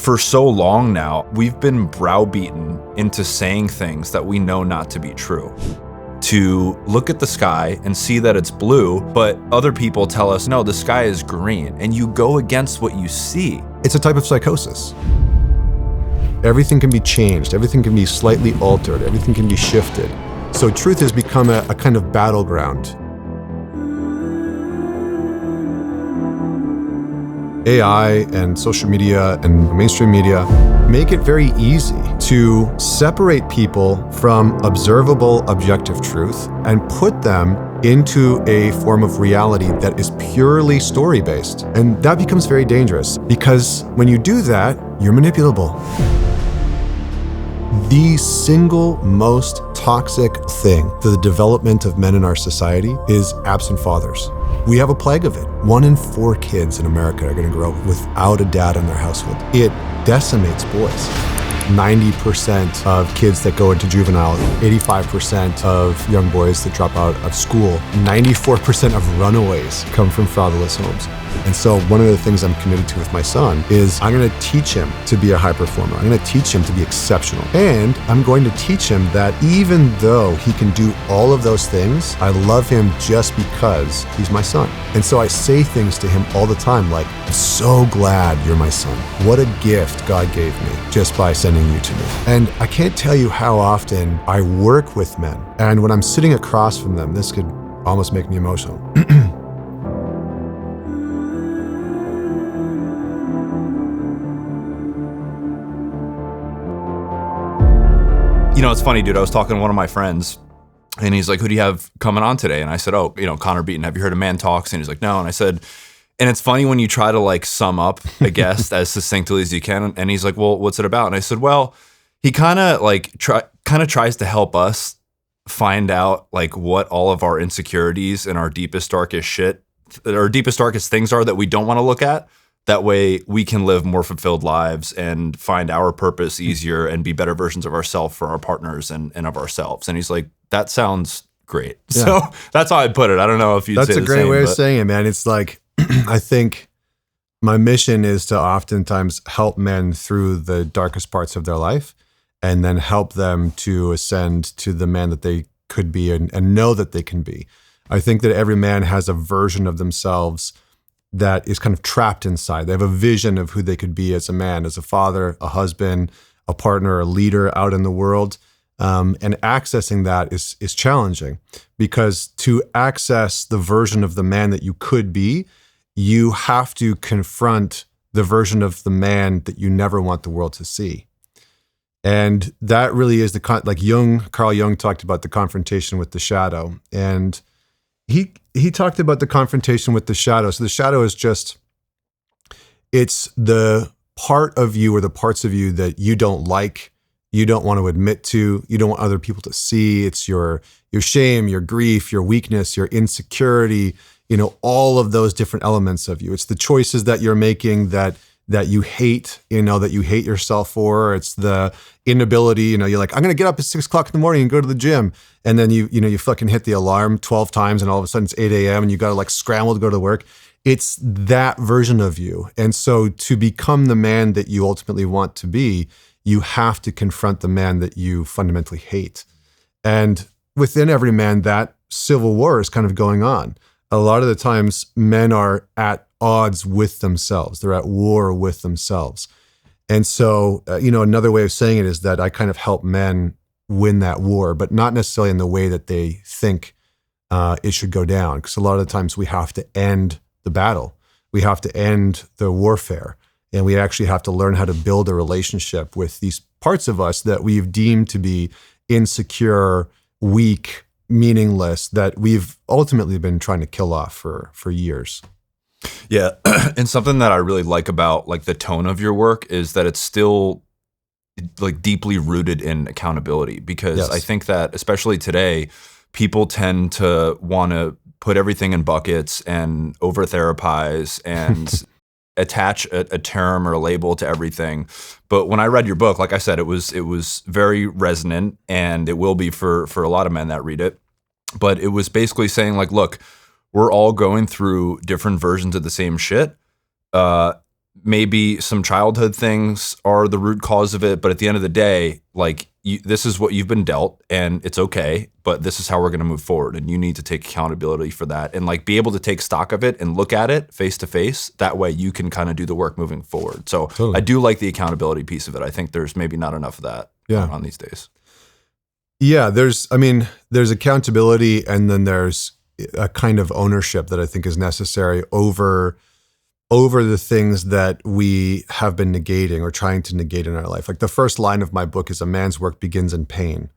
For so long now, we've been browbeaten into saying things that we know not to be true. To look at the sky and see that it's blue, but other people tell us, no, the sky is green, and you go against what you see. It's a type of psychosis. Everything can be changed, everything can be slightly altered, everything can be shifted. So truth has become a kind of battleground. AI and social media and mainstream media make it very easy to separate people from observable, objective truth and put them into a form of reality that is purely story-based. And that becomes very dangerous because when you do that, you're manipulable. The single most toxic thing to the development of men in our society is absent fathers. We have a plague of it. 1 in 4 kids in America are going to grow up without a dad in their household. It decimates boys. 90% of kids that go into juvenile, 85% of young boys that drop out of school, 94% of runaways come from fatherless homes. And so one of the things I'm committed to with my son is I'm going to teach him to be a high performer. I'm going to teach him to be exceptional. And I'm going to teach him that even though he can do all of those things, I love him just because he's my son. And so I say things to him all the time like, I'm so glad you're my son. What a gift God gave me just by sending you to me. And I can't tell you how often I work with men. And when I'm sitting across from them, this could almost make me emotional. You know, it's funny, dude. I was talking to one of my friends, and he's like, who do you have coming on today? And I said, oh, Connor Beaton. Have you heard of ManTalks? And he's like, no. And I said, and it's funny when you try to like sum up a guest as succinctly as you can. And he's like, well, what's it about? And I said, well, he kind of tries to help us find out like what all of our insecurities and our deepest, darkest shit, or deepest, darkest things are that we don't want to look at. That way we can live more fulfilled lives and find our purpose easier and be better versions of ourselves for our partners and of ourselves. And he's like, that sounds great. Yeah. So that's how I put it. I don't know if you'd say the same. That's a great way of saying it, man. It's like, I think my mission is to oftentimes help men through the darkest parts of their life and then help them to ascend to the man that they could be and know that they can be. I think that every man has a version of themselves that is kind of trapped inside. They have a vision of who they could be as a man, as a father, a husband, a partner, a leader out in the world. And accessing that is challenging because to access the version of the man that you could be, you have to confront the version of the man that you never want the world to see. And that really is Carl Jung talked about the confrontation with the shadow. And he talked about the confrontation with the shadow. So the shadow is it's the part of you or the parts of you that you don't like, you don't want to admit to, you don't want other people to see. It's your shame, your grief, your weakness, your insecurity, all of those different elements of you. It's the choices that you're making that you hate, that you hate yourself for. It's the inability, you're like, I'm going to get up at 6 o'clock in the morning and go to the gym. And then you fucking hit the alarm 12 times and all of a sudden it's 8 a.m. and you got to like scramble to go to work. It's that version of you. And so to become the man that you ultimately want to be, you have to confront the man that you fundamentally hate. And within every man, that civil war is kind of going on. A lot of the times men are at odds with themselves. They're at war with themselves. And so, another way of saying it is that I kind of help men win that war, but not necessarily in the way that they think it should go down. Because a lot of the times we have to end the battle. We have to end the warfare. And we actually have to learn how to build a relationship with these parts of us that we've deemed to be insecure, weak, meaningless, that we've ultimately been trying to kill off for years. Yeah. And something that I really like about like the tone of your work is that it's still like deeply rooted in accountability, because yes. I think that especially today, people tend to want to put everything in buckets and over therapize and attach a term or a label to everything. But when I read your book, like I said, it was very resonant, and it will be for a lot of men that read it. But it was basically saying like, look, we're all going through different versions of the same shit. maybe some childhood things are the root cause of it, but at the end of the day, like this is what you've been dealt and it's okay, but this is how we're going to move forward and you need to take accountability for that and like be able to take stock of it and look at it face to face. That way you can kind of do the work moving forward. So totally. I do like the accountability piece of it. I think there's maybe not enough of that on these days. Yeah, there's accountability and then there's a kind of ownership that I think is necessary over the things that we have been negating or trying to negate in our life. Like the first line of my book is a man's work begins in pain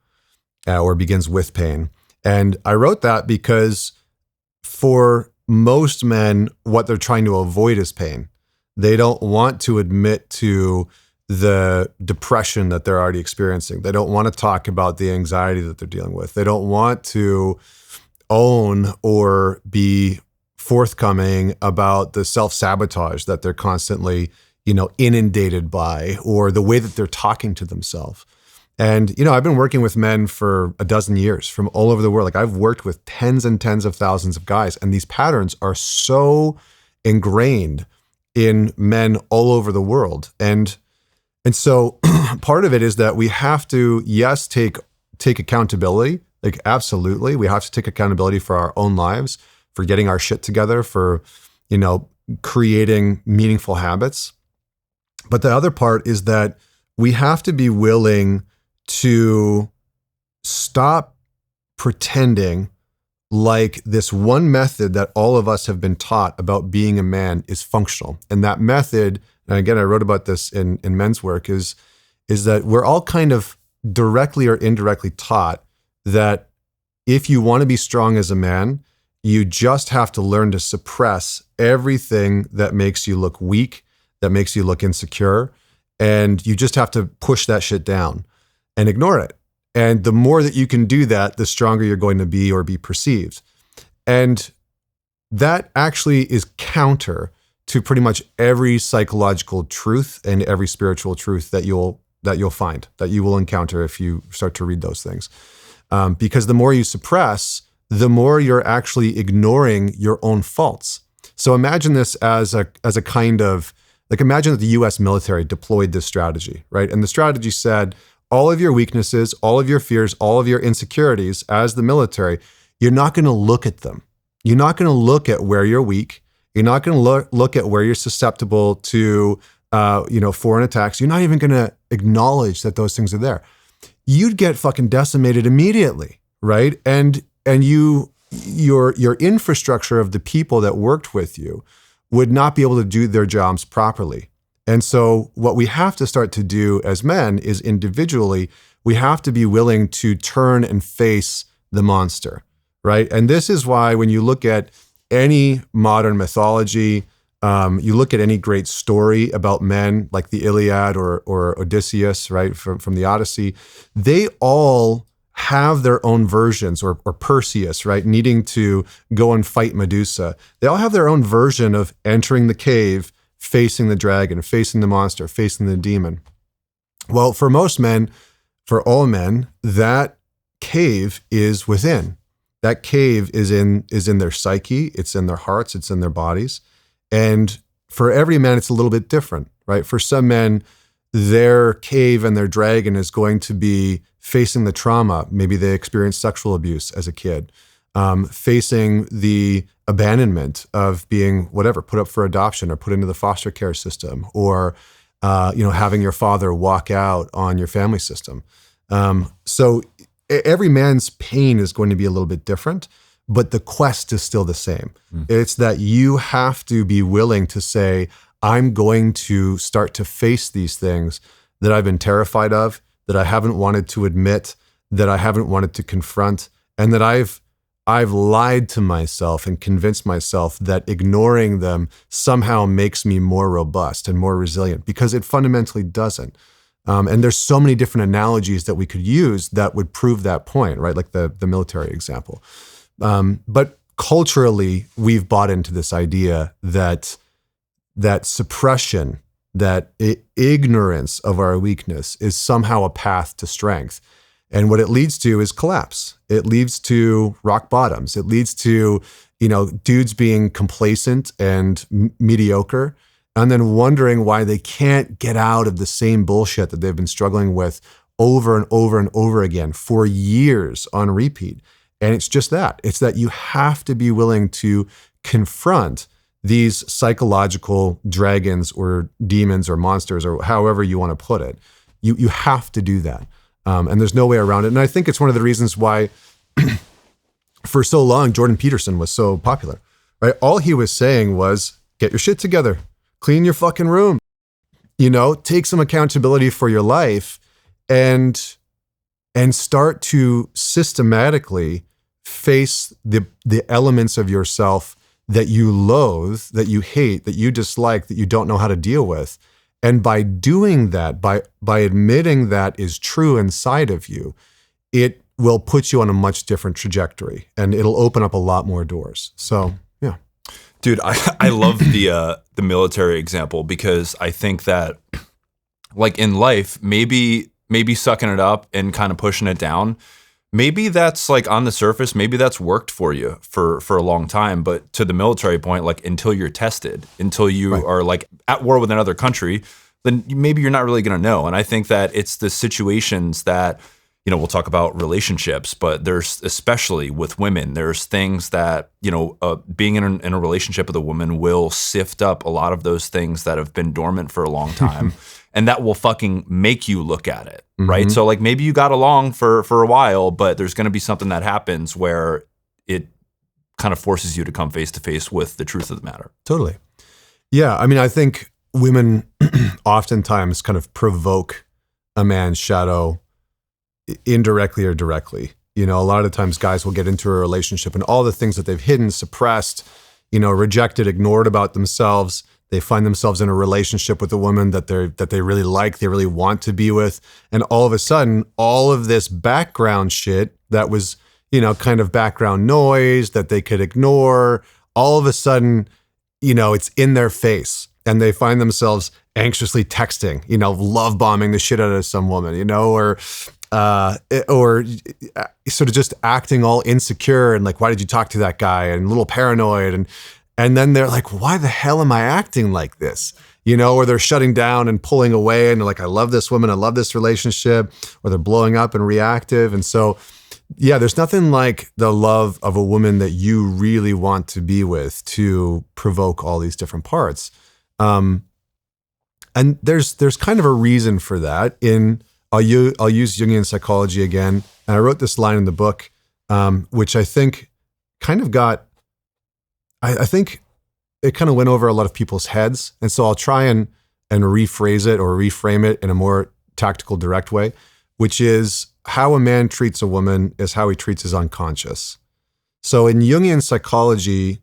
or begins with pain. And I wrote that because for most men, what they're trying to avoid is pain. They don't want to admit to the depression that they're already experiencing. They don't want to talk about the anxiety that they're dealing with. They don't want to own or be forthcoming about the self-sabotage that they're constantly, inundated by, or the way that they're talking to themselves. And, I've been working with men for a dozen years from all over the world. Like I've worked with tens and tens of thousands of guys, and these patterns are so ingrained in men all over the world. And so part of it is that we have to, yes, take accountability. Like absolutely, we have to take accountability for our own lives, for getting our shit together, for, creating meaningful habits. But the other part is that we have to be willing to stop pretending like this one method that all of us have been taught about being a man is functional. And that method, and again, I wrote about this in men's work, is that we're all kind of directly or indirectly taught that if you want to be strong as a man, you just have to learn to suppress everything that makes you look weak, that makes you look insecure, and you just have to push that shit down and ignore it. And the more that you can do that, the stronger you're going to be or be perceived. And that actually is counter to pretty much every psychological truth and every spiritual truth that you'll find, that you will encounter if you start to read those things. Because the more you suppress, the more you're actually ignoring your own faults. So imagine this as a kind of, like imagine that the US military deployed this strategy, right? And the strategy said, all of your weaknesses, all of your fears, all of your insecurities as the military, you're not going to look at them. You're not going to look at where you're weak. You're not going to look at where you're susceptible to, foreign attacks. You're not even going to acknowledge that those things are there. You'd get fucking decimated immediately, right? And your infrastructure of the people that worked with you would not be able to do their jobs properly. And so what we have to start to do as men is individually, we have to be willing to turn and face the monster, right? And this is why when you look at any modern mythology, you look at any great story about men like the Iliad or Odysseus, right, from the Odyssey, they all have their own versions, or Perseus, right, needing to go and fight Medusa. They all have their own version of entering the cave, facing the dragon, facing the monster, facing the demon. Well, for most men, for all men, that cave is within. That cave is in their psyche, it's in their hearts, it's in their bodies. And for every man, it's a little bit different, right? For some men, their cave and their dragon is going to be facing the trauma. Maybe they experienced sexual abuse as a kid, facing the abandonment of being whatever, put up for adoption or put into the foster care system, or having your father walk out on your family system. So every man's pain is going to be a little bit different, but the quest is still the same. It's that you have to be willing to say, I'm going to start to face these things that I've been terrified of, that I haven't wanted to admit, that I haven't wanted to confront, and that I've lied to myself and convinced myself that ignoring them somehow makes me more robust and more resilient, because it fundamentally doesn't. And there's so many different analogies that we could use that would prove that point, right? Like the military example. But culturally, we've bought into this idea that suppression, that ignorance of our weakness is somehow a path to strength. And what it leads to is collapse. It leads to rock bottoms. It leads to, dudes being complacent and mediocre and then wondering why they can't get out of the same bullshit that they've been struggling with over and over and over again for years on repeat. And it's just that. It's that you have to be willing to confront these psychological dragons or demons or monsters or however you want to put it. You have to do that. And there's no way around it. And I think it's one of the reasons why for so long Jordan Peterson was so popular, right? All he was saying was, get your shit together, clean your fucking room, take some accountability for your life and start to systematically face the elements of yourself that you loathe, that you hate, that you dislike, that you don't know how to deal with. And by doing that, by admitting that is true inside of you, it will put you on a much different trajectory and it'll open up a lot more doors. So, yeah. Dude, I love the military example because I think that like in life, maybe sucking it up and kind of pushing it down, maybe that's like on the surface, maybe that's worked for you for a long time. But to the military point, like until you're tested, until you are like at war with another country, then maybe you're not really going to know. And I think that it's the situations that, we'll talk about relationships, but there's especially with women, there's things that, being in a relationship with a woman will sift up a lot of those things that have been dormant for a long time. And that will fucking make you look at it, right? So like maybe you got along for a while, but there's going to be something that happens where it kind of forces you to come face to face with the truth of the matter. Totally. Yeah. I mean, I think women oftentimes kind of provoke a man's shadow indirectly or directly. A lot of times guys will get into a relationship and all the things that they've hidden, suppressed, rejected, ignored about themselves, they find themselves in a relationship with a woman that they really like, they really want to be with. And all of a sudden, all of this background shit that was, kind of background noise that they could ignore, all of a sudden, it's in their face. And they find themselves anxiously texting, love bombing the shit out of some woman, or sort of just acting all insecure and like, why did you talk to that guy? And a little paranoid. And then they're like, why the hell am I acting like this? Or they're shutting down and pulling away and they're like, I love this woman, I love this relationship, or they're blowing up and reactive. And so, yeah, there's nothing like the love of a woman that you really want to be with to provoke all these different parts. And there's kind of a reason for that. I'll use Jungian psychology again. And I wrote this line in the book, which I think kind of got, I think it kind of went over a lot of people's heads. And so I'll try and rephrase it or reframe it in a more tactical, direct way, which is how a man treats a woman is how he treats his unconscious. So in Jungian psychology,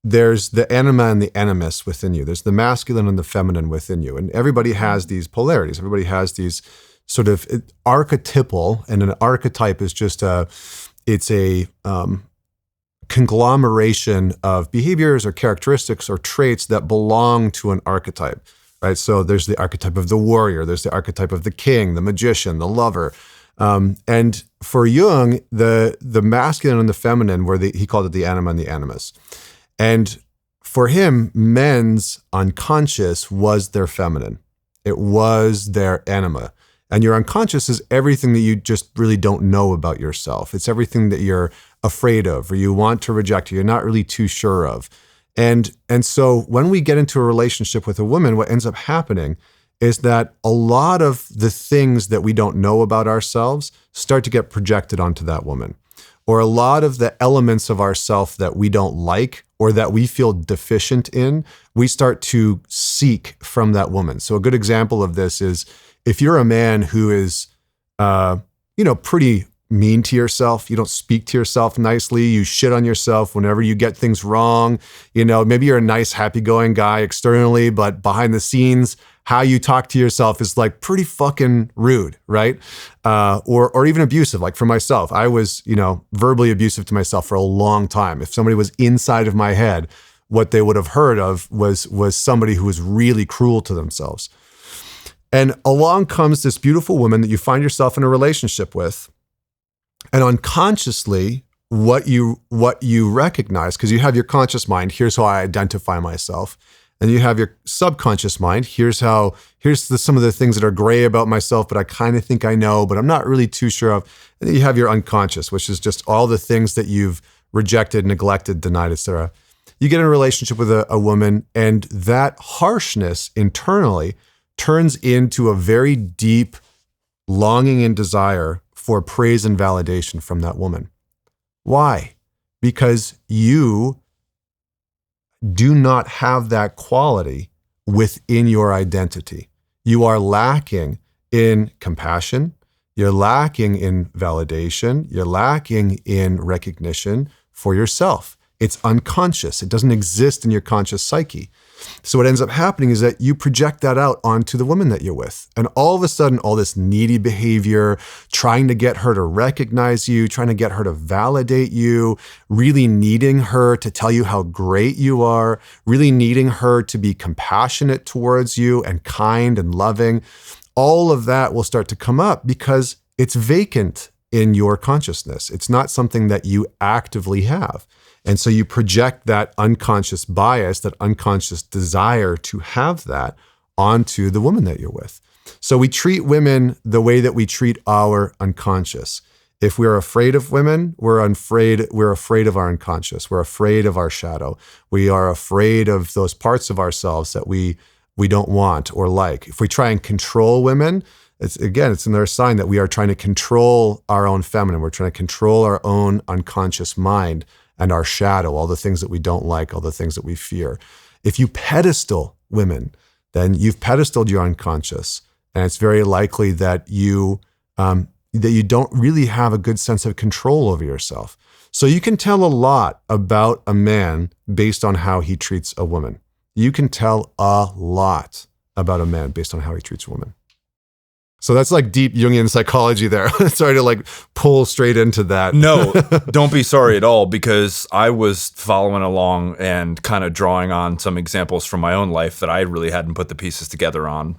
there's the anima and the animus within you. There's the masculine and the feminine within you. And everybody has these polarities. Everybody has these sort of archetypal, and an archetype is just it's a conglomeration of behaviors or characteristics or traits that belong to an archetype, right? So there's the archetype of the warrior, there's the archetype of the king, the magician, the lover. And for Jung, the masculine and the feminine he called it the anima and the animus. And for him, men's unconscious was their feminine. It was their anima. And your unconscious is everything that you just really don't know about yourself. It's everything that you're afraid of or you want to reject or you're not really too sure of. And so when we get into a relationship with a woman, what ends up happening is that a lot of the things that we don't know about ourselves start to get projected onto that woman. Or a lot of the elements of ourself that we don't like or that we feel deficient in, we start to seek from that woman. So a good example of this is if you're a man who is, pretty mean to yourself, you don't speak to yourself nicely, you shit on yourself whenever you get things wrong, maybe you're a nice, happy-going guy externally, but behind the scenes, how you talk to yourself is like pretty fucking rude, right? Or even abusive. Like for myself, I was, verbally abusive to myself for a long time. If somebody was inside of my head, what they would have heard of was somebody who was really cruel to themselves. And along comes this beautiful woman that you find yourself in a relationship with. And unconsciously, what you recognize, because you have your conscious mind, here's how I identify myself. And you have your subconscious mind. Here's some of the things that are gray about myself, but I kind of think I know, but I'm not really too sure of. And then you have your unconscious, which is just all the things that you've rejected, neglected, denied, etc. You get in a relationship with a woman, and that harshness internally turns into a very deep longing and desire for praise and validation from that woman. Why? Because you do not have that quality within your identity. You are lacking in compassion. You're lacking in validation. You're lacking in recognition for yourself. It's unconscious. It doesn't exist in your conscious psyche. So what ends up happening is that you project that out onto the woman that you're with. And all of a sudden, all this needy behavior, trying to get her to recognize you, trying to get her to validate you, really needing her to tell you how great you are, really needing her to be compassionate towards you and kind and loving, all of that will start to come up because it's vacant in your consciousness. It's not something that you actively have. And so you project that unconscious bias, that unconscious desire to have that onto the woman that you're with. So we treat women the way that we treat our unconscious. If we're afraid of women, we're afraid of our unconscious. We're afraid of our shadow. We are afraid of those parts of ourselves that we don't want or like. If we try and control women, it's another sign that we are trying to control our own feminine. We're trying to control our own unconscious mind and our shadow, all the things that we don't like, all the things that we fear. If you pedestal women, then you've pedestaled your unconscious, and it's very likely that you don't really have a good sense of control over yourself. So you can tell a lot about a man based on how he treats a woman. You can tell a lot about a man based on how he treats a woman. So that's like deep Jungian psychology there. Sorry to like pull straight into that. No, don't be sorry at all, because I was following along and kind of drawing on some examples from my own life that I really hadn't put the pieces together on.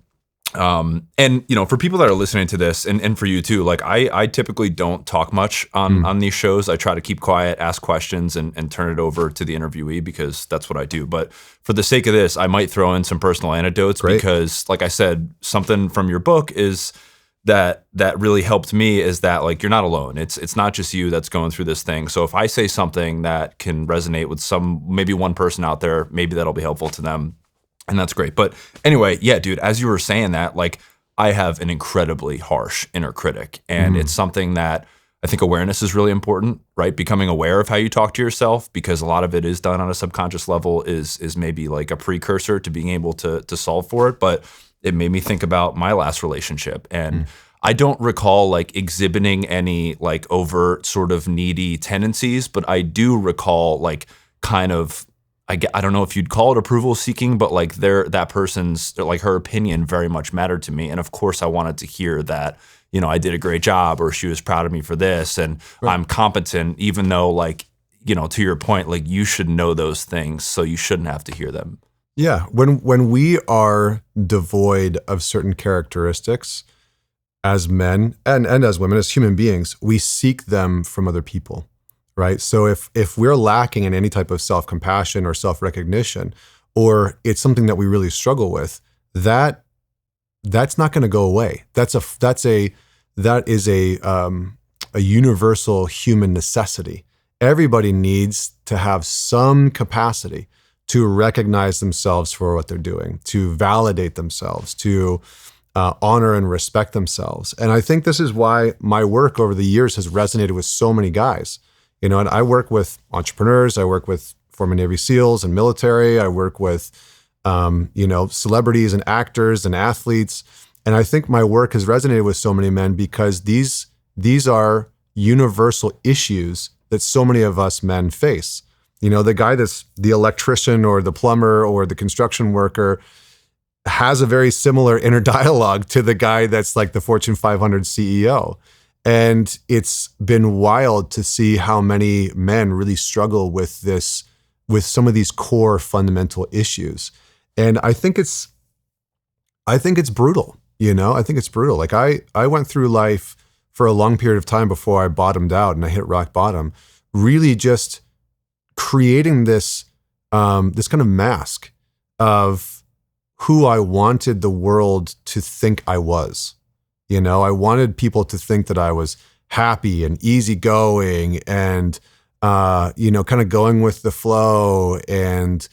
And you know, for people that are listening to this, and for you too, like I typically don't talk much on these shows. I try to keep quiet, ask questions, and turn it over to the interviewee, because that's what I do. But for the sake of this, I might throw in some personal anecdotes. Great. Because like I said, something from your book is that really helped me is that like you're not alone. It's not just you that's going through this thing. So if I say something that can resonate with maybe one person out there, maybe that'll be helpful to them. And that's great. But anyway, yeah, dude, as you were saying that, like I have an incredibly harsh inner critic, and it's something that I think awareness is really important, right? Becoming aware of how you talk to yourself, because a lot of it is done on a subconscious level, is maybe like a precursor to being able to solve for it. But it made me think about my last relationship, and I don't recall like exhibiting any like overt sort of needy tendencies, but I do recall like kind of, I don't know if you'd call it approval seeking, but like that person's, like her opinion very much mattered to me. And of course I wanted to hear that, you know, I did a great job, or she was proud of me for this, and I'm competent, even though like, you know, to your point, like you should know those things, so you shouldn't have to hear them. Yeah. When we are devoid of certain characteristics as men and as women, as human beings, we seek them from other people. Right. So if we're lacking in any type of self-compassion or self-recognition, or it's something that we really struggle with, that's not going to go away. That is a universal human necessity. Everybody needs to have some capacity to recognize themselves for what they're doing, to validate themselves, to honor and respect themselves. And I think this is why my work over the years has resonated with so many guys. You know, and I work with entrepreneurs, I work with former Navy SEALs and military, I work with, celebrities and actors and athletes. And I think my work has resonated with so many men because these are universal issues that so many of us men face. You know, the guy that's the electrician or the plumber or the construction worker has a very similar inner dialogue to the guy that's like the Fortune 500 CEO. And it's been wild to see how many men really struggle with this, with some of these core fundamental issues. And I think it's brutal, you know, I think it's brutal. Like I went through life for a long period of time before I bottomed out and I hit rock bottom, really just creating this kind of mask of who I wanted the world to think I was. You know, I wanted people to think that I was happy and easygoing and, kind of going with the flow and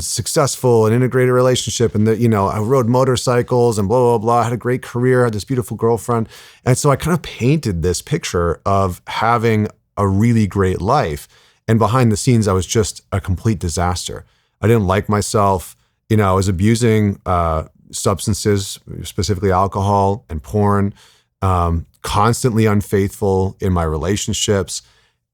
successful and integrated relationship. And that, I rode motorcycles and blah, blah, blah. I had a great career, had this beautiful girlfriend. And so I kind of painted this picture of having a really great life. And behind the scenes, I was just a complete disaster. I didn't like myself. I was abusing substances, specifically alcohol and porn, constantly unfaithful in my relationships.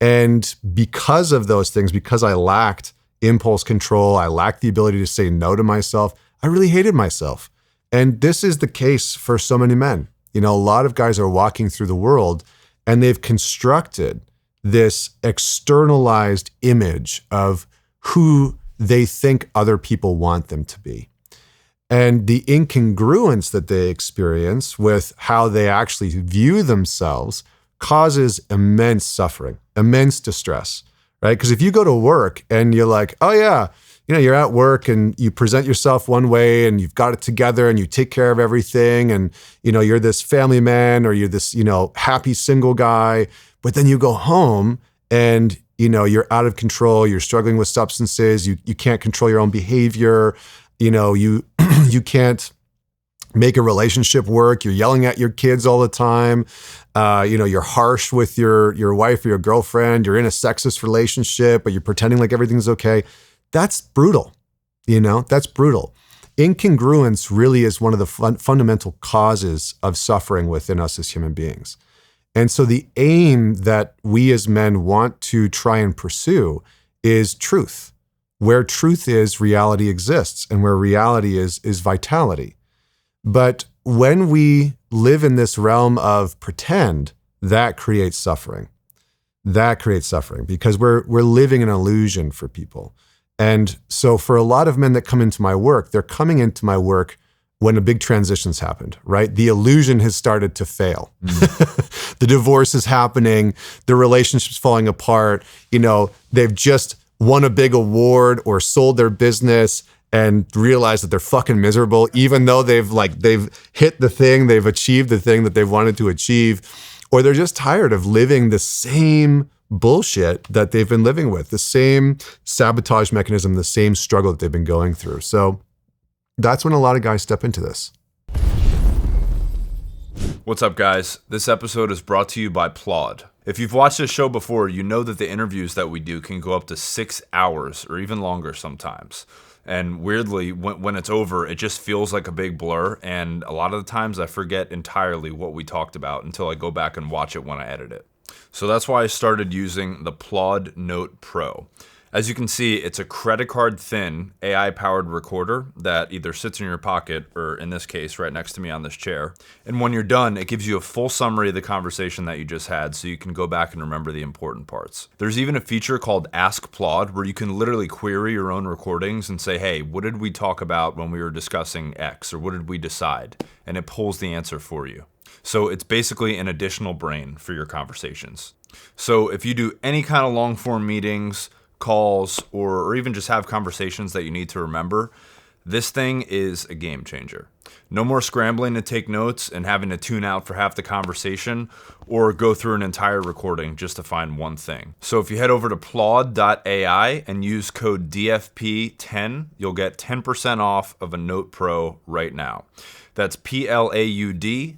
And because of those things, because I lacked impulse control, I lacked the ability to say no to myself, I really hated myself. And this is the case for so many men. A lot of guys are walking through the world and they've constructed this externalized image of who they think other people want them to be. And the incongruence that they experience with how they actually view themselves causes immense suffering, immense distress, right? Because if you go to work and you're like, oh yeah, you're at work and you present yourself one way and you've got it together and you take care of everything and, you're this family man or you're this, happy single guy, but then you go home and, you're out of control, you're struggling with substances, you can't control your own behavior, you can't make a relationship work, you're yelling at your kids all the time, you're harsh with your wife or your girlfriend, you're in a sexist relationship, but you're pretending like everything's okay. That's brutal. That's brutal. Incongruence really is one of the fundamental causes of suffering within us as human beings. And so the aim that we as men want to try and pursue is truth. Where truth is, reality exists, and where reality is vitality. But when we live in this realm of pretend, that creates suffering. That creates suffering because we're living an illusion for people. And so for a lot of men that come into my work, they're coming into my work when a big transition's happened, right? The illusion has started to fail. The divorce is happening, the relationship's falling apart, they've just won a big award or sold their business and realize that they're fucking miserable, even though they've hit the thing, they've achieved the thing that they've wanted to achieve, or they're just tired of living the same bullshit that they've been living with, the same sabotage mechanism, the same struggle that they've been going through. So that's when a lot of guys step into this. What's up, guys? This episode is brought to you by Plod. If you've watched this show before, you know that the interviews that we do can go up to 6 hours or even longer sometimes. And weirdly, when it's over, it just feels like a big blur. And a lot of the times I forget entirely what we talked about until I go back and watch it when I edit it. So that's why I started using the Plod Note Pro. As you can see, it's a credit card thin AI-powered recorder that either sits in your pocket or, in this case, right next to me on this chair. And when you're done, it gives you a full summary of the conversation that you just had so you can go back and remember the important parts. There's even a feature called Ask Plod where you can literally query your own recordings and say, hey, what did we talk about when we were discussing X, or what did we decide? And it pulls the answer for you. So it's basically an additional brain for your conversations. So if you do any kind of long-form meetings, calls, or even just have conversations that you need to remember, this thing is a game changer. No more scrambling to take notes and having to tune out for half the conversation or go through an entire recording just to find one thing. So if you head over to plod.ai and use code DFP10, you'll get 10% off of a Note Pro right now. That's PLAUD.ai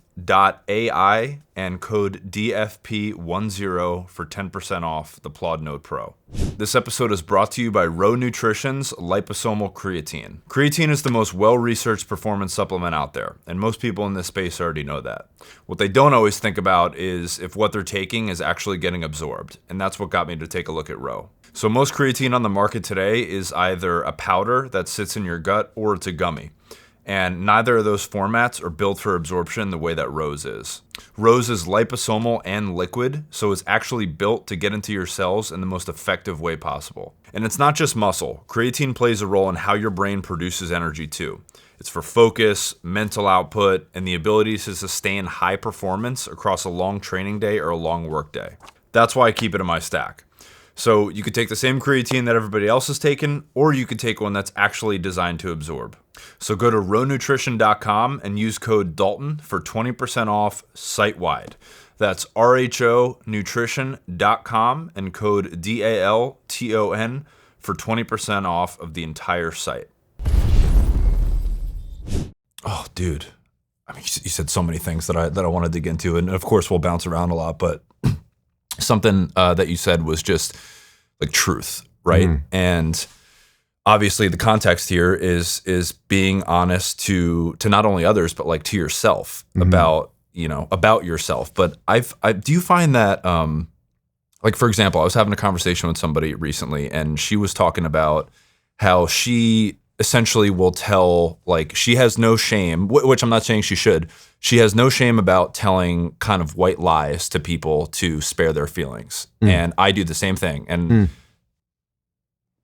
and code DFP10 for 10% off the Plod Note Pro. This episode is brought to you by Row Nutrition's liposomal creatine. Creatine is the most well-researched performance supplement out there, and most people in this space already know that. What they don't always think about is if what they're taking is actually getting absorbed, and that's what got me to take a look at Row. So most creatine on the market today is either a powder that sits in your gut or it's a gummy. And neither of those formats are built for absorption the way that Rose is. Rose is liposomal and liquid, so it's actually built to get into your cells in the most effective way possible. And it's not just muscle. Creatine plays a role in how your brain produces energy too. It's for focus, mental output, and the ability to sustain high performance across a long training day or a long work day. That's why I keep it in my stack. So you could take the same creatine that everybody else has taken, or you could take one that's actually designed to absorb. So go to rhonutrition.com and use code Dalton for 20% off site-wide. That's rhonutrition.com and code DALTON for 20% off of the entire site. Oh, dude. I mean, you said so many things that I want to dig into, and of course we'll bounce around a lot, but something that you said was just like truth, right? And obviously the context here is being honest to not only others, but like to yourself about yourself. But do you find that, like, for example, I was having a conversation with somebody recently, and she was talking about how she essentially will tell, like, she has no shame, which I'm not saying she should. She has no shame about telling kind of white lies to people to spare their feelings. And I do the same thing. And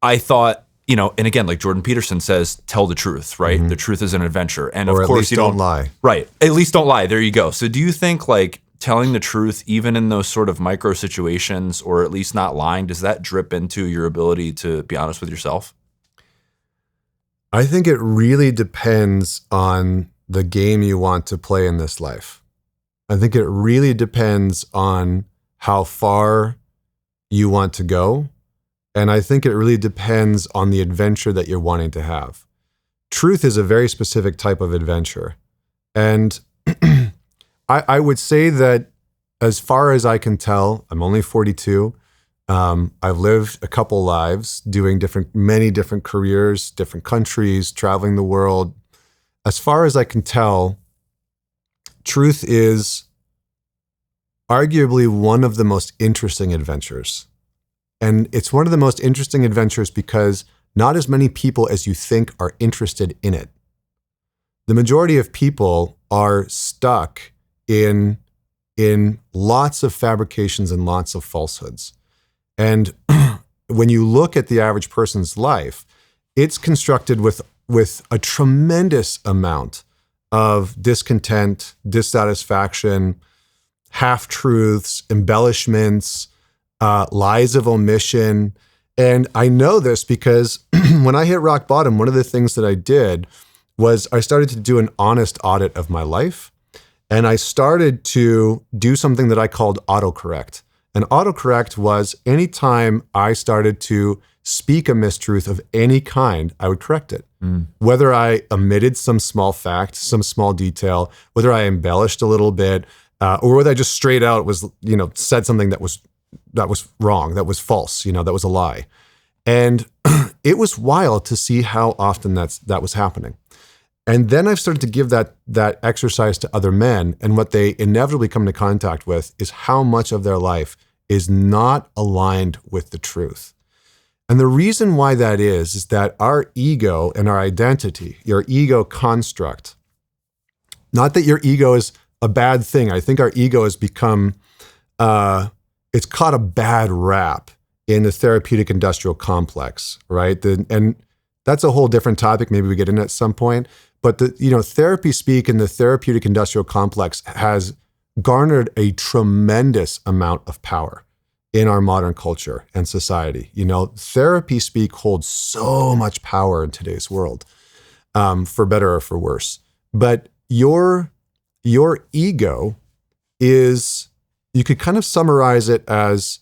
I thought, and again, like Jordan Peterson says, tell the truth, right? The truth is an adventure. And or of course, least you don't lie. Right. At least don't lie. There you go. So do you think, like, telling the truth, even in those sort of micro situations, or at least not lying, does that drip into your ability to be honest with yourself? I think it really depends on the game you want to play in this life. I think it really depends on how far you want to go. And I think it really depends on the adventure that you're wanting to have. Truth is a very specific type of adventure. And I would say that as far as I can tell, I'm only 42. I've lived a couple lives doing many different careers, different countries, traveling the world. As far as I can tell, truth is arguably one of the most interesting adventures. And it's one of the most interesting adventures because not as many people as you think are interested in it. The majority of people are stuck in lots of fabrications and lots of falsehoods. And when you look at the average person's life, it's constructed with a tremendous amount of discontent, dissatisfaction, half-truths, embellishments, lies of omission. And I know this because when I hit rock bottom, one of the things that I did was I started to do an honest audit of my life. And I started to do something that I called autocorrect. And autocorrect was anytime I started to speak a mistruth of any kind, I would correct it. Whether I omitted some small fact, some small detail, whether I embellished a little bit, or whether I just straight out was, said something that was wrong, that was false, that was a lie. And it was wild to see how often that was happening. And then I've started to give that exercise to other men, and what they inevitably come into contact with is how much of their life is not aligned with the truth. And the reason why that is that our ego and our identity, your ego construct, not that your ego is a bad thing. I think our ego has become, it's caught a bad rap in the therapeutic industrial complex, right? And that's a whole different topic. Maybe we get in at some point. But therapy speak in the therapeutic industrial complex has garnered a tremendous amount of power in our modern culture and society. Therapy speak holds so much power in today's world, for better or for worse. But your ego is, you could kind of summarize it as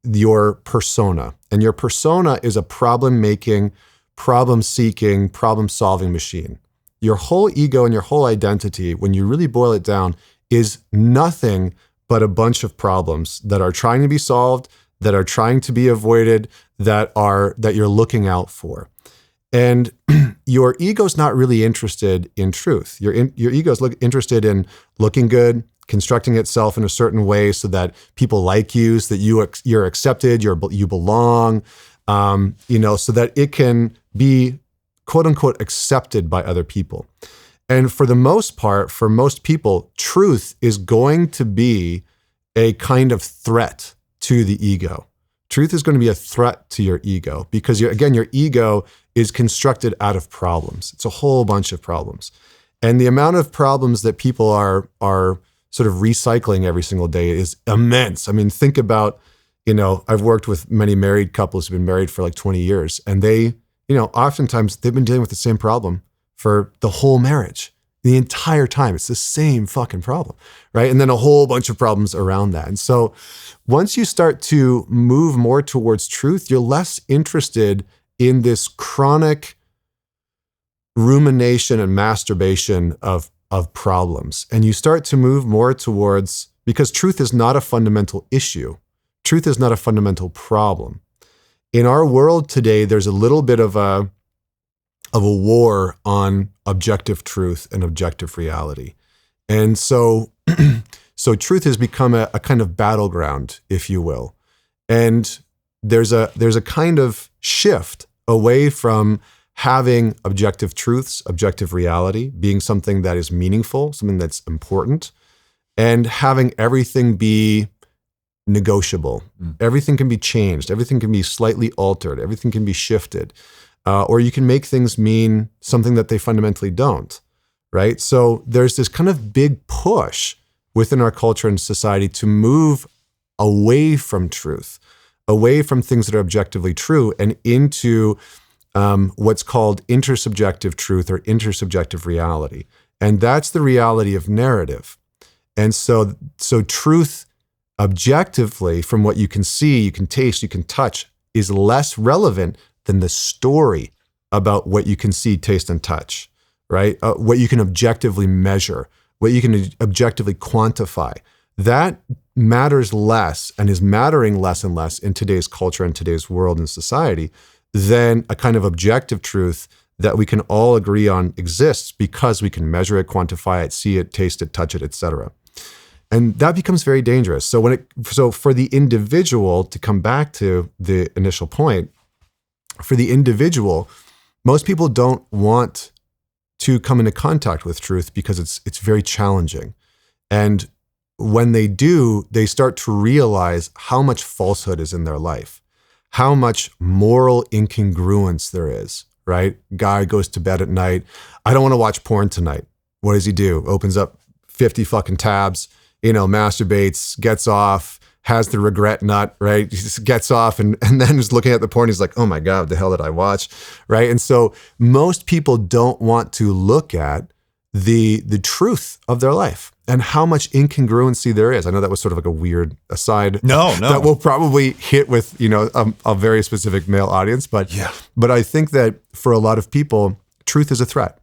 your persona. And your persona is a problem-making, problem-seeking, problem-solving machine. Your whole ego and your whole identity, when you really boil it down, is nothing but a bunch of problems that are trying to be solved, that are trying to be avoided, that you're looking out for. And your ego's not really interested in truth. Your ego's interested in looking good, constructing itself in a certain way so that people like you, so that you're accepted, you belong, so that it can be quote unquote accepted by other people. And for the most part, for most people, truth is going to be a kind of threat to the ego. Truth is going to be a threat to your ego because your ego is constructed out of problems. It's a whole bunch of problems. And the amount of problems that people are sort of recycling every single day is immense. I mean, think about, I've worked with many married couples who've been married for like 20 years, and they, oftentimes they've been dealing with the same problem for the whole marriage. The entire time, it's the same fucking problem, right? And then a whole bunch of problems around that. And so once you start to move more towards truth, you're less interested in this chronic rumination and masturbation of problems. And you start to move more towards, because truth is not a fundamental issue. Truth is not a fundamental problem. In our world today, there's a little bit of a war on objective truth and objective reality. And so, so truth has become a kind of battleground, if you will. And there's a kind of shift away from having objective truths, objective reality, being something that is meaningful, something that's important, and having everything be negotiable. Everything can be changed. Everything can be slightly altered. Everything can be shifted. Or you can make things mean something that they fundamentally don't, right? So there's this kind of big push within our culture and society to move away from truth, away from things that are objectively true, and into what's called intersubjective truth or intersubjective reality. And that's the reality of narrative. And so truth objectively, from what you can see, you can taste, you can touch, is less relevant than the story about what you can see, taste, and touch, right? What you can objectively measure, what you can objectively quantify. That matters less and is mattering less and less in today's culture and today's world and society than a kind of objective truth that we can all agree on exists because we can measure it, quantify it, see it, taste it, touch it, etc. And that becomes very dangerous. So for the individual, to come back to the initial point, for the individual, most people don't want to come into contact with truth because it's very challenging. And when they do, they start to realize how much falsehood is in their life, how much moral incongruence there is, right? Guy goes to bed at night. I don't want to watch porn tonight. What does he do? Opens up 50 fucking tabs, masturbates, gets off, has the regret nut, right? He just gets off and then is looking at the porn. He's like, oh my God, what the hell did I watch, right? And so most people don't want to look at the truth of their life and how much incongruency there is. I know that was sort of like a weird aside. No. That will probably hit with, a very specific male audience. But yeah. But I think that for a lot of people, truth is a threat.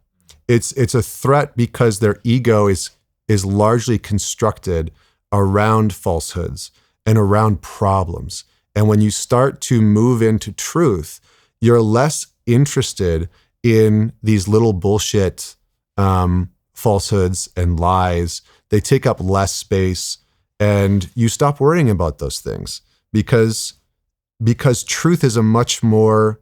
It's a threat because their ego is largely constructed around falsehoods and around problems. And when you start to move into truth, you're less interested in these little bullshit falsehoods and lies. They take up less space, and you stop worrying about those things because truth is a much more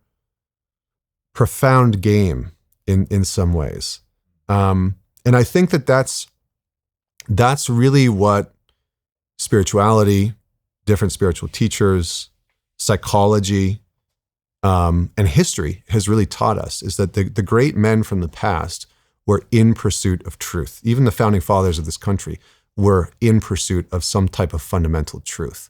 profound game in some ways. And I think that's really what spirituality, different spiritual teachers, psychology, and history has really taught us, is that the great men from the past were in pursuit of truth. Even the founding fathers of this country were in pursuit of some type of fundamental truth.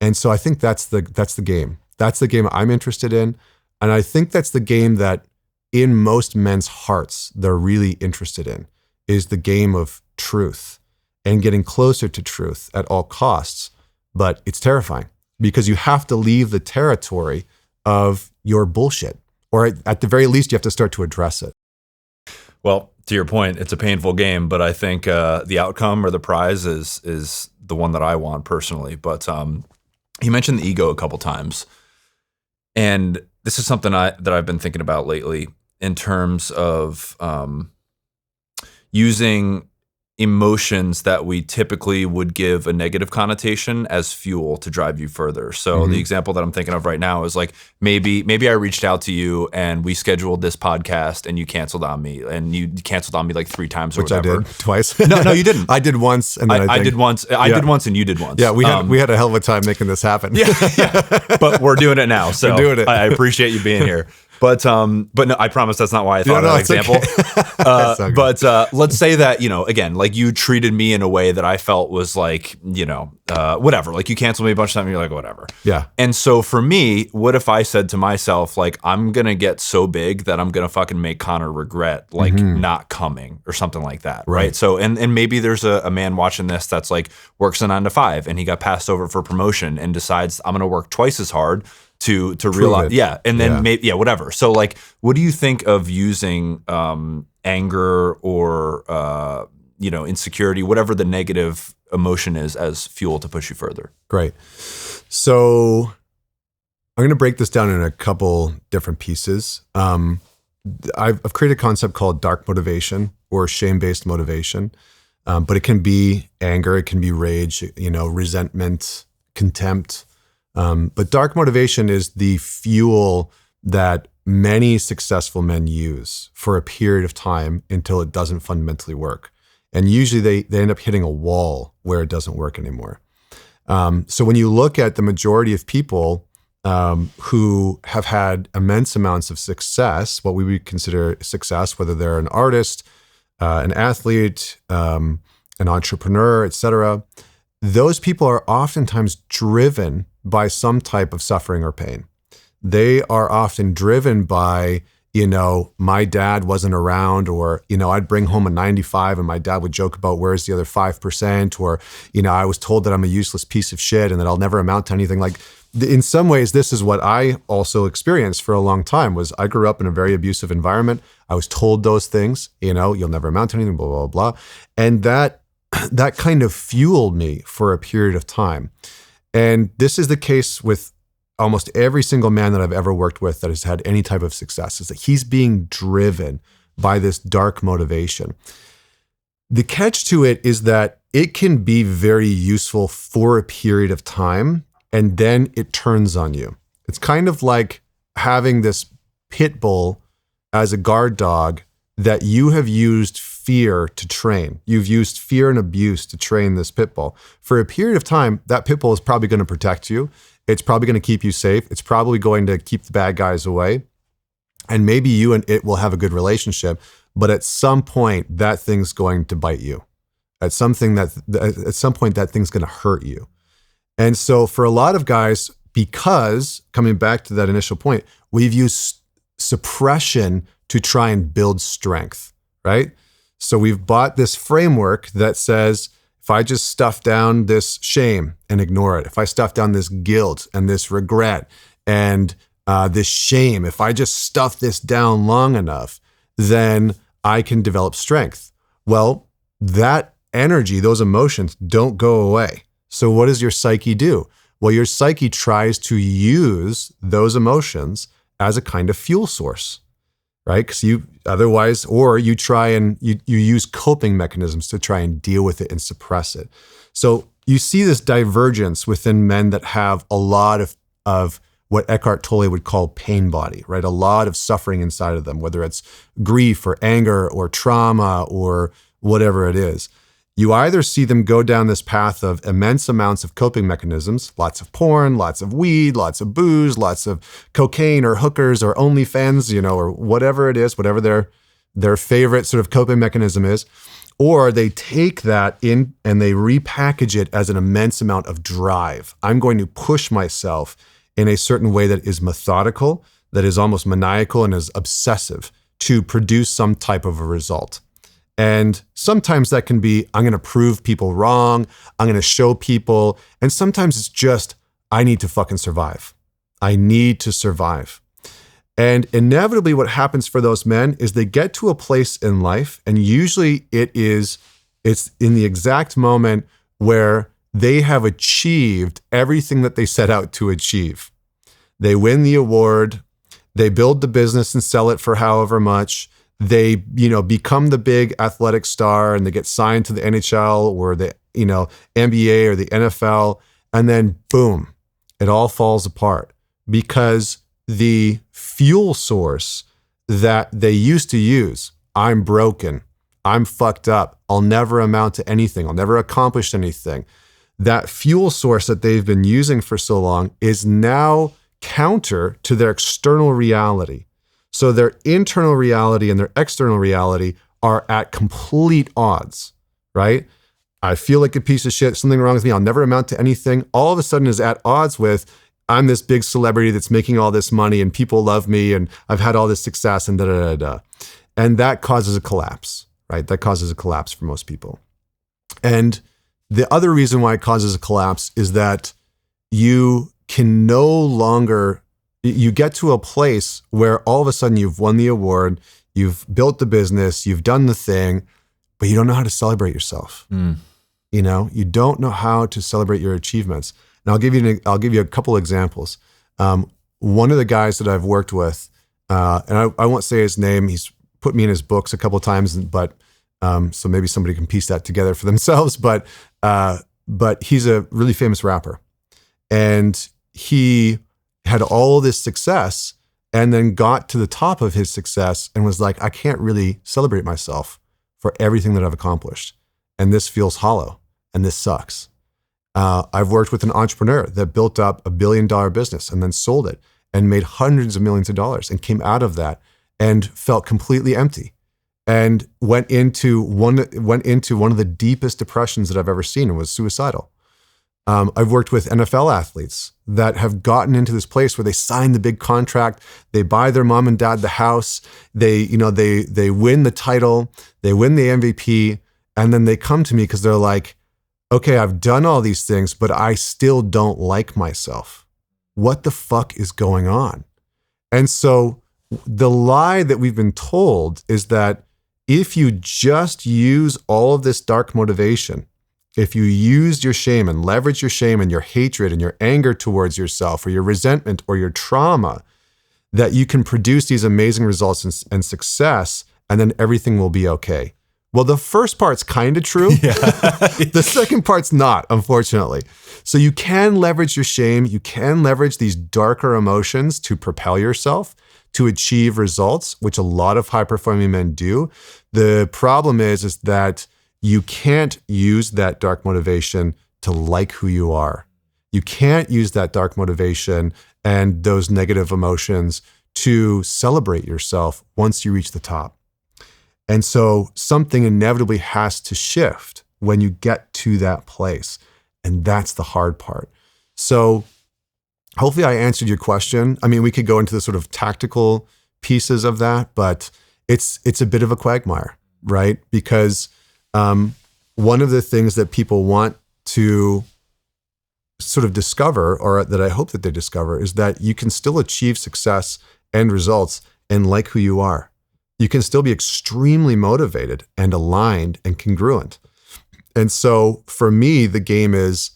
And so I think that's the game. That's the game I'm interested in. And I think that's the game that in most men's hearts they're really interested in, is the game of truth and getting closer to truth at all costs. But it's terrifying because you have to leave the territory of your bullshit, or at the very least, you have to start to address it. Well, to your point, it's a painful game, but I think the outcome or the prize is the one that I want personally. But you mentioned the ego a couple times, and this is something that I've been thinking about lately in terms of using emotions that we typically would give a negative connotation as fuel to drive you further. So the example that I'm thinking of right now is like, maybe I reached out to you and we scheduled this podcast and you canceled on me, and you canceled on me like 3 times or Which whatever. I did twice. No, you didn't. I did once, and then I did once. I did once, and you did once. Yeah, we had a hell of a time making this happen. Yeah. But we're doing it now. So we're doing it. I appreciate you being here. But no, I promise that's not why I thought of that example. Okay. But let's say that, again, like you treated me in a way that I felt was like, whatever. Like you canceled me a bunch of times and you're like, whatever. Yeah. And so for me, what if I said to myself, like, I'm going to get so big that I'm going to fucking make Connor regret like not coming or something like that. Right. So, and maybe there's a man watching this that's like works a 9 to 5 and he got passed over for promotion and decides I'm going to work twice as hard to realize, and then maybe, whatever. So like, what do you think of using anger or insecurity, whatever the negative emotion is, as fuel to push you further? Great. So I'm going to break this down in a couple different pieces. I've created a concept called dark motivation or shame-based motivation, but it can be anger, it can be rage, resentment, contempt. But dark motivation is the fuel that many successful men use for a period of time until it doesn't fundamentally work. And usually they end up hitting a wall where it doesn't work anymore. So when you look at the majority of people who have had immense amounts of success, what we would consider success, whether they're an artist, an athlete, an entrepreneur, etc., those people are oftentimes driven by some type of suffering or pain. They are often driven by, my dad wasn't around, or, I'd bring home a 95 and my dad would joke about where's the other 5%, or, I was told that I'm a useless piece of shit and that I'll never amount to anything. Like, in some ways, this is what I also experienced for a long time. Was I grew up in a very abusive environment. I was told those things, you'll never amount to anything, blah, blah, blah. And that kind of fueled me for a period of time. And this is the case with almost every single man that I've ever worked with that has had any type of success, is that he's being driven by this dark motivation. The catch to it is that it can be very useful for a period of time, and then it turns on you. It's kind of like having this pit bull as a guard dog that you have used fear to train. You've used fear and abuse to train this pit bull. For a period of time, that pit bull is probably going to protect you. It's probably going to keep you safe. It's probably going to keep the bad guys away. And maybe you and it will have a good relationship, but at some point, that thing's going to bite you. At some point, that thing's going to hurt you. And so for a lot of guys, because, coming back to that initial point, we've used suppression to try and build strength, right? So we've bought this framework that says, if I just stuff down this shame and ignore it, if I stuff down this guilt and this regret and this shame, if I just stuff this down long enough, then I can develop strength. Well, that energy, those emotions don't go away. So what does your psyche do? Well, your psyche tries to use those emotions as a kind of fuel source, right? Because you try and you use coping mechanisms to try and deal with it and suppress it. So you see this divergence within men that have a lot of what Eckhart Tolle would call pain body, right? A lot of suffering inside of them, whether it's grief or anger or trauma or whatever it is. You either see them go down this path of immense amounts of coping mechanisms, lots of porn, lots of weed, lots of booze, lots of cocaine or hookers or OnlyFans, or whatever it is, whatever their favorite sort of coping mechanism is, or they take that in and they repackage it as an immense amount of drive. I'm going to push myself in a certain way that is methodical, that is almost maniacal and is obsessive to produce some type of a result. And sometimes that can be, I'm going to prove people wrong. I'm going to show people. And sometimes it's just, I need to fucking survive. I need to survive. And inevitably what happens for those men is they get to a place in life, and usually it's in the exact moment where they have achieved everything that they set out to achieve. They win the award, they build the business and sell it for however much. They, become the big athletic star and they get signed to the NHL or the, NBA or the NFL. And then boom, it all falls apart because the fuel source that they used to use, I'm broken, I'm fucked up, I'll never amount to anything, I'll never accomplish anything. That fuel source that they've been using for so long is now counter to their external reality. So their internal reality and their external reality are at complete odds, right? I feel like a piece of shit, something wrong with me, I'll never amount to anything, all of a sudden is at odds with, I'm this big celebrity that's making all this money and people love me and I've had all this success and da-da-da-da. And that causes a collapse, right? That causes a collapse for most people. And the other reason why it causes a collapse is that you can no longer, you get to a place where all of a sudden you've won the award, you've built the business, you've done the thing, but you don't know how to celebrate yourself. You know, you don't know how to celebrate your achievements. And I'll give you a couple examples. One of the guys that I've worked with, and I won't say his name, he's put me in his books a couple of times, but so maybe somebody can piece that together for themselves. But he's a really famous rapper, and he had all this success, and then got to the top of his success and was like, I can't really celebrate myself for everything that I've accomplished, and this feels hollow, and this sucks. I've worked with an entrepreneur that built up $1 billion business and then sold it and made hundreds of millions of dollars and came out of that and felt completely empty and went into one of the deepest depressions that I've ever seen and was suicidal. I've worked with NFL athletes that have gotten into this place where they sign the big contract, they buy their mom and dad the house, they win the title, they win the MVP, and then they come to me because they're like, okay, I've done all these things, but I still don't like myself. What the fuck is going on? And so the lie that we've been told is that if you just use all of this dark motivation, if you use your shame and leverage your shame and your hatred and your anger towards yourself or your resentment or your trauma, that you can produce these amazing results and success, and then everything will be okay. Well, the first part's kind of true. Yeah. The second part's not, unfortunately. So you can leverage your shame. You can leverage these darker emotions to propel yourself, to achieve results, which a lot of high-performing men do. The problem is that you can't use that dark motivation to like who you are. You can't use that dark motivation and those negative emotions to celebrate yourself once you reach the top. And so something inevitably has to shift when you get to that place. And that's the hard part. So hopefully I answered your question. I mean, we could go into the sort of tactical pieces of that, but it's a bit of a quagmire, right? Because one of the things that people want to sort of discover, or that I hope that they discover, is that you can still achieve success and results and like who you are. You can still be extremely motivated and aligned and congruent. And so for me, the game is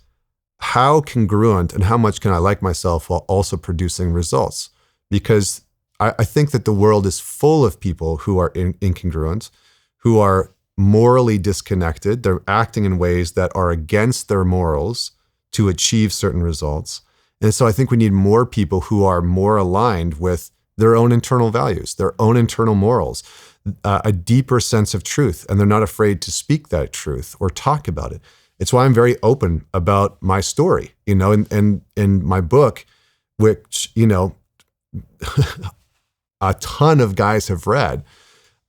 how congruent and how much can I like myself while also producing results? Because I think that the world is full of people who are incongruent, who are morally disconnected. They're acting in ways that are against their morals to achieve certain results. And so I think we need more people who are more aligned with their own internal values, their own internal morals, a deeper sense of truth, and they're not afraid to speak that truth or talk about it. It's why I'm very open about my story, and in my book, which, a ton of guys have read.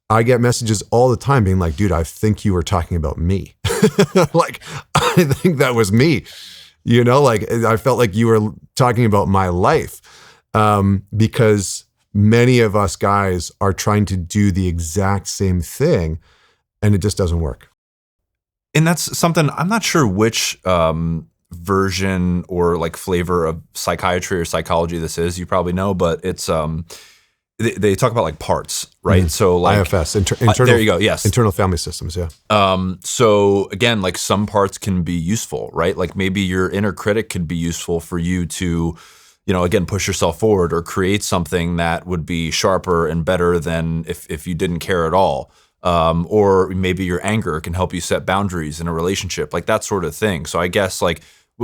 I get messages all the time being like, dude, I think you were talking about me. Like, I think that was me, like I felt like you were talking about my life, because many of us guys are trying to do the exact same thing and it just doesn't work. And that's something, I'm not sure which version or like flavor of psychiatry or psychology this is. You probably know, but it's they talk about like parts, right? So like IFS, internal. There you go. Yes, internal family systems. Yeah. So again, like some parts can be useful, right? Like maybe your inner critic could be useful for you to, again, push yourself forward or create something that would be sharper and better than if you didn't care at all. Or maybe your anger can help you set boundaries in a relationship, like that sort of thing. So I guess like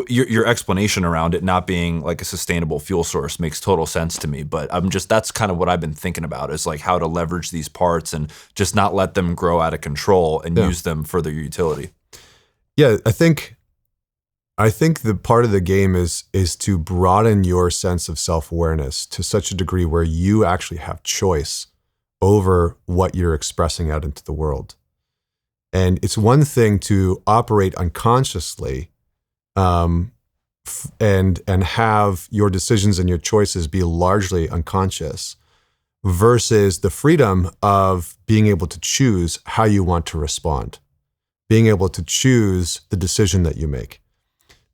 your explanation around it not being like a sustainable fuel source makes total sense to me. But that's kind of what I've been thinking about, is like how to leverage these parts and just not let them grow out of control and use them for their utility. Yeah, I think I think the part of the game is to broaden your sense of self-awareness to such a degree where you actually have choice over what you're expressing out into the world. And it's one thing to operate unconsciously, and have your decisions and your choices be largely unconscious, versus the freedom of being able to choose how you want to respond, being able to choose the decision that you make.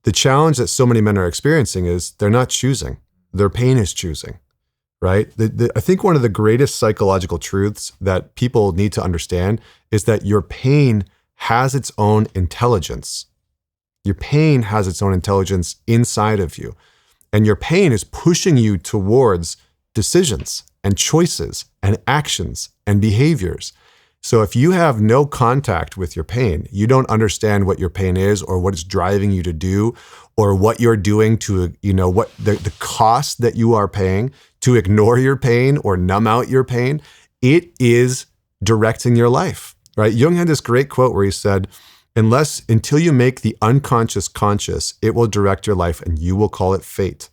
The challenge that so many men are experiencing is they're not choosing. Their pain is choosing, right? I think one of the greatest psychological truths that people need to understand is that your pain has its own intelligence. Your pain has its own intelligence inside of you. And your pain is pushing you towards decisions and choices and actions and behaviors. So if you have no contact with your pain, you don't understand what your pain is or what it's driving you to do or what you're doing to, what the cost that you are paying to ignore your pain or numb out your pain, it is directing your life, right? Jung had this great quote where he said, until you make the unconscious conscious, it will direct your life and you will call it fate.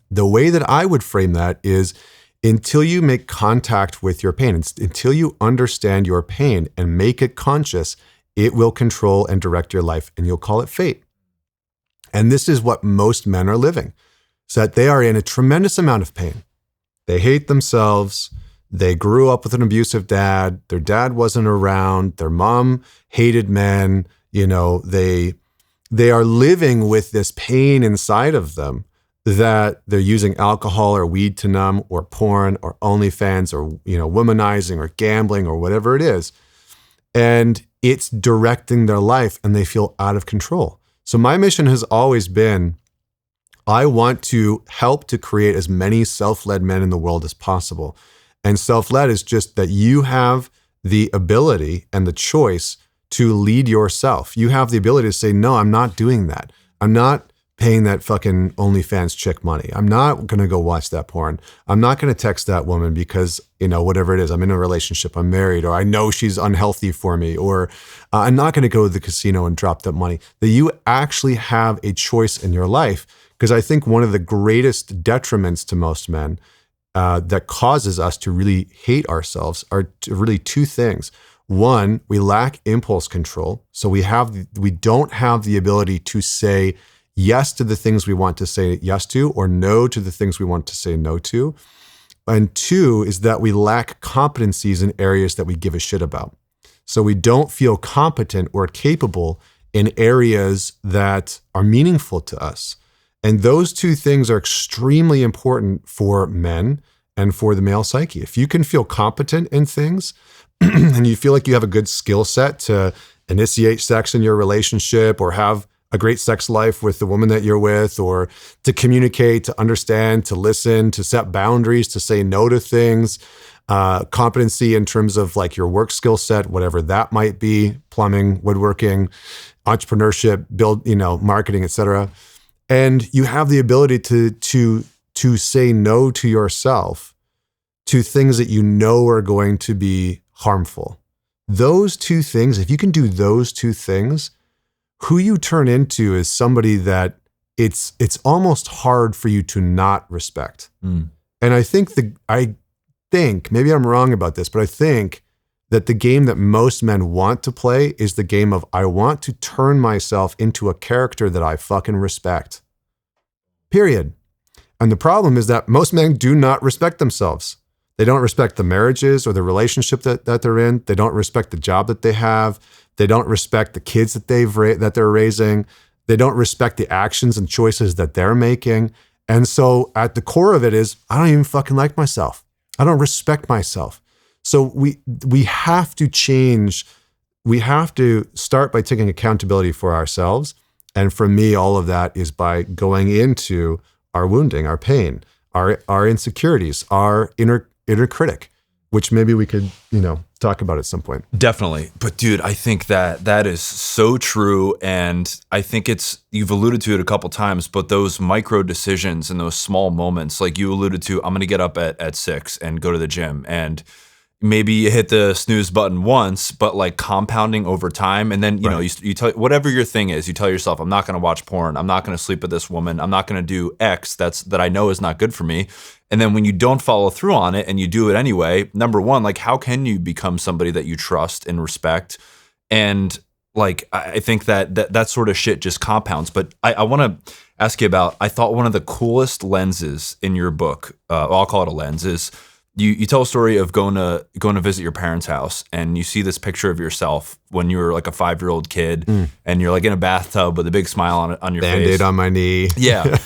The way that I would frame that is, until you make contact with your pain, until you understand your pain and make it conscious, it will control and direct your life and you'll call it fate. And this is what most men are living, so that they are in a tremendous amount of pain. They hate themselves. They grew up with an abusive dad. Their dad wasn't around. Their mom hated men. They are living with this pain inside of them, that they're using alcohol or weed to numb, or porn or OnlyFans, or womanizing or gambling or whatever it is. And it's directing their life and they feel out of control. So my mission has always been, I want to help to create as many self-led men in the world as possible. And self-led is just that you have the ability and the choice to lead yourself. You have the ability to say, no, I'm not doing that. I'm not paying that fucking OnlyFans chick money. I'm not going to go watch that porn. I'm not going to text that woman because, whatever it is, I'm in a relationship, I'm married, or I know she's unhealthy for me, or I'm not going to go to the casino and drop that money. That you actually have a choice in your life. Because I think one of the greatest detriments to most men that causes us to really hate ourselves are really two things. One, we lack impulse control. So we don't have the ability to say yes to the things we want to say yes to, or no to the things we want to say no to. And two is that we lack competencies in areas that we give a shit about. So we don't feel competent or capable in areas that are meaningful to us. And those two things are extremely important for men and for the male psyche. If you can feel competent in things and you feel like you have a good skill set to initiate sex in your relationship, or have a great sex life with the woman that you're with, or to communicate, to understand, to listen, to set boundaries, to say no to things, competency in terms of like your work skill set, whatever that might be, plumbing, woodworking, entrepreneurship, marketing, etc. And you have the ability to say no to yourself, to things that you know are going to be harmful. Those two things, if you can do those two things, who you turn into is somebody that it's almost hard for you to not respect. And I think maybe I'm wrong about this, but I think that the game that most men want to play is the game of, I want to turn myself into a character that I fucking respect. Period. And the problem is that most men do not respect themselves. They don't respect the marriages or the relationship that they're in. They don't respect the job that they have. They don't respect the kids that they're raising. They don't respect the actions and choices that they're making. And so at the core of it is, I don't even fucking like myself. I don't respect myself. So we have to change. We have to start by taking accountability for ourselves. And for me, all of that is by going into our wounding, our pain, our insecurities, our inner critic, which maybe we could, talk about at some point. Definitely. But dude, I think that is so true. And I think you've alluded to it a couple times, but those micro decisions and those small moments, like you alluded to, I'm going to get up at 6 and go to the gym. And maybe you hit the snooze button once, but like compounding over time. And then, you know, you tell whatever your thing is, you tell yourself, I'm not going to watch porn. I'm not going to sleep with this woman. I'm not going to do X that I know is not good for me. And then when you don't follow through on it and you do it anyway, number one, like how can you become somebody that you trust and respect? And like, I think that sort of shit just compounds. But I want to ask you about, I thought one of the coolest lenses in your book, I'll call it a lens, is you tell a story of going to visit your parents' house, and you see this picture of yourself when you were like a 5-year-old kid, and you're like in a bathtub with a big smile on your face. Band-Aid on my knee. Yeah.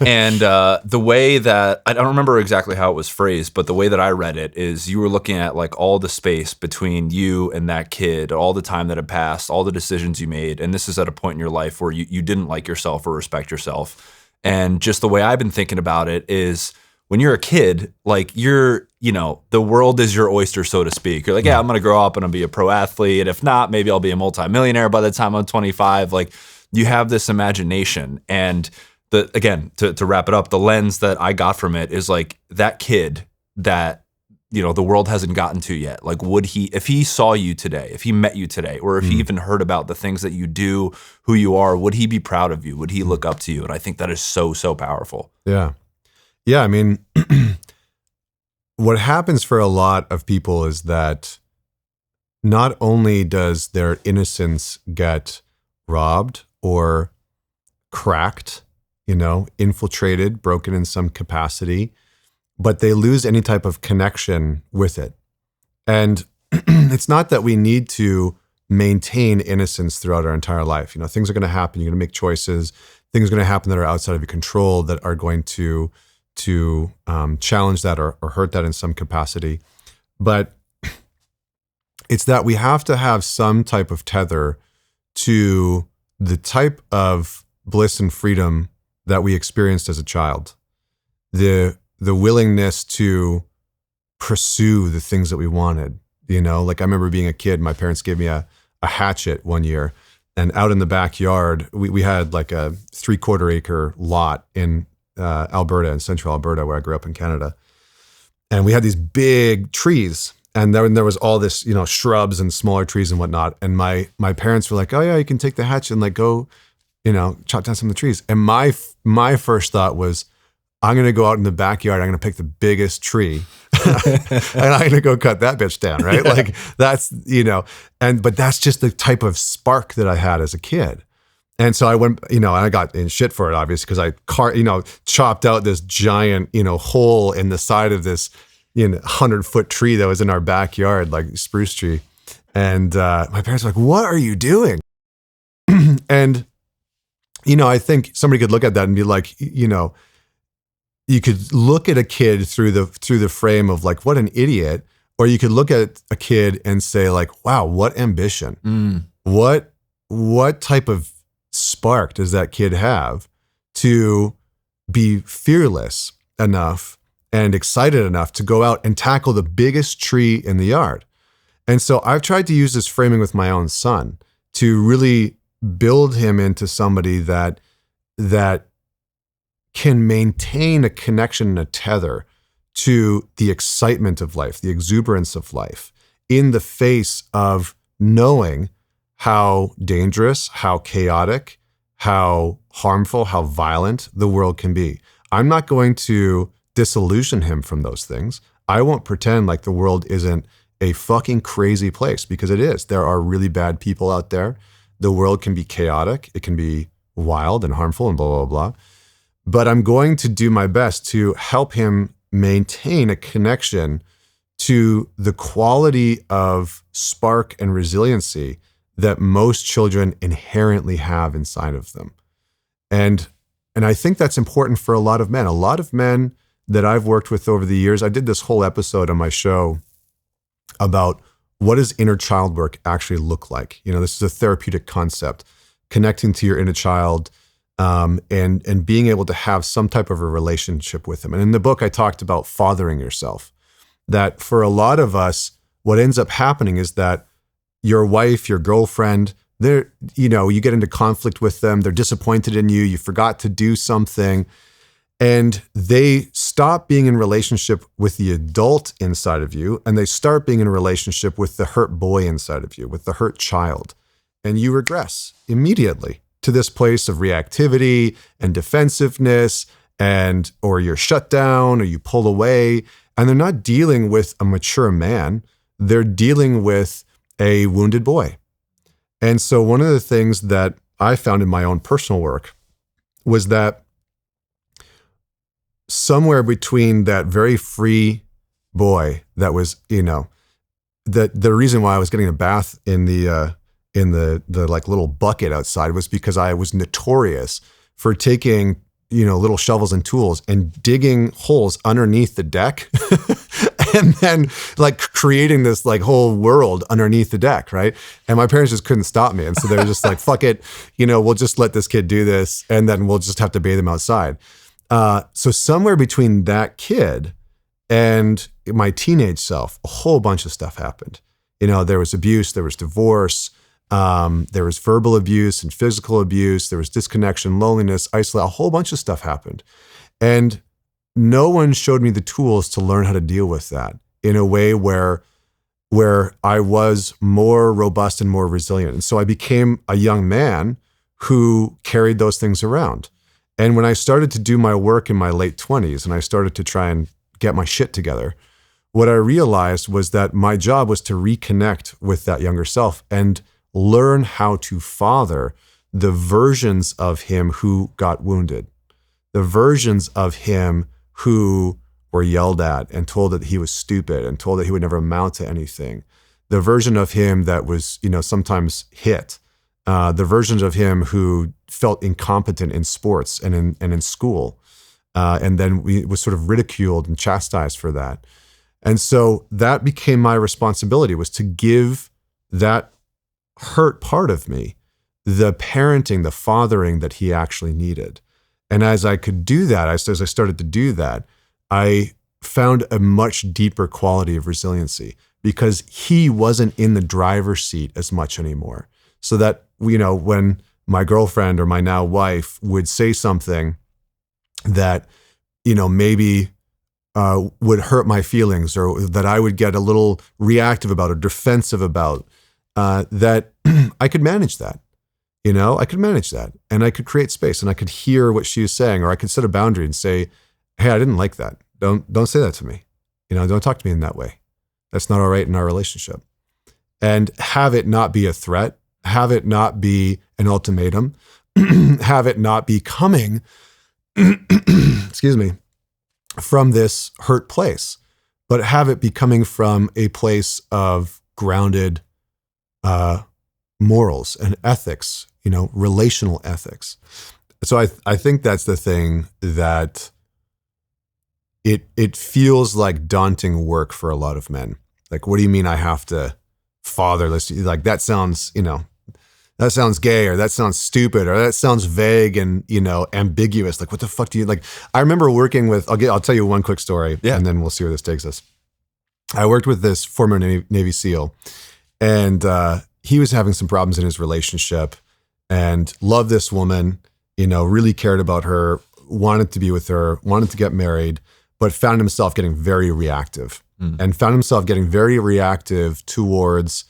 And the way that, I don't remember exactly how it was phrased, but the way that I read it is you were looking at like all the space between you and that kid, all the time that had passed, all the decisions you made. And this is at a point in your life where you didn't like yourself or respect yourself. And just the way I've been thinking about it is, when you're a kid, like the world is your oyster, so to speak. You're like, yeah, I'm going to grow up and I'll be a pro athlete. And if not, maybe I'll be a multimillionaire by the time I'm 25. Like you have this imagination. And to wrap it up, the lens that I got from it is like that kid that, the world hasn't gotten to yet. Like if he saw you today, if he met you today, or if he even heard about the things that you do, who you are, would he be proud of you? Would he look up to you? And I think that is so, so powerful. Yeah. Yeah, I mean, what happens for a lot of people is that not only does their innocence get robbed or cracked, infiltrated, broken in some capacity, but they lose any type of connection with it. And it's not that we need to maintain innocence throughout our entire life. Things are going to happen. You're going to make choices. Things are going to happen that are outside of your control that are going to challenge that or hurt that in some capacity. But it's that we have to have some type of tether to the type of bliss and freedom that we experienced as a child. The willingness to pursue the things that we wanted. Like I remember being a kid, my parents gave me a hatchet one year, and out in the backyard, we had like a 3/4 acre lot in Alberta, in central Alberta, where I grew up in Canada. And we had these big trees, and then there was all this, shrubs and smaller trees and whatnot. And my parents were like, oh yeah, you can take the hatchet and like go, chop down some of the trees. And my first thought was, I'm going to go out in the backyard. I'm going to pick the biggest tree and I'm going to go cut that bitch down. Right. Yeah. Like that's, but that's just the type of spark that I had as a kid. And so I went, and I got in shit for it, obviously, because I chopped out this giant, hole in the side of this, 100-foot tree that was in our backyard, like spruce tree. And my parents were like, what are you doing? And, I think somebody could look at that and be like, you could look at a kid through the frame of like, what an idiot. Or you could look at a kid and say like, wow, what ambition. What type of spark does that kid have to be fearless enough and excited enough to go out and tackle the biggest tree in the yard? And so I've tried to use this framing with my own son to really build him into somebody that can maintain a connection and a tether to the excitement of life, the exuberance of life, in the face of knowing how dangerous, how chaotic, how harmful, how violent the world can be. I'm not going to disillusion him from those things. I won't pretend like the world isn't a fucking crazy place, because it is. There are really bad people out there. The world can be chaotic. It can be wild and harmful and blah, blah, blah. But I'm going to do my best to help him maintain a connection to the quality of spark and resiliency that most children inherently have inside of them. And I think that's important for a lot of men. A lot of men that I've worked with over the years, I did this whole episode on my show about what does inner child work actually look like? This is a therapeutic concept, connecting to your inner child, and being able to have some type of a relationship with them. And in the book, I talked about fathering yourself, that for a lot of us, what ends up happening is that your wife, your girlfriend, you get into conflict with them. They're disappointed in you. You forgot to do something, and they stop being in relationship with the adult inside of you, and they start being in a relationship with the hurt boy inside of you, with the hurt child. And you regress immediately to this place of reactivity and defensiveness, or you're shut down or you pull away. And they're not dealing with a mature man. They're dealing with a wounded boy. And so one of the things that I found in my own personal work was that somewhere between that very free boy that was, that the reason why I was getting a bath in the like little bucket outside was because I was notorious for taking, little shovels and tools and digging holes underneath the deck and then like creating this like whole world underneath the deck, right? And my parents just couldn't stop me. And so they were just like, fuck it, we'll just let this kid do this and then we'll just have to bathe him outside. So somewhere between that kid and my teenage self, a whole bunch of stuff happened. There was abuse, there was divorce, there was verbal abuse and physical abuse, there was disconnection, loneliness, isolation, a whole bunch of stuff happened. And no one showed me the tools to learn how to deal with that in a way where I was more robust and more resilient. And so I became a young man who carried those things around. And when I started to do my work in my late 20s and I started to try and get my shit together, what I realized was that my job was to reconnect with that younger self and learn how to father the versions of him who got wounded, the versions of him who were yelled at and told that he was stupid and told that he would never amount to anything, the version of him that was, sometimes hit, the versions of him who felt incompetent in sports and in school, and then was sort of ridiculed and chastised for that. And so that became my responsibility, was to give that hurt part of me the parenting, the fathering that he actually needed. And as I could do that, as I started to do that, I found a much deeper quality of resiliency because he wasn't in the driver's seat as much anymore. So that, when my girlfriend or my now wife would say something that, maybe would hurt my feelings or that I would get a little reactive about or defensive about, that I could manage that. I could manage that and I could create space and I could hear what she was saying, or I could set a boundary and say, hey, I didn't like that. Don't say that to me. Don't talk to me in that way. That's not all right in our relationship. And have it not be a threat, have it not be an ultimatum, have it not be coming, excuse me, from this hurt place, but have it be coming from a place of grounded morals and ethics, relational ethics. So I think that's the thing that it feels like daunting work for a lot of men. Like, what do you mean I have to father this? Like, that sounds, that sounds gay, or that sounds stupid, or that sounds vague and, ambiguous. Like, what the fuck do you like? I remember working with, I'll tell you one quick story, and then we'll see where this takes us. I worked with this former Navy SEAL, and he was having some problems in his relationship and loved this woman, really cared about her, wanted to be with her, wanted to get married, but found himself getting very reactive and found himself getting very reactive towards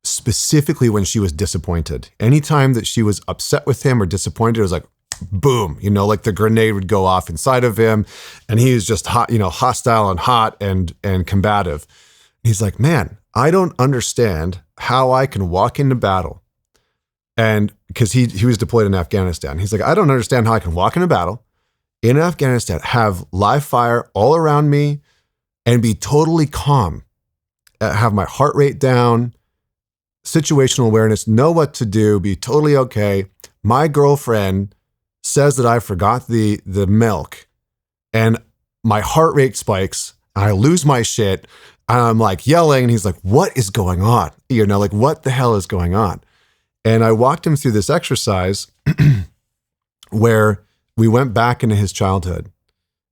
specifically when she was disappointed. Anytime that she was upset with him or disappointed, it was like, boom, like the grenade would go off inside of him. And he was just hot, hostile and hot and combative. He's like, man, I don't understand how I can walk into battle. And because he was deployed in Afghanistan. He's like, I don't understand how I can walk into battle in Afghanistan, have live fire all around me and be totally calm, have my heart rate down, situational awareness, know what to do, be totally okay. My girlfriend says that I forgot the milk and my heart rate spikes and I lose my shit and I'm like yelling and he's like, what is going on? Like, what the hell is going on? And I walked him through this exercise where we went back into his childhood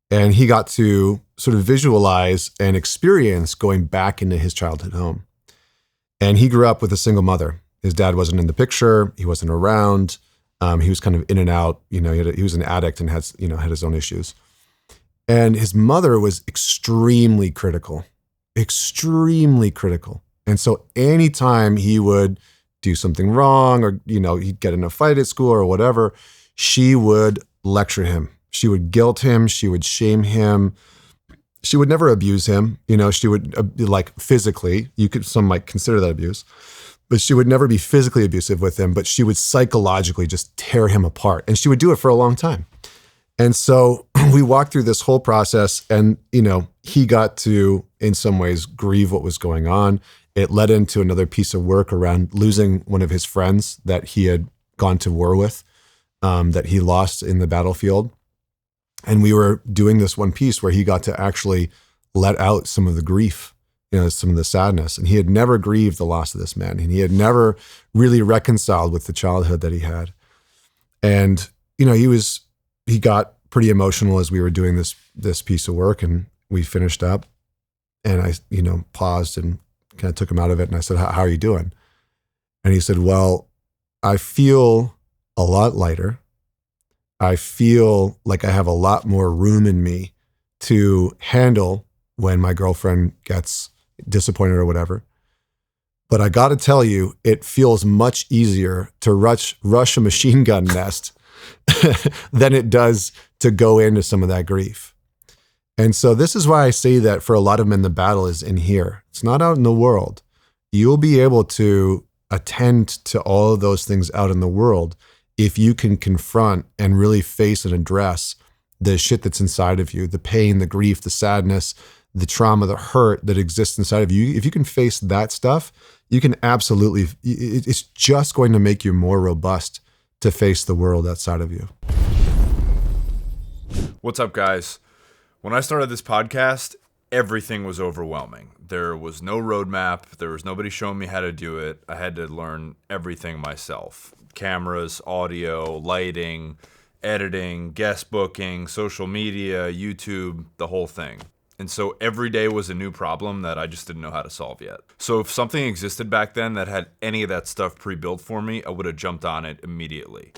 and he got to sort of visualize and experience going back into his childhood home. And he grew up with a single mother. His dad wasn't in the picture. He wasn't around. He was kind of in and out. He was an addict and had his own issues. And his mother was extremely critical. And so anytime he would do something wrong or, he'd get in a fight at school or whatever, she would lecture him. She would guilt him. She would shame him. She would never abuse him. She would like physically, some might consider that abuse, but she would never be physically abusive with him, but she would psychologically just tear him apart. And she would do it for a long time. And so we walked through this whole process and, he got to, in some ways, grieve what was going on. It led into another piece of work around losing one of his friends that he had gone to war with, that he lost in the battlefield. And we were doing this one piece where he got to actually let out some of the grief, some of the sadness. And he had never grieved the loss of this man. And he had never really reconciled with the childhood that he had. And, he got pretty emotional as we were doing this piece of work, and we finished up, and I, paused and kind of took him out of it. And I said, how are you doing? And he said, well, I feel a lot lighter. I feel like I have a lot more room in me to handle when my girlfriend gets disappointed or whatever. But I got to tell you, it feels much easier to rush a machine gun nest than it does to go into some of that grief. And so this is why I say that for a lot of men, the battle is in here. It's not out in the world. You'll be able to attend to all of those things out in the world if you can confront and really face and address the shit that's inside of you, the pain, the grief, the sadness, the trauma, the hurt that exists inside of you. If you can face that stuff, you can absolutely, it's just going to make you more robust to face the world outside of you. What's up, guys? When I started this podcast, everything was overwhelming. There was no roadmap. There was nobody showing me how to do it. I had to learn everything myself. Cameras, audio, lighting, editing, guest booking, social media, YouTube, the whole thing. And so every day was a new problem that I just didn't know how to solve yet. So if something existed back then that had any of that stuff pre-built for me, I would have jumped on it immediately.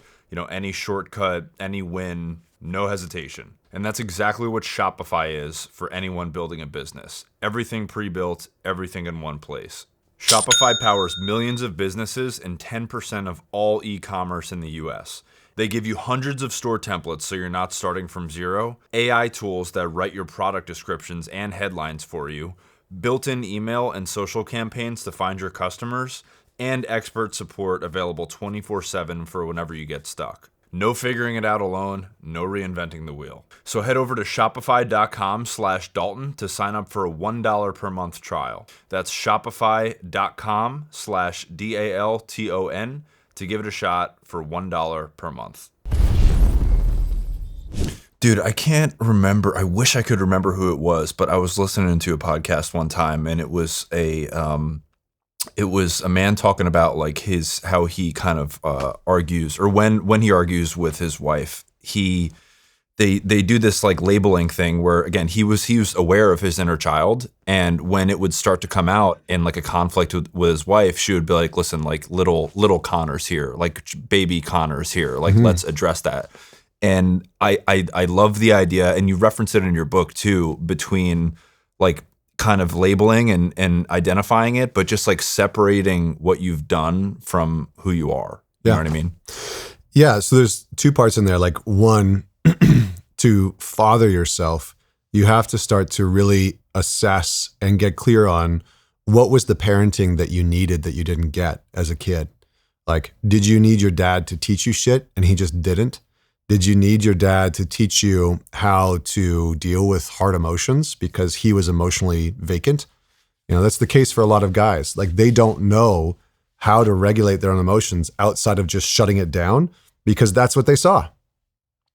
Any shortcut, any win, no hesitation. And that's exactly what Shopify is for anyone building a business. Everything pre-built, everything in one place. Shopify powers millions of businesses and 10% of all e-commerce in the US. They give you hundreds of store templates so you're not starting from zero, AI tools that write your product descriptions and headlines for you, built-in email and social campaigns to find your customers, and expert support available 24/7 for whenever you get stuck. No figuring it out alone, no reinventing the wheel. So head over to shopify.com/Dalton to sign up for a $1 per month trial. That's shopify.com/DALTON to give it a shot for $1 per month. Dude, I can't remember. I wish I could remember who it was, but I was listening to a podcast one time, and it was a man talking about like how he kind of argues, or when he argues with his wife, they do this like labeling thing where, again, he was aware of his inner child, and when it would start to come out in like a conflict with his wife, she would be like, listen, like little Connor's here, like baby Connor's here, like let's address that. And I love the idea, and you reference it in your book too, between like kind of labeling and identifying it, but just like separating what you've done from who you are. You know what I mean? Yeah. So there's two parts in there. Like one, to father yourself, you have to start to really assess and get clear on what was the parenting that you needed that you didn't get as a kid. Like, did you need your dad to teach you shit and he just didn't? Did you need your dad to teach you how to deal with hard emotions because he was emotionally vacant? That's the case for a lot of guys. Like, they don't know how to regulate their own emotions outside of just shutting it down because that's what they saw,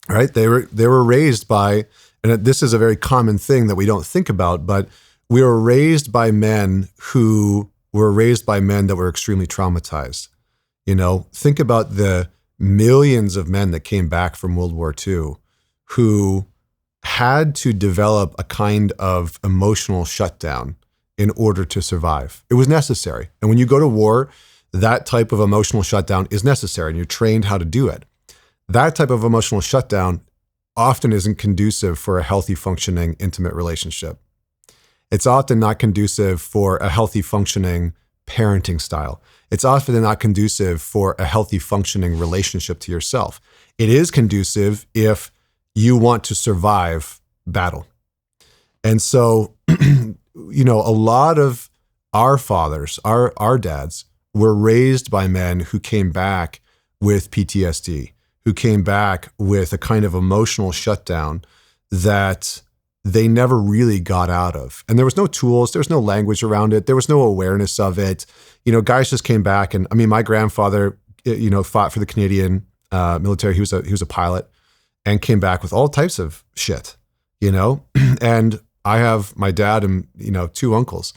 right? They were raised by, and this is a very common thing that we don't think about, but we were raised by men who were raised by men that were extremely traumatized. Think about the millions of men that came back from World War II who had to develop a kind of emotional shutdown in order to survive. It was necessary. And when you go to war, that type of emotional shutdown is necessary, and you're trained how to do it. That type of emotional shutdown often isn't conducive for a healthy, functioning, intimate relationship. It's often not conducive for a healthy, functioning parenting style. It's often not conducive for a healthy, functioning relationship to yourself. It is conducive if you want to survive battle. And so, you know, a lot of our fathers, our dads, were raised by men who came back with PTSD, who came back with a kind of emotional shutdown that they never really got out of. And there was no tools, there was no language around it, there was no awareness of it. You know, guys just came back, and I mean, my grandfather, you know, fought for the Canadian military. He was a pilot, and came back with all types of shit, you know. And I have my dad and, you know, 2 uncles,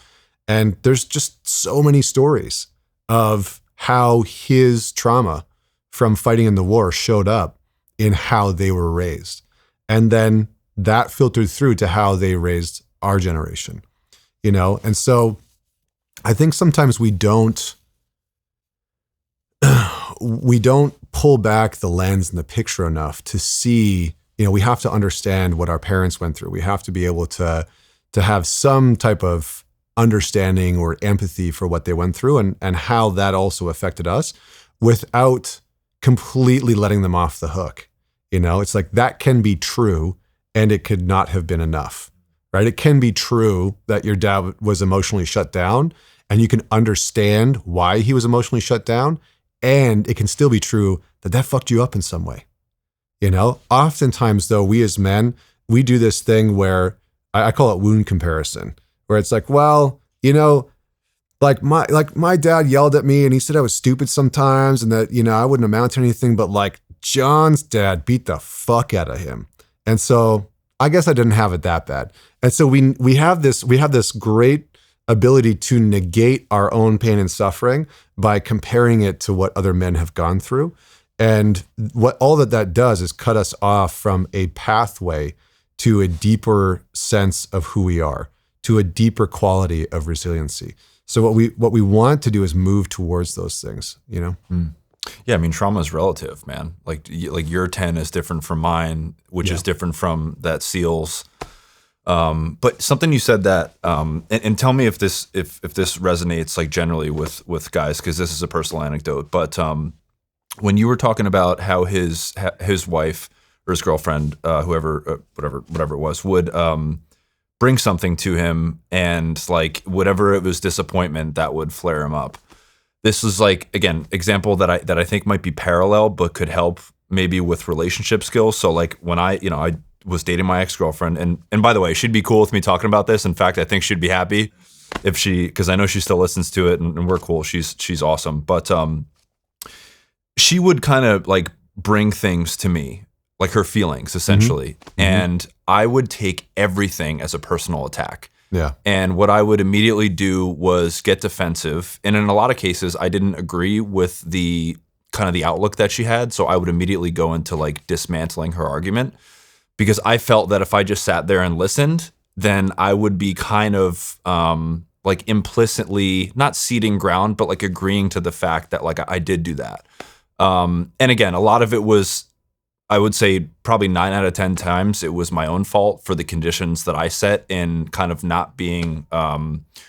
and there's just so many stories of how his trauma from fighting in the war showed up in how they were raised. And then that filtered through to how they raised our generation, you know? And so I think sometimes we don't pull back the lens and the picture enough to see, you know, we have to understand what our parents went through. We have to be able to have some type of understanding or empathy for what they went through and how that also affected us without completely letting them off the hook. You know, it's like that can be true, and it could not have been enough, right? It can be true that your dad was emotionally shut down, and you can understand why he was emotionally shut down, and it can still be true that that fucked you up in some way. You know, oftentimes though, we as men, we do this thing where I call it wound comparison, where it's like, well, you know, like my dad yelled at me and he said I was stupid sometimes and that, you know, I wouldn't amount to anything, but like John's dad beat the fuck out of him. And so I guess I didn't have it that bad. And so we have this great ability to negate our own pain and suffering by comparing it to what other men have gone through. And what all that does is cut us off from a pathway to a deeper sense of who we are, to a deeper quality of resiliency. So what we want to do is move towards those things, you know? Yeah, I mean, trauma is relative, man. Like your 10 is different from mine, which is different from that SEAL's. But something you said that, and tell me if this resonates like generally with guys, because this is a personal anecdote. But when you were talking about how his wife or his girlfriend, whoever, whatever it was, would bring something to him, and like whatever it was disappointment that would flare him up. This is like, again, example that I think might be parallel, but could help maybe with relationship skills. So like when I was dating my ex-girlfriend, and by the way, she'd be cool with me talking about this. In fact, I think she'd be happy if because I know she still listens to it, and we're cool. She's awesome. But she would kind of like bring things to me, like her feelings essentially. Mm-hmm. And I would take everything as a personal attack. Yeah. And what I would immediately do was get defensive. And in a lot of cases, I didn't agree with the kind of the outlook that she had. So I would immediately go into like dismantling her argument, because I felt that if I just sat there and listened, then I would be kind of like implicitly not ceding ground, but like agreeing to the fact that like I did do that. And again, a lot of it was, I would say probably 9 out of 10 times it was my own fault for the conditions that I set in kind of not being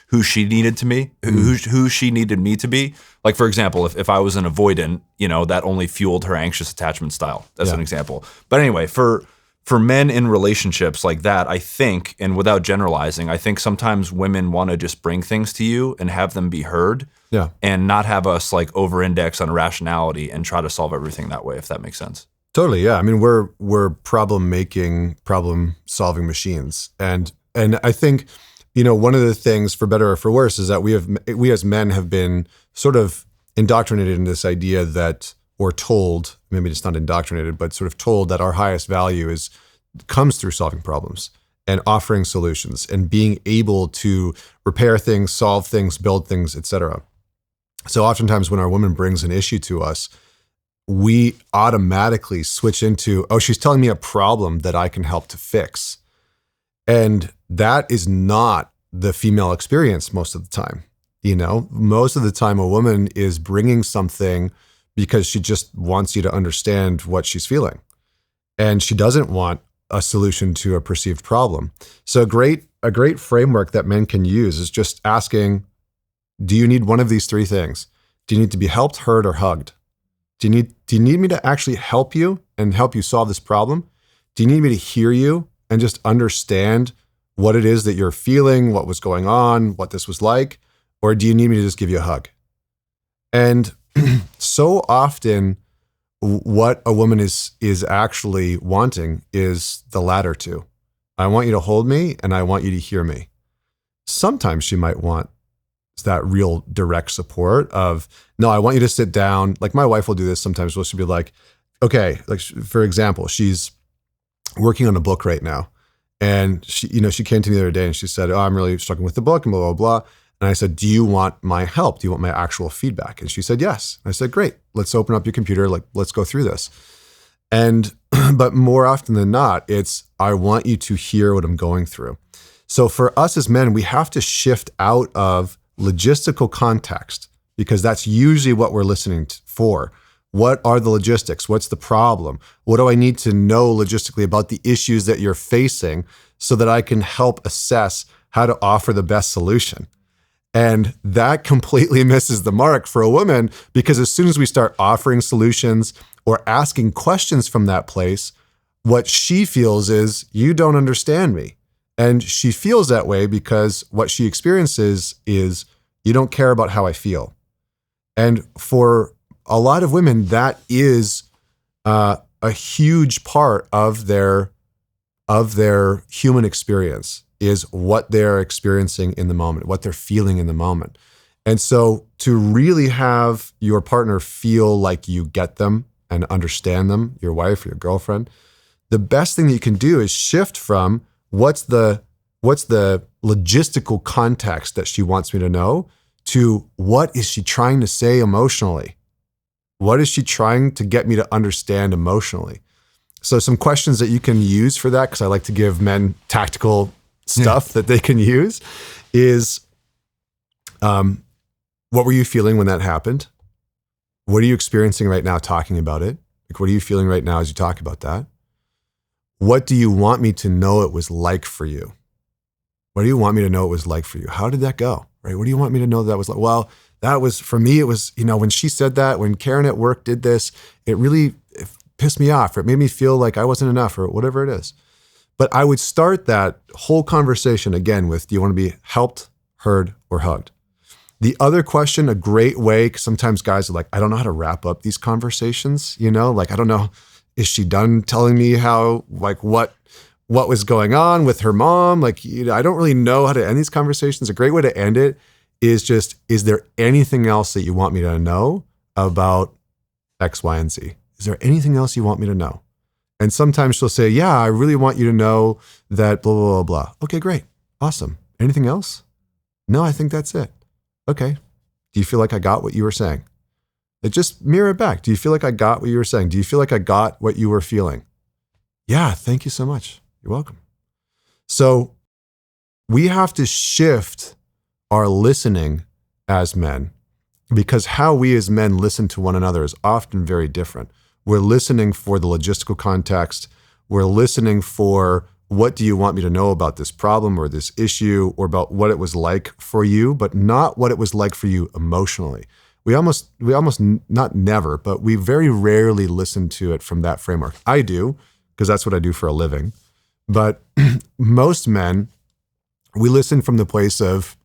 who she needed to be, who she needed me to be. Like, for example, if I was an avoidant, you know, that only fueled her anxious attachment style. That's an example. But anyway, for men in relationships like that, I think, and without generalizing, I think sometimes women want to just bring things to you and have them be heard, and not have us like over-index on rationality and try to solve everything that way, if that makes sense. Totally, yeah. I mean, we're problem-making, problem-solving machines, and I think, you know, one of the things, for better or for worse, is that we as men have been sort of indoctrinated in this idea that, or told, maybe it's not indoctrinated, but sort of told that our highest value comes through solving problems and offering solutions and being able to repair things, solve things, build things, etc. So oftentimes when our woman brings an issue to us, we automatically switch into, oh, she's telling me a problem that I can help to fix. And that is not the female experience most of the time. You know, most of the time a woman is bringing something because she just wants you to understand what she's feeling. and she doesn't want a solution to a perceived problem. So a great framework that men can use is just asking, do you need one of these three things? Do you need to be helped, heard, or hugged? Do you need me to actually help you and help you solve this problem? Do you need me to hear you and just understand what it is that you're feeling, what was going on, what this was like? Or do you need me to just give you a hug? And so often what a woman is actually wanting is the latter two. I want you to hold me and I want you to hear me. Sometimes she might want that real direct support of, no, I want you to sit down. Like my wife will do this sometimes. She'll be like, okay, like for example, she's working on a book right now. And she came to me the other day and she said, oh, I'm really struggling with the book and blah, blah, blah. And I said, do you want my help? Do you want my actual feedback? And she said, yes. I said, great, let's open up your computer. Like, let's go through this. And, but more often than not, it's, I want you to hear what I'm going through. So for us as men, we have to shift out of logistical context, because that's usually what we're listening for. What are the logistics? What's the problem? What do I need to know logistically about the issues that you're facing so that I can help assess how to offer the best solution? And that completely misses the mark for a woman, because as soon as we start offering solutions or asking questions from that place, what she feels is, you don't understand me. And she feels that way because what she experiences is, you don't care about how I feel. And for a lot of women, that is a huge part of their human experience, is what they're experiencing in the moment, what they're feeling in the moment. And so to really have your partner feel like you get them and understand them, your wife or your girlfriend, the best thing that you can do is shift from what's the logistical context that she wants me to know to what is she trying to say emotionally? What is she trying to get me to understand emotionally? So some questions that you can use for that, because I like to give men tactical stuff that they can use, is what were you feeling when that happened? What are you experiencing right now talking about it? Like, what are you feeling right now as you talk about that? What do you want me to know it was like for you? What do you want me to know it was like for you? How did that go? Right? What do you want me to know that was like? Well, that was, for me, it was, when she said that, when Karen at work did this, it pissed me off, or it made me feel like I wasn't enough, or whatever it is. But I would start that whole conversation again with, do you want to be helped, heard, or hugged? The other question, a great way, because sometimes guys are like, I don't know how to wrap up these conversations, like, I don't know, is she done telling me how, like, what was going on with her mom? Like, I don't really know how to end these conversations. A great way to end it is just, is there anything else that you want me to know about X, Y, and Z? Is there anything else you want me to know? And sometimes she'll say, yeah, I really want you to know that blah, blah, blah, blah. Okay, great. Awesome. Anything else? No, I think that's it. Okay. Do you feel like I got what you were saying? It just mirror it back. Do you feel like I got what you were saying? Do you feel like I got what you were feeling? Yeah, thank you so much. You're welcome. So we have to shift our listening as men, because how we as men listen to one another is often very different. We're listening for the logistical context. We're listening for, what do you want me to know about this problem or this issue, or about what it was like for you, but not what it was like for you emotionally. We almost not never, but we very rarely listen to it from that framework. I do, because that's what I do for a living. But most men, we listen from the place of,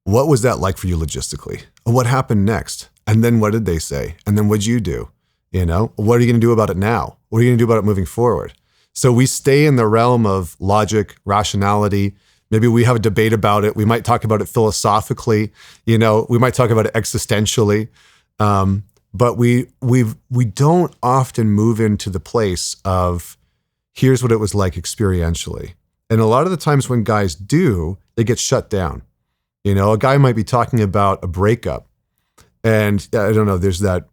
what was that like for you logistically? What happened next? And then what did they say? And then what'd you do? What are you going to do about it now? What are you going to do about it moving forward? So we stay in the realm of logic, rationality. Maybe we have a debate about it. We might talk about it philosophically. We might talk about it existentially. But we don't often move into the place of, here's what it was like experientially. And a lot of the times when guys do, they get shut down. A guy might be talking about a breakup, and I don't know, there's that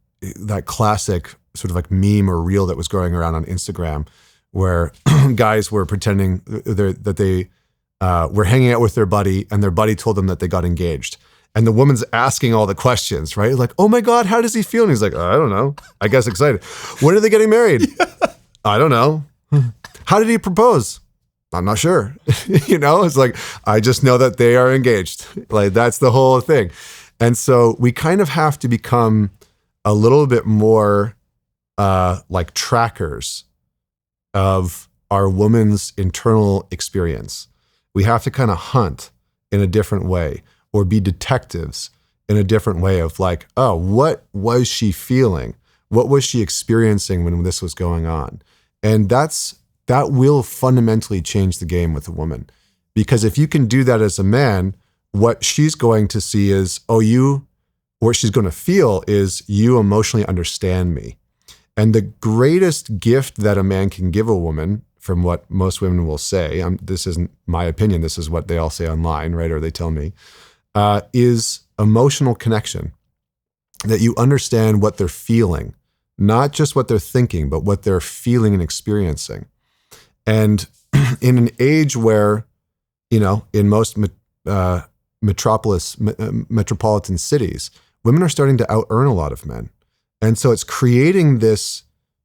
classic sort of like meme or reel that was going around on Instagram where guys were pretending that they were hanging out with their buddy, and their buddy told them that they got engaged. And the woman's asking all the questions, right? Like, oh my God, how does he feel? And he's like, I don't know. I guess excited. When are they getting married? I don't know. How did he propose? I'm not sure. It's like, I just know that they are engaged. Like, that's the whole thing. And so we kind of have to become a little bit more like trackers of our woman's internal experience. We have to kind of hunt in a different way, or be detectives in a different way of like, oh, what was she feeling? What was she experiencing when this was going on? And that will fundamentally change the game with a woman. Because if you can do that as a man, what she's going to see is, what she's going to feel is, you emotionally understand me. And the greatest gift that a man can give a woman, from what most women will say, this isn't my opinion, this is what they all say online, right? Or they tell me, is emotional connection. That you understand what they're feeling, not just what they're thinking, but what they're feeling and experiencing. And in an age where, in most metropolitan cities, women are starting to out-earn a lot of men. And so it's creating this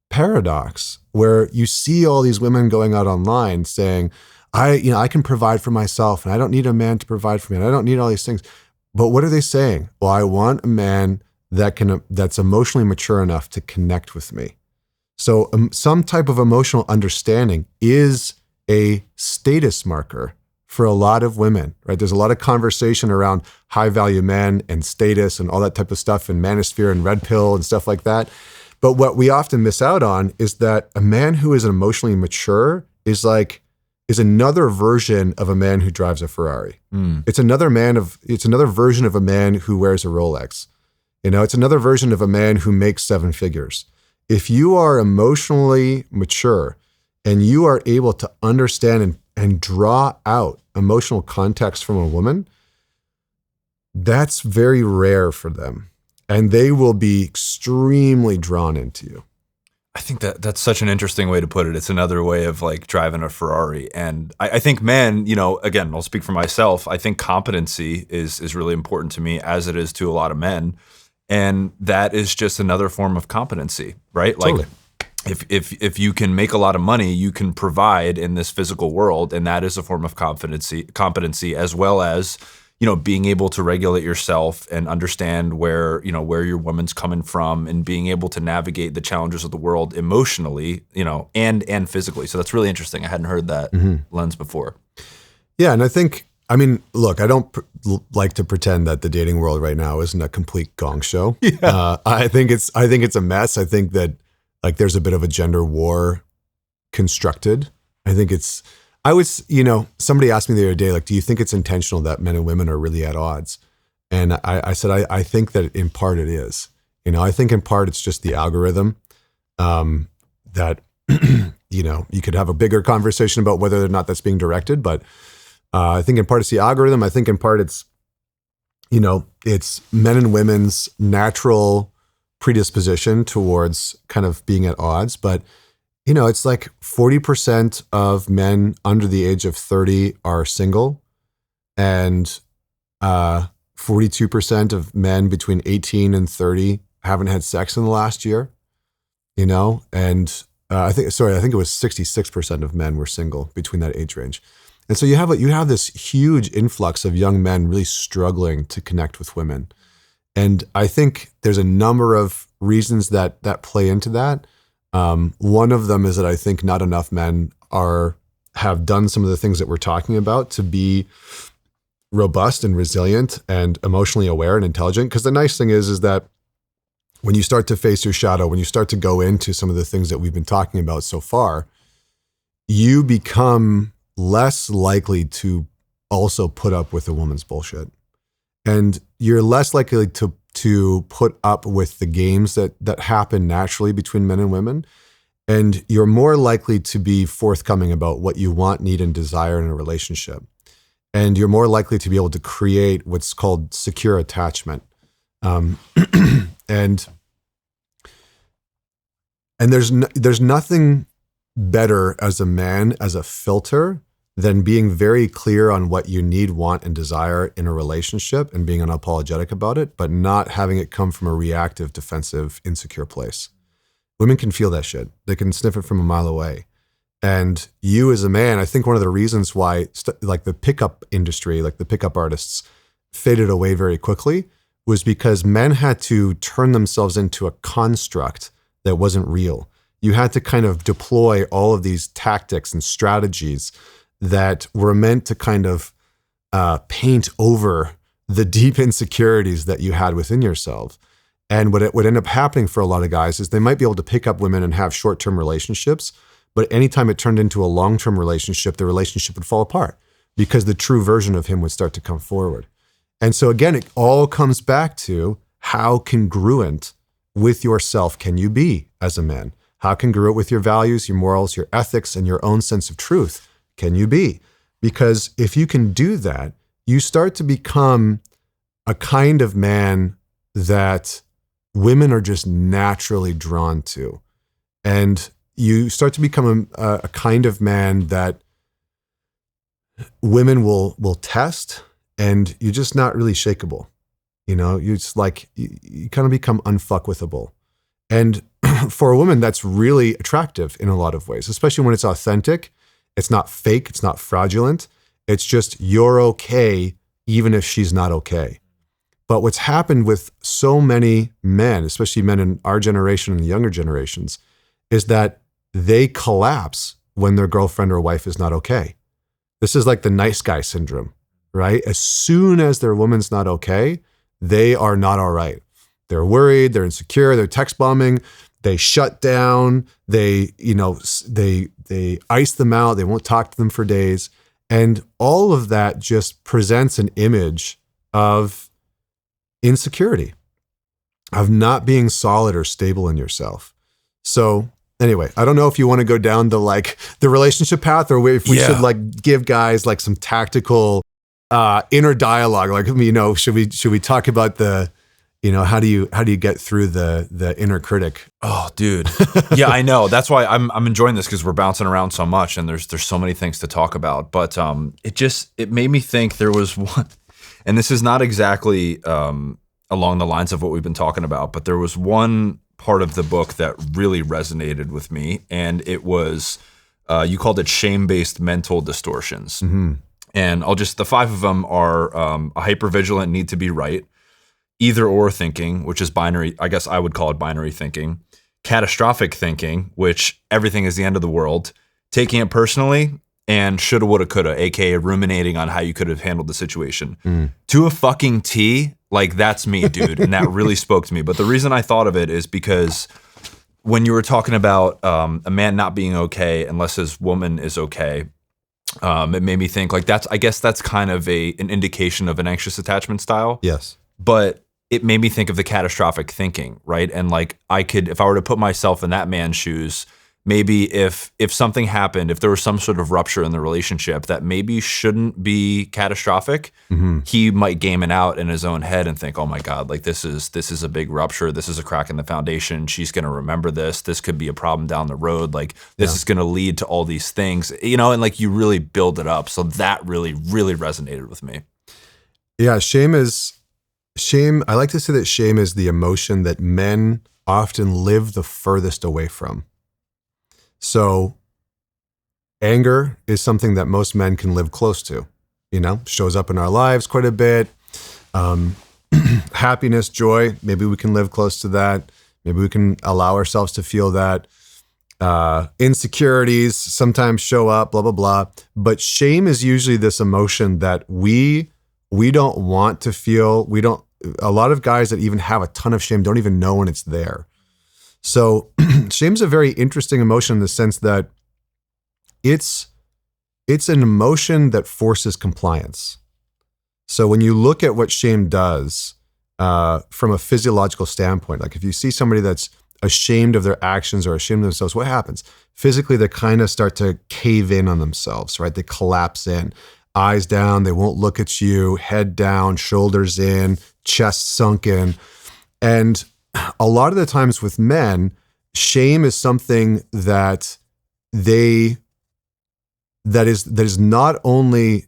paradox where you see all these women going out online saying, I can provide for myself and I don't need a man to provide for me and I don't need all these things. But what are they saying? Well, I want a man that's emotionally mature enough to connect with me. So some type of emotional understanding is a status marker for a lot of women, right? There's a lot of conversation around high value men and status and all that type of stuff, and manosphere and red pill and stuff like that. But what we often miss out on is that a man who is emotionally mature is another version of a man who drives a Ferrari. It's another version of a man who wears a Rolex. It's another version of a man who makes 7 figures. If you are emotionally mature and you are able to understand and draw out emotional context from a woman, that's very rare for them. And they will be extremely drawn into you. I think that's such an interesting way to put it. It's another way of like driving a Ferrari. And I think men, again, I'll speak for myself. I think competency is really important to me, as it is to a lot of men. And that is just another form of competency, right? Totally. Like if you can make a lot of money, you can provide in this physical world. And that is a form of competency, as well as, being able to regulate yourself and understand where your woman's coming from, and being able to navigate the challenges of the world emotionally, and physically. So that's really interesting. I hadn't heard that lens before. Yeah. And I think, look, I don't like to pretend that the dating world right now isn't a complete gong show. Yeah. I think it's a mess. I think that like there's a bit of a gender war constructed. Somebody asked me the other day, like, do you think it's intentional that men and women are really at odds? And I said, I think that in part it is. I think in part it's just the algorithm that, you could have a bigger conversation about whether or not that's being directed. But I think in part it's the algorithm. I think in part it's men and women's natural predisposition towards kind of being at odds. But it's like 40% of men under the age of 30 are single, and 42% of men between 18 and 30 haven't had sex in the last year, and I think it was 66% of men were single between that age range. And so you have this huge influx of young men really struggling to connect with women. And I think there's a number of reasons that play into that. One of them is that I think not enough men have done some of the things that we're talking about to be robust and resilient and emotionally aware and intelligent. Because the nice thing is that when you start to face your shadow, when you start to go into some of the things that we've been talking about so far, you become less likely to also put up with a woman's bullshit. And you're less likely to put up with the games that happen naturally between men and women. And you're more likely to be forthcoming about what you want, need, and desire in a relationship. And you're more likely to be able to create what's called secure attachment. And there's nothing better as a man, as a filter, then being very clear on what you need, want, and desire in a relationship and being unapologetic about it, but not having it come from a reactive, defensive, insecure place. Women can feel that shit. They can sniff it from a mile away. And you as a man, I think one of the reasons why like the pickup industry, like the pickup artists faded away very quickly was because men had to turn themselves into a construct that wasn't real. You had to kind of deploy all of these tactics and strategies that were meant to kind of paint over the deep insecurities that you had within yourself. And what it would end up happening for a lot of guys is they might be able to pick up women and have short-term relationships, but anytime it turned into a long-term relationship, the relationship would fall apart because the true version of him would start to come forward. And so again, it all comes back to how congruent with yourself can you be as a man? How congruent with your values, your morals, your ethics, and your own sense of truth can you be? Because if you can do that, you start to become a kind of man that women are just naturally drawn to. And you start to become a kind of man that women will test, and you're just not really shakeable. You know, you're just like, you kind of become unfuckwithable. And for a woman, that's really attractive in a lot of ways, especially when it's authentic. It's not fake. It's not fraudulent. It's just you're okay, even if she's not okay. But what's happened with so many men, especially men in our generation and the younger generations, is that they collapse when their girlfriend or wife is not okay. This is like the nice guy syndrome, right? As soon as their woman's not okay, they are not all right. They're worried, they're insecure, they're text bombing, they shut down, they ice them out, they won't talk to them for days. And all of that just presents an image of insecurity, of not being solid or stable in yourself. So anyway, I don't know if you want to go down the the relationship path, or if we should give guys some tactical inner dialogue. Should we talk about the, how do you get through the inner critic? Oh, dude. Yeah, I know. That's why I'm enjoying this, because we're bouncing around so much and there's so many things to talk about. But it made me think there was one, and this is not exactly along the lines of what we've been talking about, but there was one part of the book that really resonated with me, and it was you called it shame-based mental distortions. Mm-hmm. And the 5 of them are a hypervigilant need to be right, either or thinking, which is binary. I guess I would call it binary thinking. Catastrophic thinking, which everything is the end of the world. Taking it personally, and shoulda, woulda, coulda, aka ruminating on how you could have handled the situation. To a fucking T, that's me, dude. And that really spoke to me. But the reason I thought of it is because when you were talking about a man not being okay unless his woman is okay, it made me think I guess that's kind of an indication of an anxious attachment style. Yes. But it made me think of the catastrophic thinking, right? And if I were to put myself in that man's shoes, maybe if something happened, if there was some sort of rupture in the relationship that maybe shouldn't be catastrophic, mm-hmm. he might game it out in his own head and think, oh my God, this is a big rupture. This is a crack in the foundation. She's going to remember this. This could be a problem down the road. This is going to lead to all these things, and you really build it up. So that really, really resonated with me. Yeah. Shame. I like to say that shame is the emotion that men often live the furthest away from. So anger is something that most men can live close to, shows up in our lives quite a bit. Happiness, joy, maybe we can live close to that. Maybe we can allow ourselves to feel that. Insecurities sometimes show up, blah, blah, blah. But shame is usually this emotion that we don't want to feel. A lot of guys that even have a ton of shame don't even know when it's there. So shame's a very interesting emotion in the sense that it's an emotion that forces compliance. So when you look at what shame does from a physiological standpoint, if you see somebody that's ashamed of their actions or ashamed of themselves, what happens? Physically, they kind of start to cave in on themselves, right? They collapse in, eyes down, they won't look at you, head down, shoulders in, chest sunk in. And a lot of the times with men, shame is something that they that is not only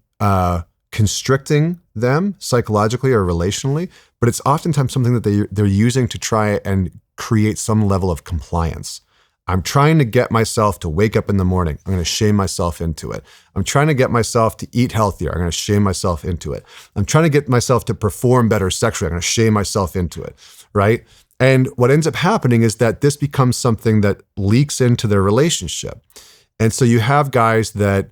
constricting them psychologically or relationally, but it's oftentimes something that they're using to try and create some level of compliance. I'm trying to get myself to wake up in the morning. I'm going to shame myself into it. I'm trying to get myself to eat healthier. I'm going to shame myself into it. I'm trying to get myself to perform better sexually. I'm going to shame myself into it, right? And what ends up happening is that this becomes something that leaks into their relationship. And so you have guys that,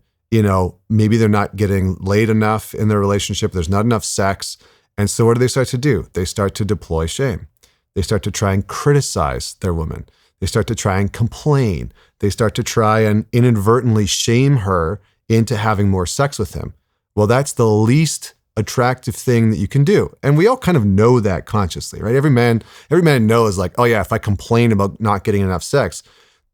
maybe they're not getting laid enough in their relationship. There's not enough sex. And so what do they start to do? They start to deploy shame. They start to try and criticize their woman. They start to try and complain. They start to try and inadvertently shame her into having more sex with him. Well, that's the least attractive thing that you can do. And we all kind of know that consciously, right? Every man knows like, oh yeah, if I complain about not getting enough sex,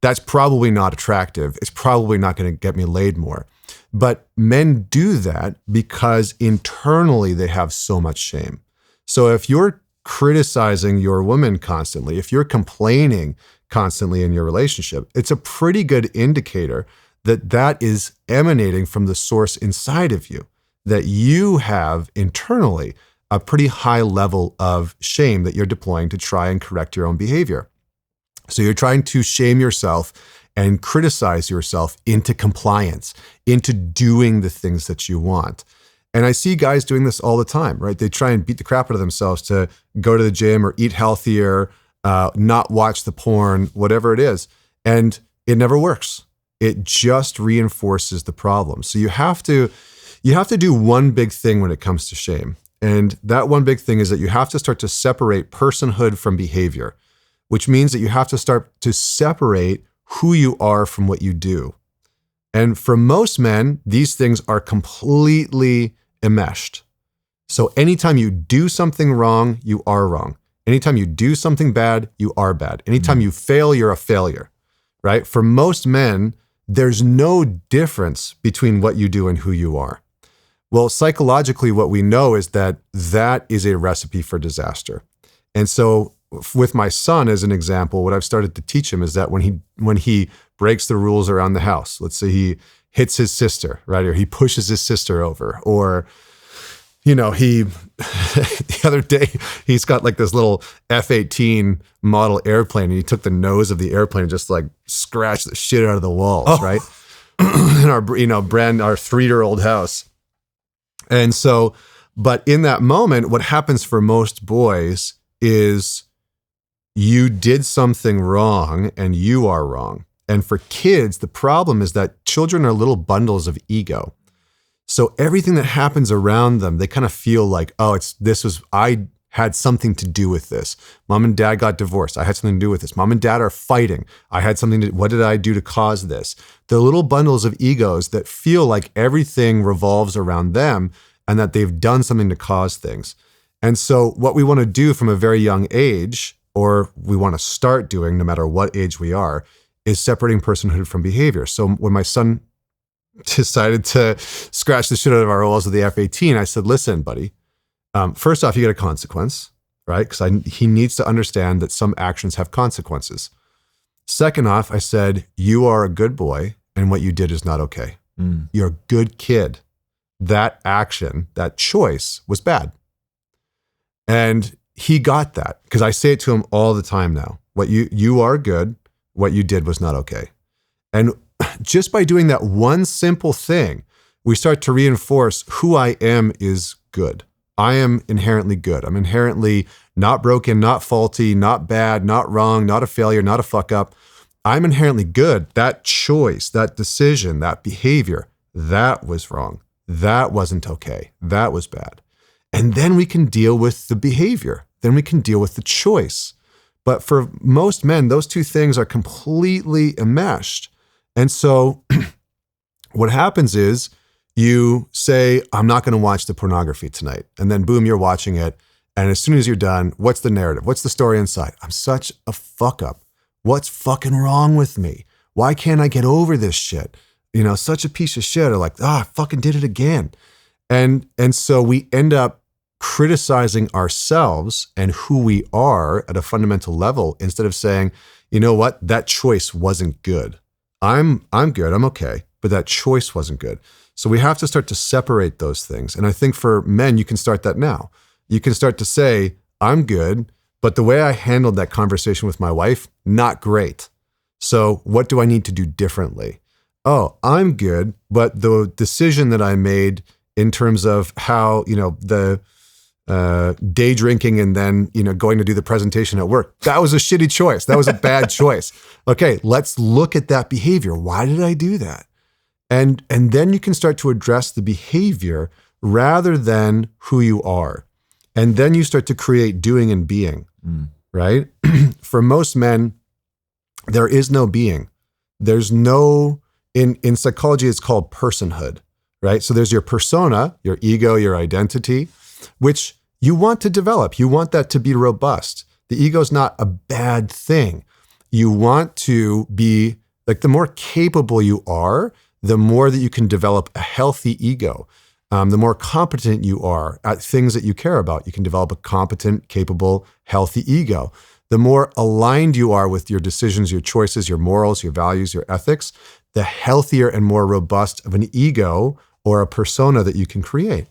that's probably not attractive. It's probably not going to get me laid more. But men do that because internally they have so much shame. So if you're criticizing your woman constantly, if you're complaining constantly in your relationship, it's a pretty good indicator that is emanating from the source inside of you, that you have internally a pretty high level of shame that you're deploying to try and correct your own behavior. So you're trying to shame yourself and criticize yourself into compliance, into doing the things that you want. And I see guys doing this all the time, right? They try and beat the crap out of themselves to go to the gym or eat healthier, not watch the porn, whatever it is. And it never works. It just reinforces the problem. So you have to do one big thing when it comes to shame. And that one big thing is that you have to start to separate personhood from behavior, which means that you have to start to separate who you are from what you do. And for most men, these things are completely enmeshed. So anytime you do something wrong, you are wrong. Anytime you do something bad, you are bad. Anytime you fail, you're a failure, right? For most men, there's no difference between what you do and who you are. Well, psychologically, what we know is that is a recipe for disaster. And so with my son, as an example, what I've started to teach him is that when he breaks the rules around the house, let's say he hits his sister, right? Or he pushes his sister over, or, he, the other day, he's got like this little F-18 model airplane, and he took the nose of the airplane and just like scratched the shit out of the walls, right? In our, our 3-year-old house. And so, but in that moment, what happens for most boys is you did something wrong and you are wrong. And for kids, the problem is that children are little bundles of ego. So everything that happens around them, they kind of feel like, oh, I had something to do with this. Mom and dad got divorced. I had something to do with this. Mom and dad are fighting. I had something to, what did I do to cause this? They're little bundles of egos that feel like everything revolves around them and that they've done something to cause things. And so what we want to do from a very young age, or we want to start doing no matter what age we are, is separating personhood from behavior. So when my son decided to scratch the shit out of our walls with the F-18, I said, listen, buddy, first off, you get a consequence, right? Because he needs to understand that some actions have consequences. Second off, I said, you are a good boy and what you did is not okay. You're a good kid. That action, that choice was bad. And he got that because I say it to him all the time now. What you are good, what you did was not okay. And just by doing that one simple thing, we start to reinforce who I am is good. I am inherently good. I'm inherently not broken, not faulty, not bad, not wrong, not a failure, not a fuck up. I'm inherently good. That choice, that decision, that behavior, that was wrong. That wasn't okay. That was bad. And then we can deal with the behavior. Then we can deal with the choice. But for most men, those two things are completely enmeshed. And so what happens is you say, I'm not going to watch the pornography tonight. And then boom, you're watching it. And as soon as you're done, what's the narrative? What's the story inside? I'm such a fuck up. What's fucking wrong with me? Why can't I get over this shit? Such a piece of shit. Or like, I fucking did it again. And so we end up criticizing ourselves and who we are at a fundamental level instead of saying, you know what, that choice wasn't good. I'm good. I'm okay. but that choice wasn't good. So we have to start to separate those things. And I think for men, you can start that now. You can start to say, I'm good, but the way I handled that conversation with my wife, not great. So what do I need to do differently? Oh, I'm good, but the decision that I made in terms of how, the day drinking and then, going to do the presentation at work, that was a shitty choice. That was a bad choice. Okay, let's look at that behavior. Why did I do that? And then you can start to address the behavior rather than who you are. And then you start to create doing and being, right? For most men, there is no being. There's no, in psychology, it's called personhood, right? So there's your persona, your ego, your identity, which you want to develop. You want that to be robust. The ego is not a bad thing. You want to be, like, the more capable you are, the more that you can develop a healthy ego. The more competent you are at things that you care about, you can develop a competent, capable, healthy ego. The more aligned you are with your decisions, your choices, your morals, your values, your ethics, the healthier and more robust of an ego or a persona that you can create.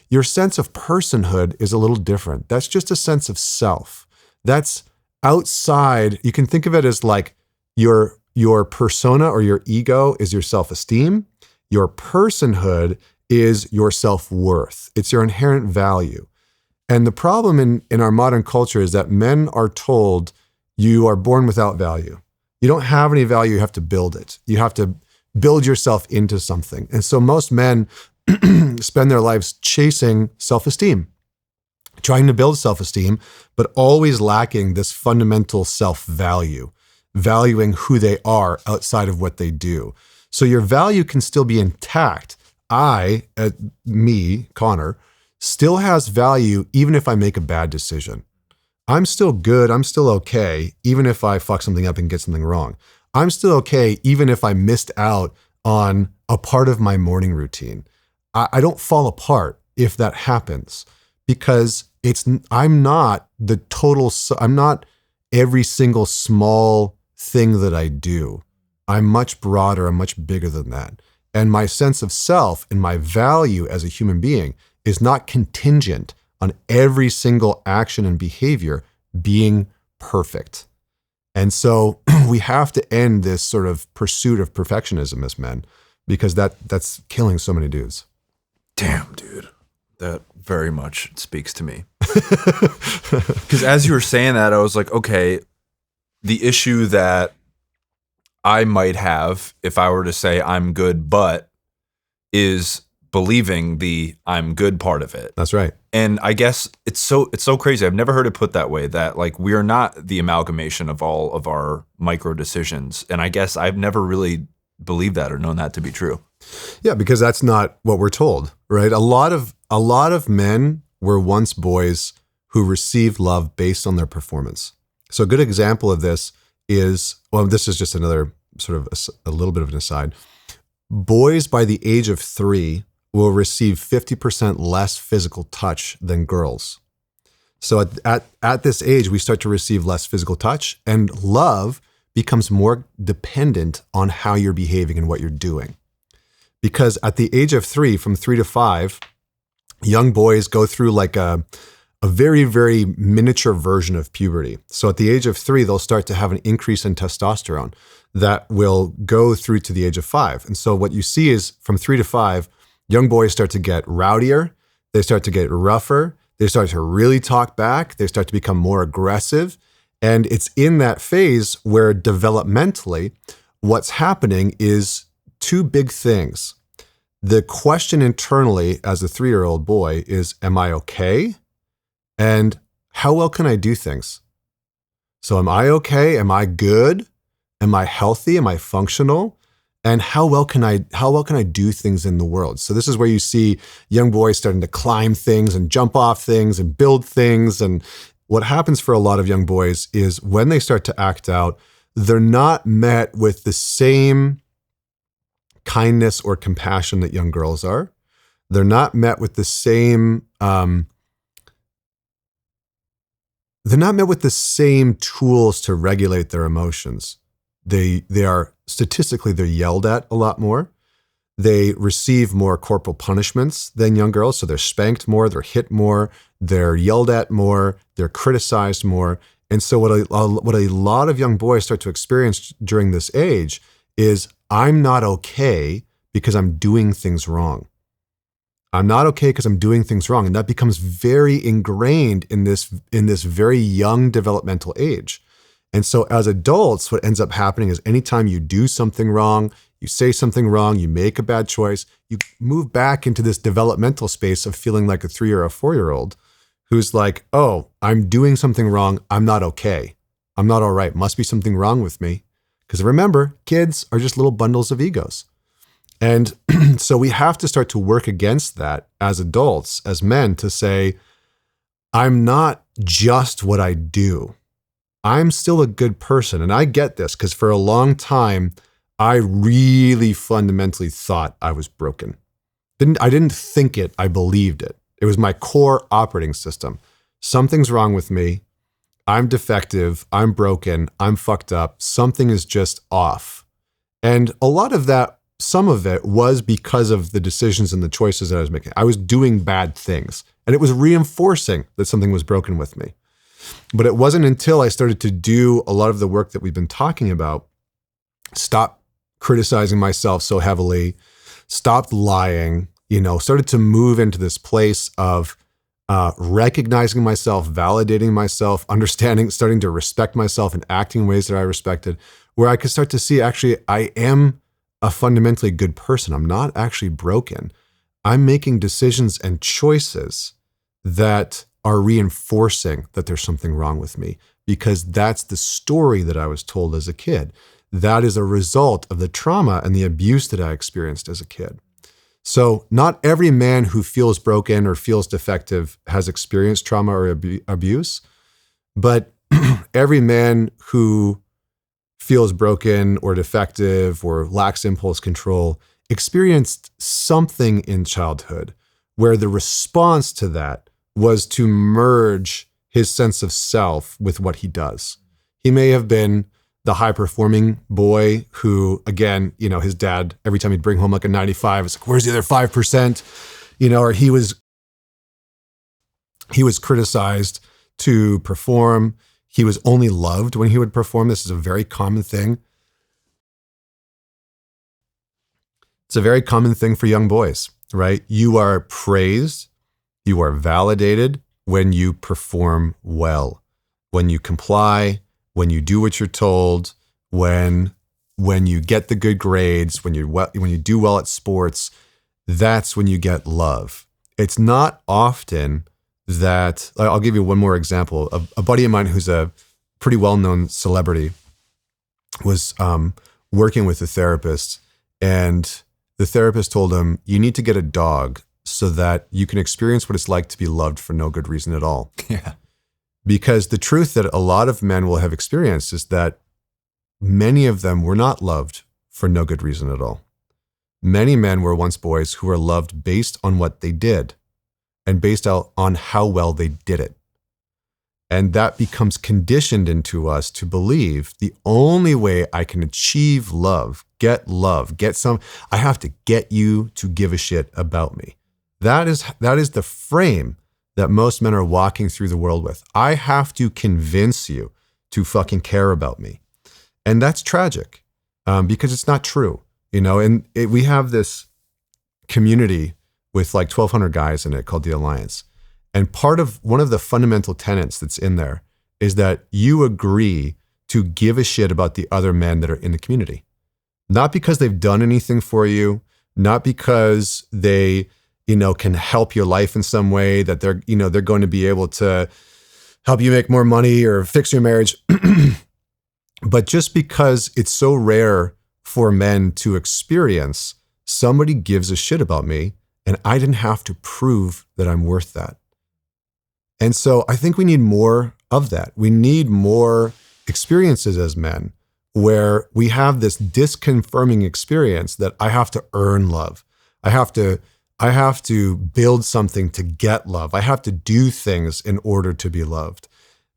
Your sense of personhood is a little different. That's just a sense of self. That's outside. You can think of it as like your persona or your ego is your self-esteem. Your personhood is your self-worth. It's your inherent value. And the problem in our modern culture is that men are told you are born without value. You don't have any value, you have to build it. You have to build yourself into something. And so most men spend their lives chasing self-esteem, trying to build self-esteem, but always lacking this fundamental self-value, valuing who they are outside of what they do. So your value can still be intact. Me, Connor, still has value even if I make a bad decision. I'm still good, I'm still okay, even if I fuck something up and get something wrong. I'm still okay even if I missed out on a part of my morning routine. I don't fall apart if that happens because I'm not every single small thing that I do. I'm much broader, I'm much bigger than that. And my sense of self and my value as a human being is not contingent on every single action and behavior being perfect. And so we have to end this sort of pursuit of perfectionism as men because that's killing so many dudes. Damn, dude. That very much speaks to me. Because as you were saying that, I was like, okay, the issue that I might have if I were to say I'm good, but is believing the I'm good part of it. That's right. And I guess it's so crazy. I've never heard it put that way, that like we are not the amalgamation of all of our micro decisions. And I guess I've never really believed that or known that to be true. Yeah, because that's not what we're told, right? A lot of men were once boys who received love based on their performance. So a good example of this is, well, this is just another sort of a little bit of an aside. Boys by the age of 3 will receive 50% less physical touch than girls. So at this age, we start to receive less physical touch, and love becomes more dependent on how you're behaving and what you're doing. Because at the age of 3, from 3 to 5, young boys go through like a very, very miniature version of puberty. So at the age of 3, they'll start to have an increase in testosterone that will go through to the age of 5. And so what you see is from 3 to 5, young boys start to get rowdier, they start to get rougher, they start to really talk back, they start to become more aggressive. And it's in that phase where developmentally, what's happening is 2 big things. The question internally as a 3-year-old boy is, am I okay? And how well can I do things? So am I okay? Am I good? Am I healthy? Am I functional? And how well can I do things in the world? So this is where you see young boys starting to climb things and jump off things and build things. And what happens for a lot of young boys is when they start to act out, they're not met with the same kindness or compassion that young girls are. They're not met with the same tools to regulate their emotions. They are statistically, they're yelled at a lot more. They receive more corporal punishments than young girls. So they're spanked more, they're hit more, they're yelled at more, they're criticized more. And so what a lot of young boys start to experience during this age is, I'm not okay because I'm doing things wrong. I'm not okay because I'm doing things wrong. And that becomes very ingrained in this very young developmental age. And so as adults, what ends up happening is anytime you do something wrong, you say something wrong, you make a bad choice, you move back into this developmental space of feeling like a 3 or a 4-year-old who's like, oh, I'm doing something wrong. I'm not okay. I'm not all right. Must be something wrong with me. Because remember, kids are just little bundles of egos. And so we have to start to work against that as adults, as men, to say, I'm not just what I do. I'm still a good person. And I get this because for a long time, I really fundamentally thought I was broken. I didn't think it, I believed it. It was my core operating system. Something's wrong with me. I'm defective. I'm broken. I'm fucked up. Something is just off. And a lot of that, some of it was because of the decisions and the choices that I was making. I was doing bad things, and it was reinforcing that something was broken with me. But it wasn't until I started to do a lot of the work that we've been talking about, stop criticizing myself so heavily, stopped lying, started to move into this place of recognizing myself, validating myself, understanding, starting to respect myself and acting in ways that I respected, where I could start to see, actually, I am a fundamentally good person. I'm not actually broken. I'm making decisions and choices that are reinforcing that there's something wrong with me, because that's the story that I was told as a kid. That is a result of the trauma and the abuse that I experienced as a kid. So not every man who feels broken or feels defective has experienced trauma or abuse, but every man who feels broken or defective or lacks impulse control experienced something in childhood where the response to that was to merge his sense of self with what he does. He may have been the high-performing boy who, again, his dad, every time he'd bring home like a 95, it's like, where's the other 5%? Or he was criticized to perform. He was only loved when he would perform. This is a very common thing. It's a very common thing for young boys, right? You are praised, you are validated when you perform well, when you comply, when you do what you're told, when you get the good grades, when you do well at sports. That's when you get love. It's not often that, I'll give you one more example. A buddy of mine who's a pretty well-known celebrity was working with a therapist, and the therapist told him, you need to get a dog so that you can experience what it's like to be loved for no good reason at all. Yeah. Because the truth that a lot of men will have experienced is that many of them were not loved for no good reason at all. Many men were once boys who were loved based on what they did and based out on how well they did it. And that becomes conditioned into us to believe the only way I can achieve love, I have to get you to give a shit about me. That is the frame that most men are walking through the world with. I have to convince you to fucking care about me. And that's tragic because it's not true, and we have this community with like 1,200 guys in it called the Alliance. And one of the fundamental tenets that's in there is that you agree to give a shit about the other men that are in the community. Not because they've done anything for you, not because they, can help your life in some way, that they're going to be able to help you make more money or fix your marriage, but just because it's so rare for men to experience somebody gives a shit about me and I didn't have to prove that I'm worth that. And so I think we need more of that. We need more experiences as men where we have this disconfirming experience that I have to earn love. I have to build something to get love. I have to do things in order to be loved.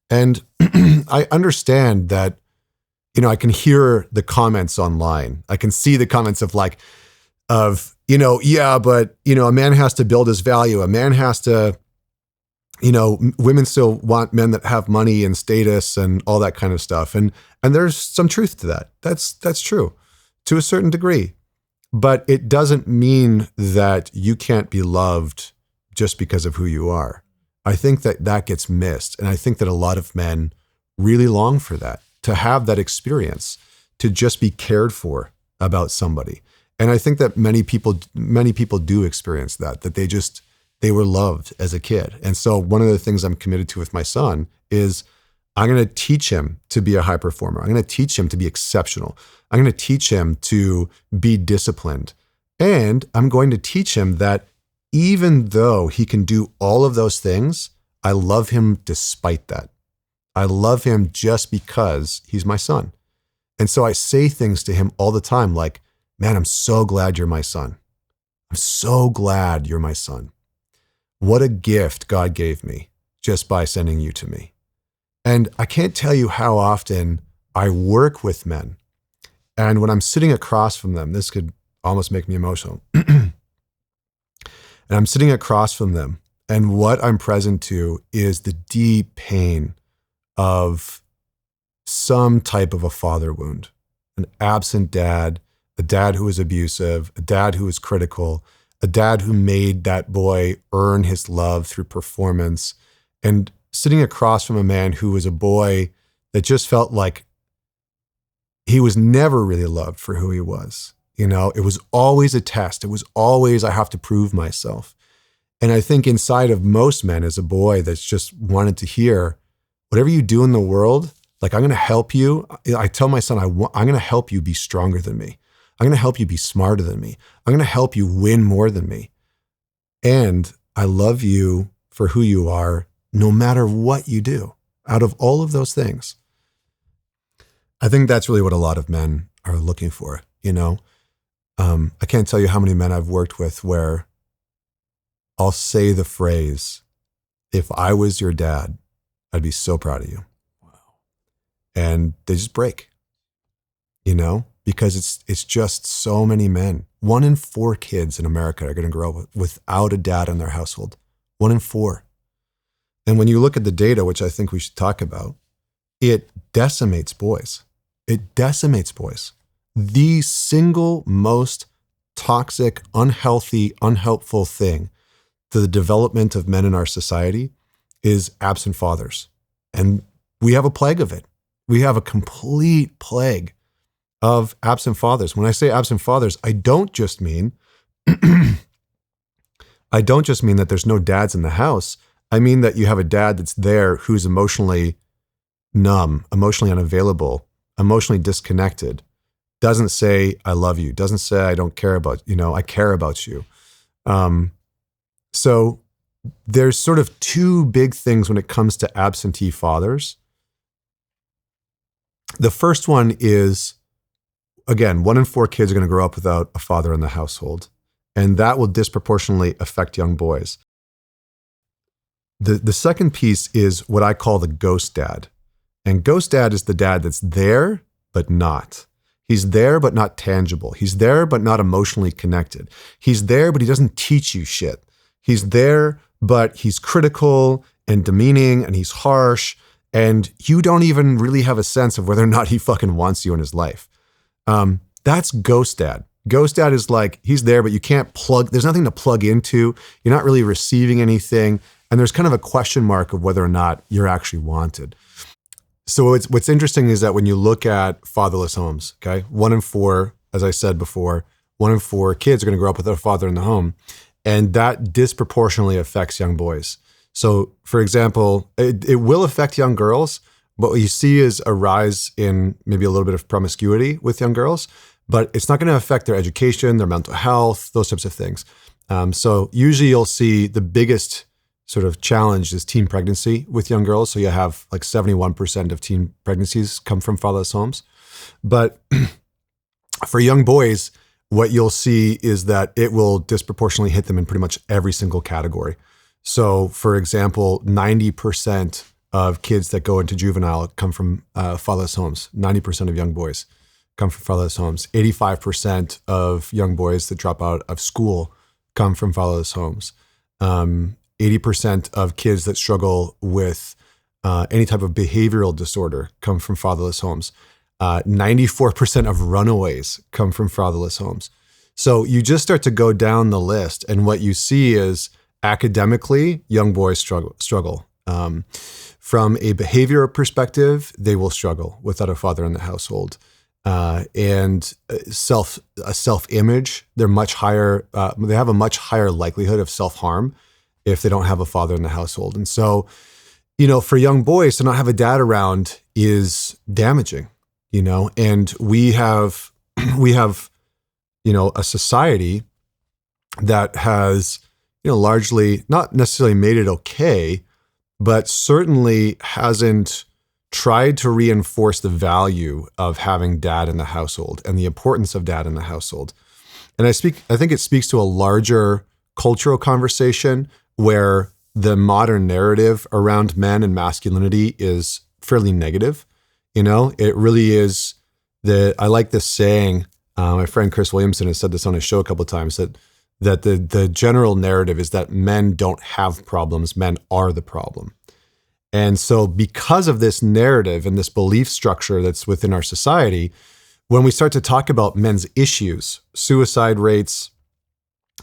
And I understand that, I can hear the comments online. I can see the comments of like, yeah, but, a man has to build his value. A man has to, women still want men that have money and status and all that kind of stuff. And there's some truth to that. That's true to a certain degree, but it doesn't mean that you can't be loved just because of who you are. I think that gets missed. And I think that a lot of men really long for that, to have that experience, to just be cared for about somebody. And I think that many people do experience that they were loved as a kid. And so one of the things I'm committed to with my son is I'm going to teach him to be a high performer. I'm going to teach him to be exceptional. I'm going to teach him to be disciplined. And I'm going to teach him that even though he can do all of those things, I love him despite that. I love him just because he's my son. And so I say things to him all the time like, man, I'm so glad you're my son. I'm so glad you're my son. What a gift God gave me just by sending you to me. And I can't tell you how often I work with men. And when I'm sitting across from them, this could almost make me emotional. And I'm sitting across from them, and what I'm present to is the deep pain of some type of a father wound, an absent dad, a dad who was abusive, a dad who was critical, a dad who made that boy earn his love through performance, and sitting across from a man who was a boy that just felt like he was never really loved for who he was. It was always a test. It was always, I have to prove myself. And I think inside of most men as a boy that's just wanted to hear, whatever you do in the world, like, I'm going to help you. I tell my son, I'm going to help you be stronger than me. I'm going to help you be smarter than me. I'm going to help you win more than me. And I love you for who you are, no matter what you do. Out of all of those things, I think that's really what a lot of men are looking for. I can't tell you how many men I've worked with where I'll say the phrase, if I was your dad, I'd be so proud of you. Wow. And they just break, because it's just so many men. 1 in 4 kids in America are going to grow up without a dad in their household. 1 in 4. And when you look at the data, which I think we should talk about, it decimates boys. It decimates boys. The single most toxic, unhealthy, unhelpful thing to the development of men in our society is absent fathers. And we have a plague of it. We have a complete plague of absent fathers. When I say absent fathers, I don't just mean that there's no dads in the house. I mean that you have a dad that's there who's emotionally numb, emotionally unavailable, emotionally disconnected, doesn't say, I love you, doesn't say, I don't care about, I care about you. So there's sort of 2 big things when it comes to absentee fathers. The first one is, again, 1 in 4 kids are going to grow up without a father in the household, and that will disproportionately affect young boys. The second piece is what I call the ghost dad. And ghost dad is the dad that's there, but not. He's there, but not tangible. He's there, but not emotionally connected. He's there, but he doesn't teach you shit. He's there, but he's critical and demeaning, and he's harsh, and you don't even really have a sense of whether or not he fucking wants you in his life. That's ghost dad. Ghost dad is like, he's there, but you can't there's nothing to plug into. You're not really receiving anything. And there's kind of a question mark of whether or not you're actually wanted. So what's interesting is that when you look at fatherless homes, okay, 1 in 4, as I said before, 1 in 4 kids are going to grow up without a father in the home. And that disproportionately affects young boys. So for example, it will affect young girls, but what you see is a rise in maybe a little bit of promiscuity with young girls, but it's not going to affect their education, their mental health, those types of things. So usually you'll see the biggest sort of challenge is teen pregnancy with young girls. So you have like 71% of teen pregnancies come from fatherless homes. But for young boys, what you'll see is that it will disproportionately hit them in pretty much every single category. So for example, 90% of kids that go into juvenile come from fatherless homes, 90% of young boys. come from fatherless homes. 85% of young boys that drop out of school come from fatherless homes. 80% of kids that struggle with any type of behavioral disorder come from fatherless homes. 94% of runaways come from fatherless homes. So you just start to go down the list, and what you see is academically, young boys struggle. From a behavior perspective, they will struggle without a father in the household. And self-image, they're much higher. They have a much higher likelihood of self-harm if they don't have a father in the household. And so, for young boys to not have a dad around is damaging. And we have, a society that has, largely not necessarily made it okay, but certainly hasn't tried to reinforce the value of having dad in the household and the importance of dad in the household. And I think it speaks to a larger cultural conversation where the modern narrative around men and masculinity is fairly negative. It really is I like this saying, my friend Chris Williamson has said this on his show a couple of times, that the general narrative is that men don't have problems, men are the problem. And so because of this narrative and this belief structure that's within our society, when we start to talk about men's issues, suicide rates,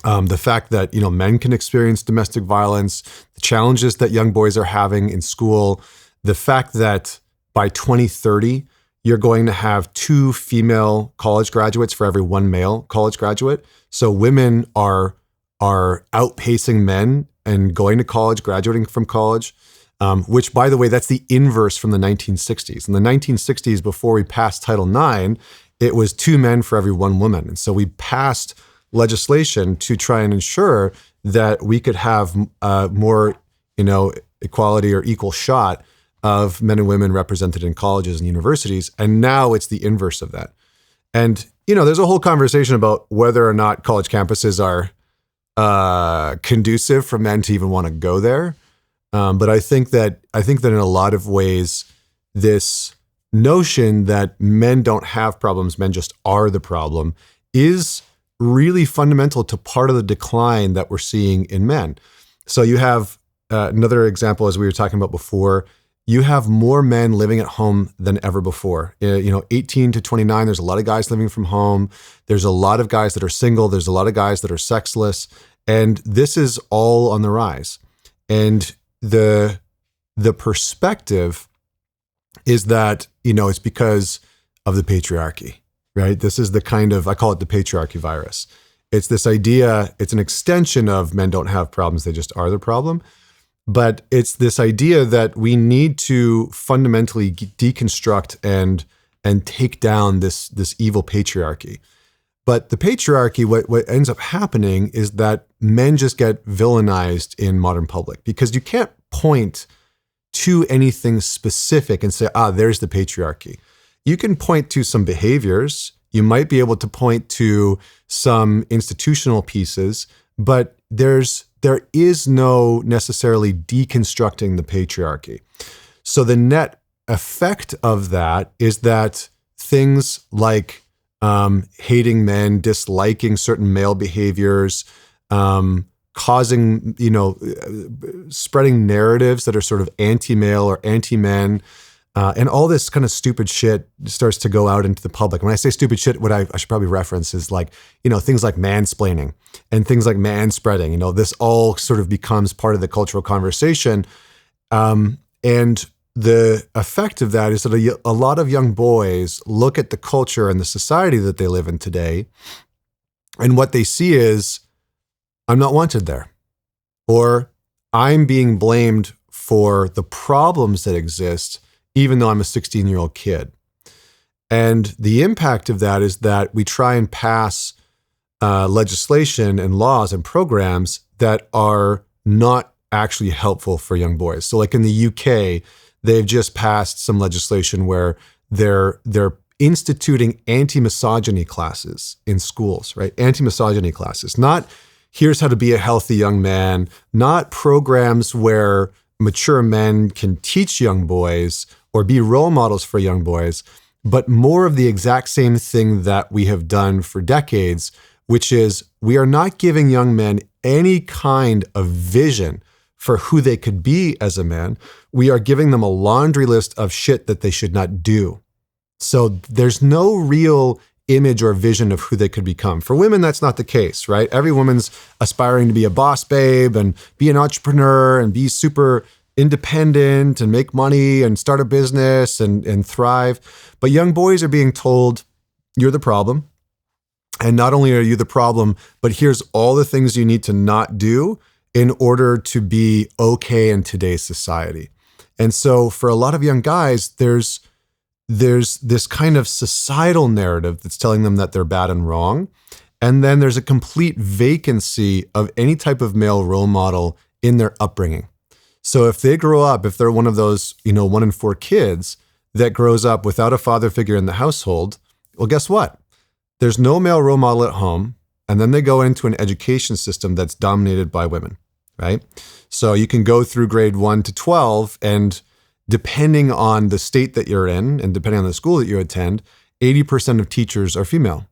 the fact that, men can experience domestic violence, the challenges that young boys are having in school, the fact that by 2030, you're going to have 2 female college graduates for every 1 male college graduate. So women are outpacing men and going to college, graduating from college, which, by the way, that's the inverse from the 1960s. In the 1960s, before we passed Title IX, it was 2 men for every 1 woman. And so we passed legislation to try and ensure that we could have more, equality or equal shot of men and women represented in colleges and universities. And now it's the inverse of that. And, there's a whole conversation about whether or not college campuses are conducive for men to even want to go there. But I think that in a lot of ways, this notion that men don't have problems, men just are the problem, is really fundamental to part of the decline that we're seeing in men. So you have another example, as we were talking about before, you have more men living at home than ever before. 18 to 29, there's a lot of guys living from home. There's a lot of guys that are single. There's a lot of guys that are sexless. And this is all on the rise. And the perspective is that, it's because of the patriarchy, right? This is the I call it the patriarchy virus. It's this idea, it's an extension of men don't have problems, they just are the problem. But it's this idea that we need to fundamentally deconstruct and take down this evil patriarchy. But the patriarchy, what ends up happening is that men just get villainized in modern public, because you can't point to anything specific and say, there's the patriarchy. You can point to some behaviors. You might be able to point to some institutional pieces, but there is no necessarily deconstructing the patriarchy. So the net effect of that is that things like hating men, disliking certain male behaviors, causing, spreading narratives that are sort of anti-male or anti-men, and all this kind of stupid shit starts to go out into the public. When I say stupid shit, what I should probably reference is things like mansplaining and things like manspreading. This all sort of becomes part of the cultural conversation. And the effect of that is that a lot of young boys look at the culture and the society that they live in today, and what they see is, I'm not wanted there, or I'm being blamed for the problems that exist, even though I'm a 16-year-old kid. And the impact of that is that we try and pass legislation and laws and programs that are not actually helpful for young boys. So like in the UK, they've just passed some legislation where they're instituting anti-misogyny classes in schools, right? Anti-misogyny classes, not here's how to be a healthy young man, not programs where mature men can teach young boys or be role models for young boys, but more of the exact same thing that we have done for decades, which is we are not giving young men any kind of vision for who they could be as a man. We are giving them a laundry list of shit that they should not do. So there's no real image or vision of who they could become. For women, that's not the case, right? Every woman's aspiring to be a boss babe and be an entrepreneur and be super independent and make money and start a business and thrive. But young boys are being told, you're the problem. And not only are you the problem, but here's all the things you need to not do in order to be okay in today's society. And so for a lot of young guys, there's this kind of societal narrative that's telling them that they're bad and wrong. And then there's a complete vacancy of any type of male role model in their upbringing. So if they grow up, if they're one of those, 1 in 4 kids that grows up without a father figure in the household, well, guess what? There's no male role model at home. And then they go into an education system that's dominated by women, right? So you can go through grade 1 to 12, and depending on the state that you're in and depending on the school that you attend, 80% of teachers are female.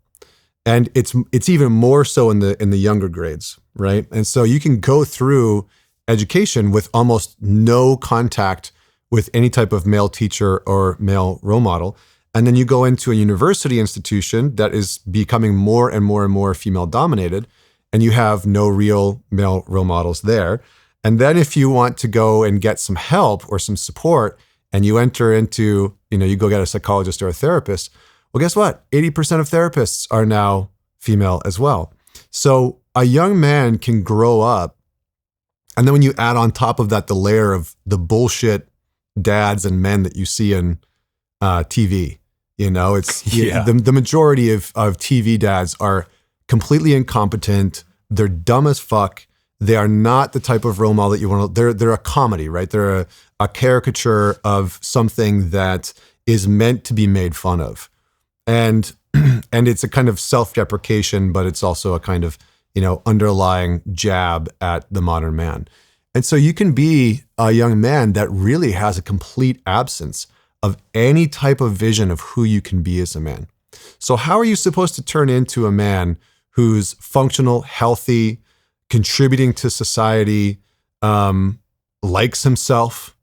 And it's even more so in the younger grades, right? And so you can go through education with almost no contact with any type of male teacher or male role model. And then you go into a university institution that is becoming more and more and more female dominated, and you have no real male role models there. And then if you want to go and get some help or some support and you enter into, you go get a psychologist or a therapist, well, guess what? 80% of therapists are now female as well. So a young man can grow up, and then when you add on top of that the layer of the bullshit dads and men that you see in TV, it's the majority of TV dads are completely incompetent. They're dumb as fuck. They are not the type of role model that you want to. They're a comedy, right? They're a caricature of something that is meant to be made fun of, and it's a kind of self-deprecation, but it's also a kind of underlying jab at the modern man. And so you can be a young man that really has a complete absence of any type of vision of who you can be as a man. So how are you supposed to turn into a man who's functional, healthy, contributing to society, likes himself?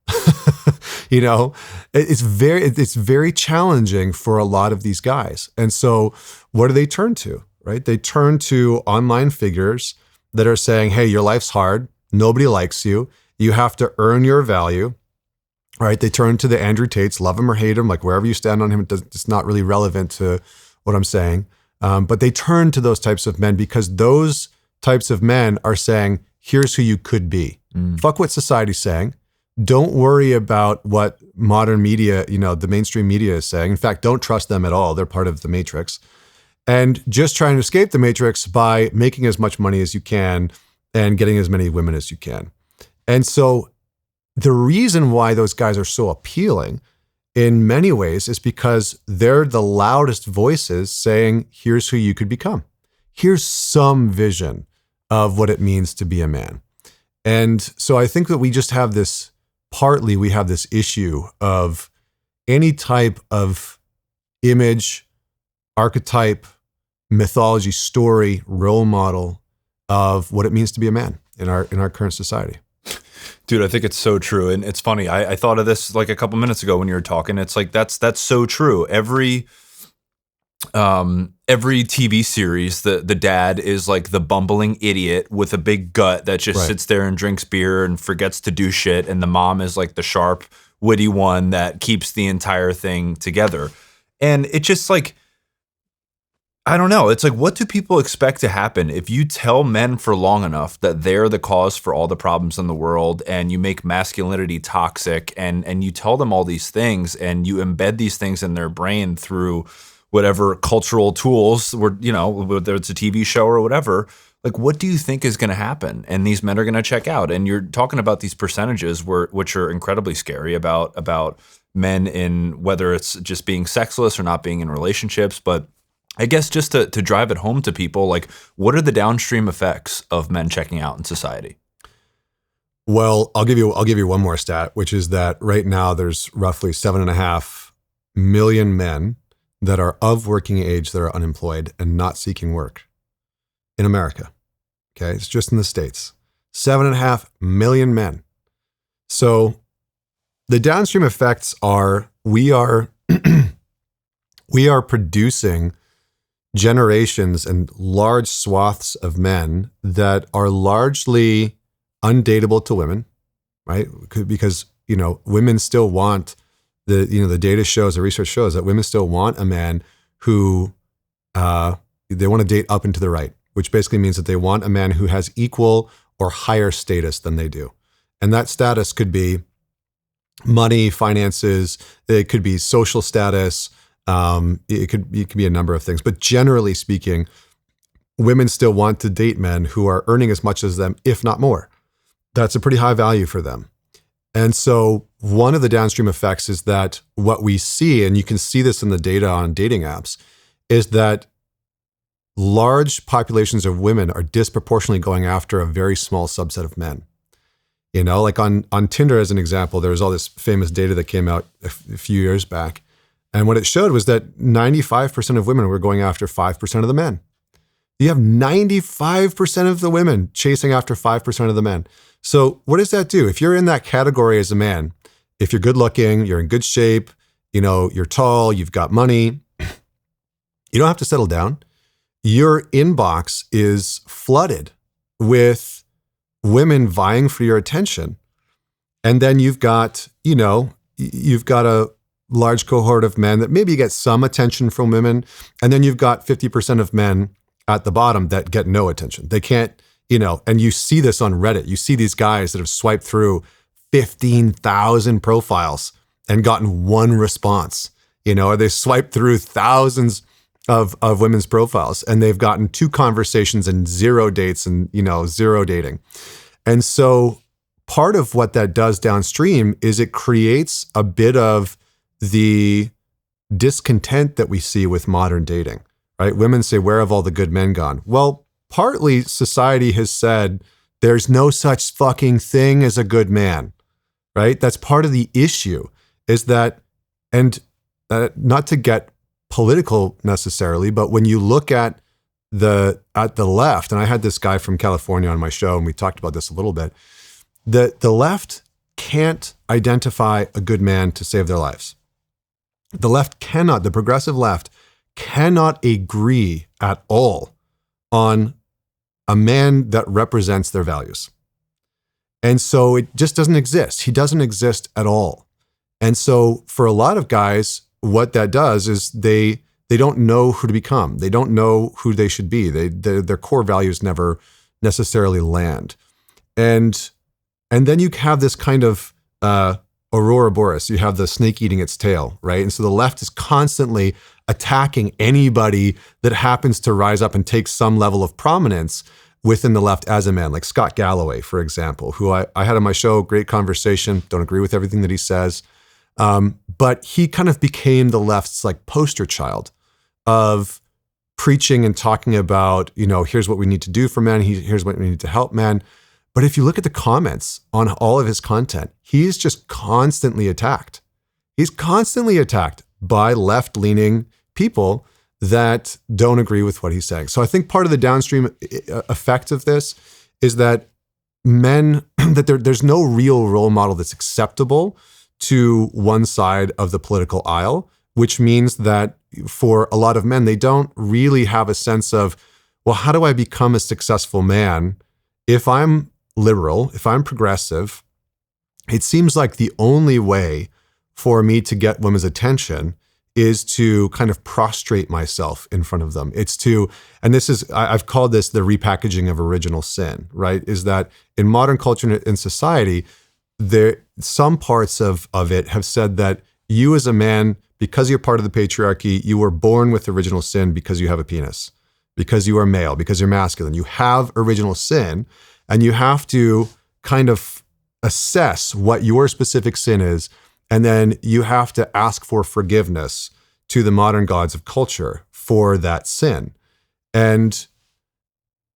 It's very challenging for a lot of these guys. And so what do they turn to, right? They turn to online figures that are saying, hey, your life's hard. Nobody likes you. You have to earn your value, right? They turn to the Andrew Tates, love him or hate him, like wherever you stand on him, it's not really relevant to what I'm saying. But they turn to those types of men because those types of men are saying, here's who you could be. Fuck what society's saying. Don't worry about what modern media, the mainstream media is saying. In fact, don't trust them at all. They're part of the matrix. And just trying to escape the matrix by making as much money as you can and getting as many women as you can. And so the reason why those guys are so appealing in many ways is because they're the loudest voices saying, here's who you could become. Here's some vision of what it means to be a man. And so I think that we just have this, partly we have this issue of any type of image, archetype, mythology, story, role model of what it means to be a man in our current society. Dude, I think it's so true. And it's funny. I thought of this like a couple minutes ago when you were talking. It's like, that's so true. Every TV series, the dad is like the bumbling idiot with a big gut that just sits there and drinks beer and forgets to do shit. And the mom is like the sharp, witty one that keeps the entire thing together. And it just like, I don't know. It's like, what do people expect to happen if you tell men for long enough that they're the cause for all the problems in the world, and you make masculinity toxic, and you tell them all these things and you embed these things in their brain through whatever cultural tools, whether it's a TV show or whatever, like, what do you think is going to happen? And these men are going to check out. And you're talking about these percentages which are incredibly scary about men in whether it's just being sexless or not being in relationships, but I guess just to drive it home to people, like, what are the downstream effects of men checking out in society? Well, I'll give you one more stat, which is that right now there's roughly 7.5 million men that are of working age that are unemployed and not seeking work in America. Okay, it's just in the States. 7.5 million men. So the downstream effects are we are producing generations and large swaths of men that are largely undateable to women, right? Because, women still want the data shows, the research shows that women still want a man who they want to date up and to the right, which basically means that they want a man who has equal or higher status than they do. And that status could be money, finances, it could be social status, it could be a number of things. But generally speaking, women still want to date men who are earning as much as them, if not more. That's a pretty high value for them. And so one of the downstream effects is that what we see, and you can see this in the data on dating apps, is that large populations of women are disproportionately going after a very small subset of men. Like on Tinder, as an example, there was all this famous data that came out a few years back. And what it showed was that 95% of women were going after 5% of the men. You have 95% of the women chasing after 5% of the men. So what does that do? If you're in that category as a man, if you're good looking, you're in good shape, you're tall, you've got money, you don't have to settle down. Your inbox is flooded with women vying for your attention. And then you've got a large cohort of men that maybe get some attention from women. And then you've got 50% of men at the bottom that get no attention. They can't, and you see this on Reddit. You see these guys that have swiped through 15,000 profiles and gotten one response, or they swiped through thousands of women's profiles and they've gotten 2 conversations and 0 dates and, 0 dating. And so part of what that does downstream is it creates a bit of the discontent that we see with modern dating, right? Women say, where have all the good men gone? Well, partly society has said there's no such fucking thing as a good man, right? That's part of the issue is that, and not to get political necessarily, but when you look at the left, and I had this guy from California on my show and we talked about this a little bit, the left can't identify a good man to save their lives. The progressive left cannot agree at all on a man that represents their values. And so it just doesn't exist. He doesn't exist at all. And so for a lot of guys, what that does is they don't know who to become. They don't know who they should be. Their core values never necessarily land. And then you have this kind of Aurora Boreas. You have the snake eating its tail, right? And so the left is constantly attacking anybody that happens to rise up and take some level of prominence within the left as a man, like Scott Galloway, for example, who I had on my show, great conversation, don't agree with everything that he says. But he kind of became the left's like poster child of preaching and talking about, here's what we need to do for men, here's what we need to help men. But if you look at the comments on all of his content, he's just constantly attacked. He's constantly attacked by left-leaning people that don't agree with what he's saying. So I think part of the downstream effect of this is that men, that there's no real role model that's acceptable to one side of the political aisle, which means that for a lot of men, they don't really have a sense of, well, how do I become a successful man? If I'm liberal, if I'm progressive, it seems like the only way for me to get women's attention is to kind of prostrate myself in front of them. It's to, and this is, I've called this the repackaging of original sin, right? Is that in modern culture and society, some parts of it have said that you as a man, because you're part of the patriarchy, you were born with original sin because you have a penis, because you are male, because you're masculine. You have original sin, and you have to kind of assess what your specific sin is, and then you have to ask for forgiveness to the modern gods of culture for that sin. And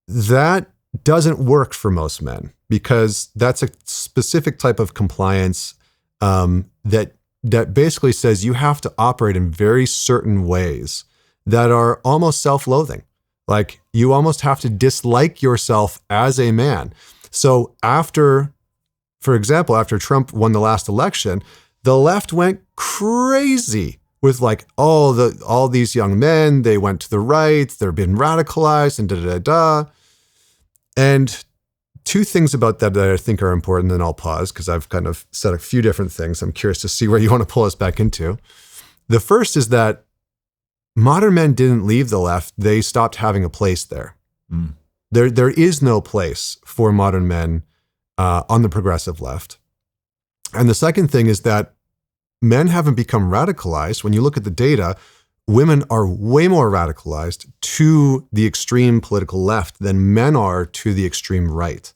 that doesn't work for most men, because that's a specific type of compliance that that basically says you have to operate in very certain ways that are almost self-loathing. Like you almost have to dislike yourself as a man. So for example, after Trump won the last election, the left went crazy with like all these young men. They went to the right, they're been radicalized and da-da-da-da. And two things about that I think are important, and I'll pause because I've kind of said a few different things. I'm curious to see where you want to pull us back into. The first is that modern men didn't leave the left. They stopped having a place there. Mm. There is no place for modern men on the progressive left. And the second thing is that men haven't become radicalized. When you look at the data, women are way more radicalized to the extreme political left than men are to the extreme right.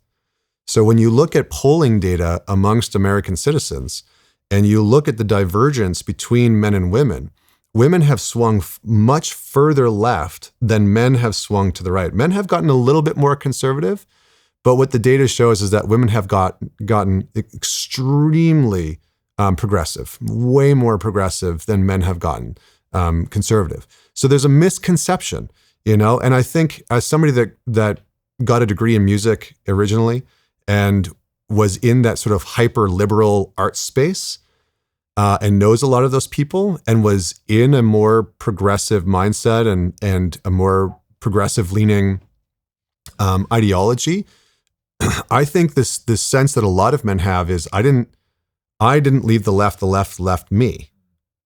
So when you look at polling data amongst American citizens and you look at the divergence between men and women, women have swung much further left than men have swung to the right. Men have gotten a little bit more conservative, but what the data shows is that women have gotten extremely progressive, way more progressive than men have gotten conservative. So there's a misconception, and I think as somebody that got a degree in music originally and was in that sort of hyper liberal art space and knows a lot of those people and was in a more progressive mindset and a more progressive leaning ideology, I think this sense that a lot of men have is I didn't leave the left left me.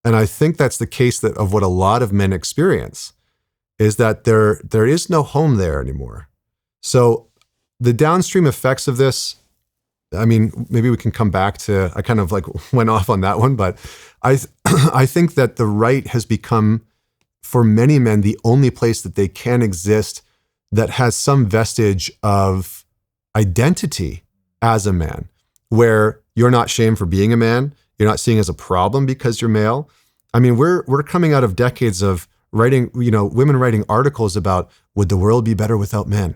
And I think that's the case of what a lot of men experience, is that there is no home there anymore. So the downstream effects of this, I mean, maybe we can come back to, I kind of like went off on that one, but I think that the right has become, for many men, the only place that they can exist that has some vestige of identity as a man, where you're not shamed for being a man. You're not seen as a problem because you're male. I mean, we're coming out of decades of writing, women writing articles about, would the world be better without men?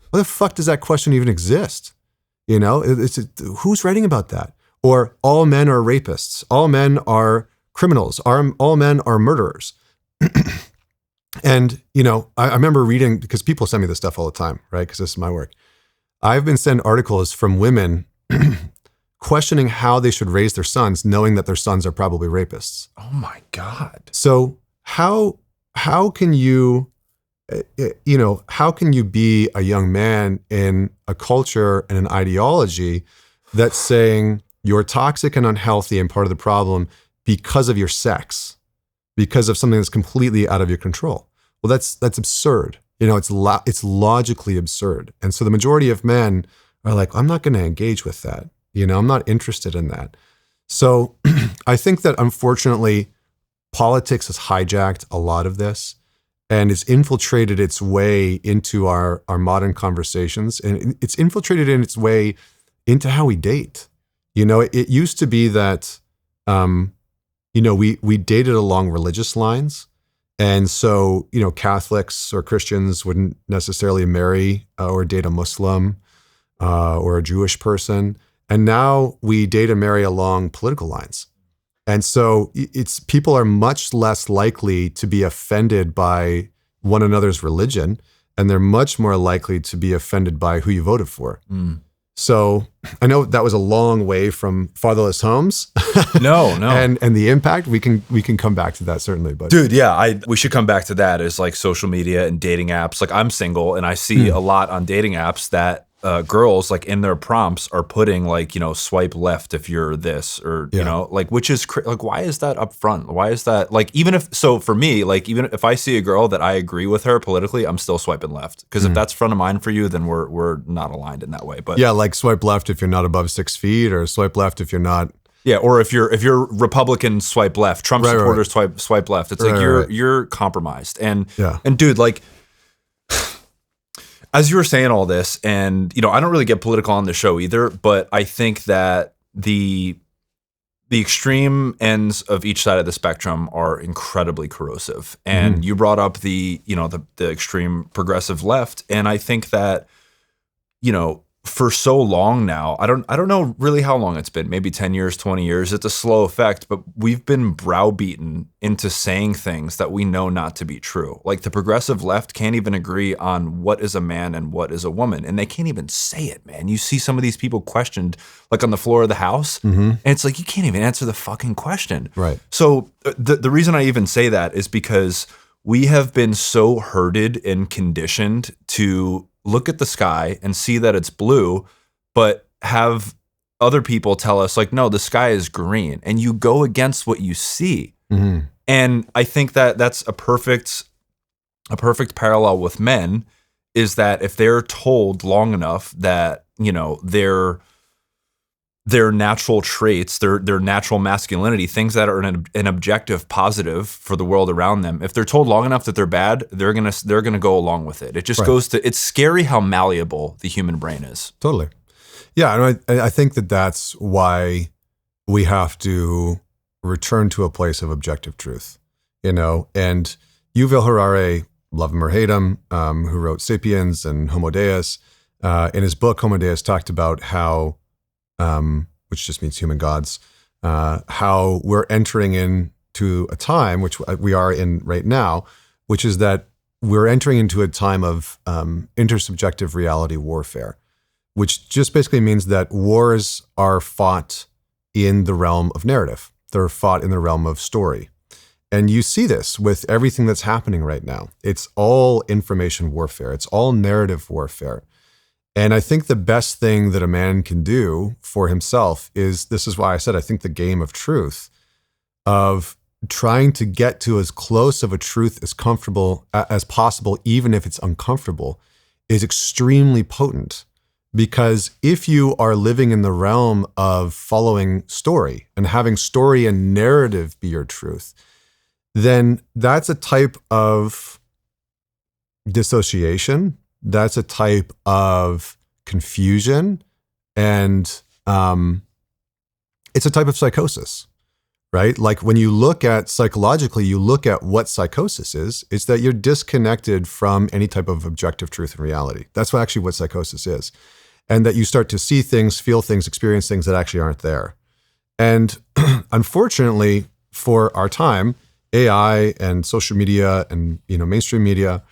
What the fuck does that question even exist? Who's writing about that? Or all men are rapists. All men are criminals. All men are murderers. And, I remember reading, because people send me this stuff all the time, right? Because this is my work. I've been sent articles from women questioning how they should raise their sons, knowing that their sons are probably rapists. Oh my God. So how can you, how can you be a young man in a culture and an ideology that's saying you're toxic and unhealthy and part of the problem because of your sex, because of something that's completely out of your control? Well, that's absurd. It's logically absurd. And so the majority of men are like, I'm not going to engage with that. I'm not interested in that. So I think that unfortunately, politics has hijacked a lot of this and it's infiltrated its way into our modern conversations. And it's infiltrated in its way into how we date. It used to be that, we dated along religious lines. And so, Catholics or Christians wouldn't necessarily marry or date a Muslim or a Jewish person. And now we date and marry along political lines. And so people are much less likely to be offended by one another's religion, and they're much more likely to be offended by who you voted for. Mm. So I know that was a long way from fatherless homes. No. and the impact, we can come back to that certainly. But dude, yeah, we should come back to that as like social media and dating apps. Like I'm single and I see a lot on dating apps that girls like in their prompts are putting like, swipe left if you're this or, which is like, why is that up front? Why is that like, for me, like even if I see a girl that I agree with her politically, I'm still swiping left. Cause if that's front of mind for you, then we're not aligned in that way. But yeah, like swipe left if you're not above 6 feet, or swipe left if you're not. Yeah, or if you're Republican, swipe left. Trump supporters, swipe left. It's like you're compromised. And dude, like as you were saying all this, and I don't really get political on the show either, but I think that the extreme ends of each side of the spectrum are incredibly corrosive. And you brought up the extreme progressive left, and I think that for so long now, I don't know really how long it's been, maybe 10 years, 20 years. It's a slow effect, but we've been browbeaten into saying things that we know not to be true. Like the progressive left can't even agree on what is a man and what is a woman, and they can't even say it, man. You see some of these people questioned like on the floor of the House, and it's like you can't even answer the fucking question. Right. So the reason I even say that is because we have been so herded and conditioned to look at the sky and see that it's blue, but have other people tell us like, no, the sky is green, and you go against what you see. And I think that that's a perfect parallel with men, is that if they're told long enough that, you know, their natural traits, their natural masculinity, things that are an objective positive for the world around them, if they're told long enough that they're bad, they're gonna go along with it. It just goes to, it's scary how malleable the human brain is. Totally. Yeah, and I think that that's why we have to return to a place of objective truth, you know. And Yuval Harari, love him or hate him, who wrote *Sapiens* and *Homo Deus*, in his book *Homo Deus* talked about how, which just means human gods, how we're entering into a time, which we are in right now, which is that we're entering into a time of intersubjective reality warfare, which just basically means that wars are fought in the realm of narrative. They're fought in the realm of story. And you see this with everything that's happening right now. It's all information warfare. It's all narrative warfare. And I think the best thing that a man can do for himself is, this is why I said, I think the game of truth, of trying to get to as close of a truth as comfortable as possible, even if it's uncomfortable, is extremely potent. Because if you are living in the realm of following story and having story and narrative be your truth, then that's a type of dissociation. That's a type of confusion, and it's a type of psychosis, right? Like when you look at psychologically, you look at what psychosis is, it's that you're disconnected from any type of objective truth and reality. That's actually what psychosis is. And that you start to see things, feel things, experience things that actually aren't there. And unfortunately for our time, AI and social media and, you know, mainstream media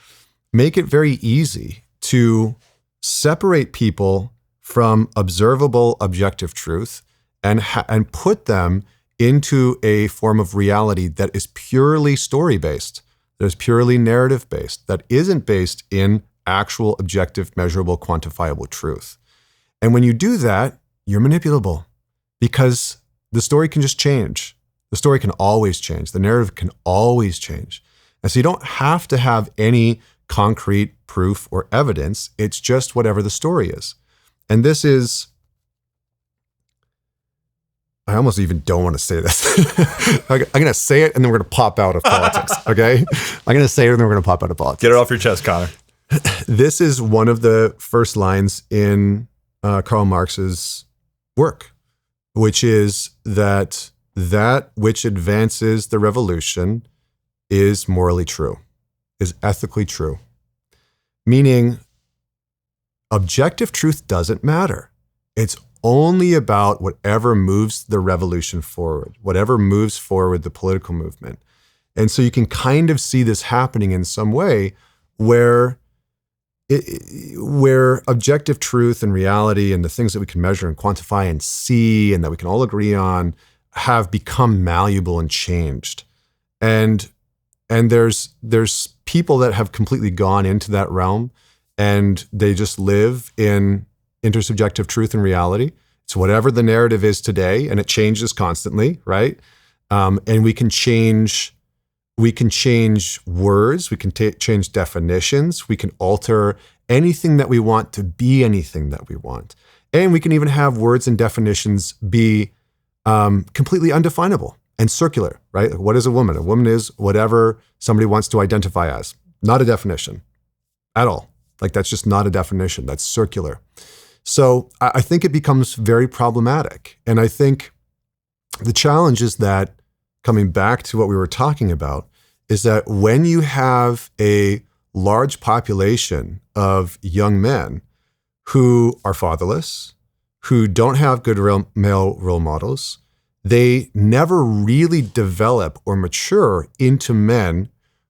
make it very easy to separate people from observable objective truth and put them into a form of reality that is purely story-based, that is purely narrative-based, that isn't based in actual objective, measurable, quantifiable truth. And when you do that, you're manipulable, because the story can just change. The story can always change. The narrative can always change. And so you don't have to have any concrete proof or evidence. It's just whatever the story is. And this is, I almost even don't want to say this. I'm going to say it and then we're going to pop out of politics, okay? I'm going to say it and then we're going to pop out of politics. Get it off your chest, Connor. This is one of the first lines in Karl Marx's work, which is that which advances the revolution is morally true, is ethically true. Meaning, objective truth doesn't matter. It's only about whatever moves the revolution forward, whatever moves forward the political movement. And so you can kind of see this happening in some way where objective truth and reality and the things that we can measure and quantify and see and that we can all agree on have become malleable and changed. And there's people that have completely gone into that realm and they just live in intersubjective truth and reality. It's whatever the narrative is today, and it changes constantly, right? And we can change words, we can change definitions, we can alter anything that we want to be anything that we want. And we can even have words and definitions be completely undefinable and circular, right? Like, what is a woman? A woman is whatever somebody wants to identify as. Not a definition at all. Like, that's just not a definition. That's circular. So I think it becomes very problematic. And I think the challenge is that, coming back to what we were talking about, is that when you have a large population of young men who are fatherless, who don't have good male role models. They never really develop or mature into men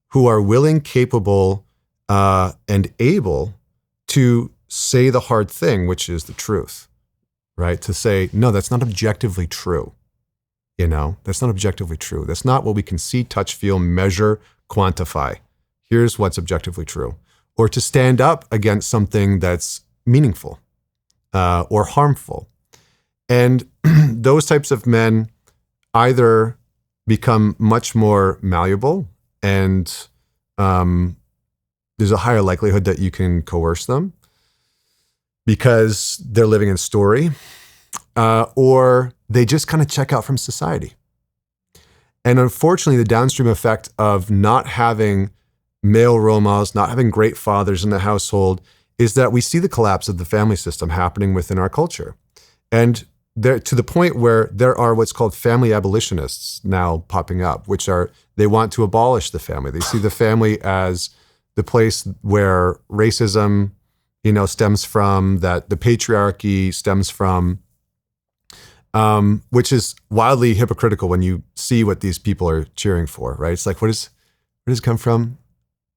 who are willing, capable, and able to say the hard thing, which is the truth, right? To say, no, that's not objectively true. That's not objectively true. That's not what we can see, touch, feel, measure, quantify. Here's what's objectively true. Or to stand up against something that's meaningful or harmful. And those types of men either become much more malleable and there's a higher likelihood that you can coerce them because they're living in story, or they just kind of check out from society. And unfortunately, the downstream effect of not having male role models, not having great fathers in the household, is that we see the collapse of the family system happening within our culture. And there, to the point where there are what's called family abolitionists now popping up, which are, they want to abolish the family. They see the family as the place where racism, stems from, that the patriarchy stems from, which is wildly hypocritical when you see what these people are cheering for, right? It's like, where does it come from?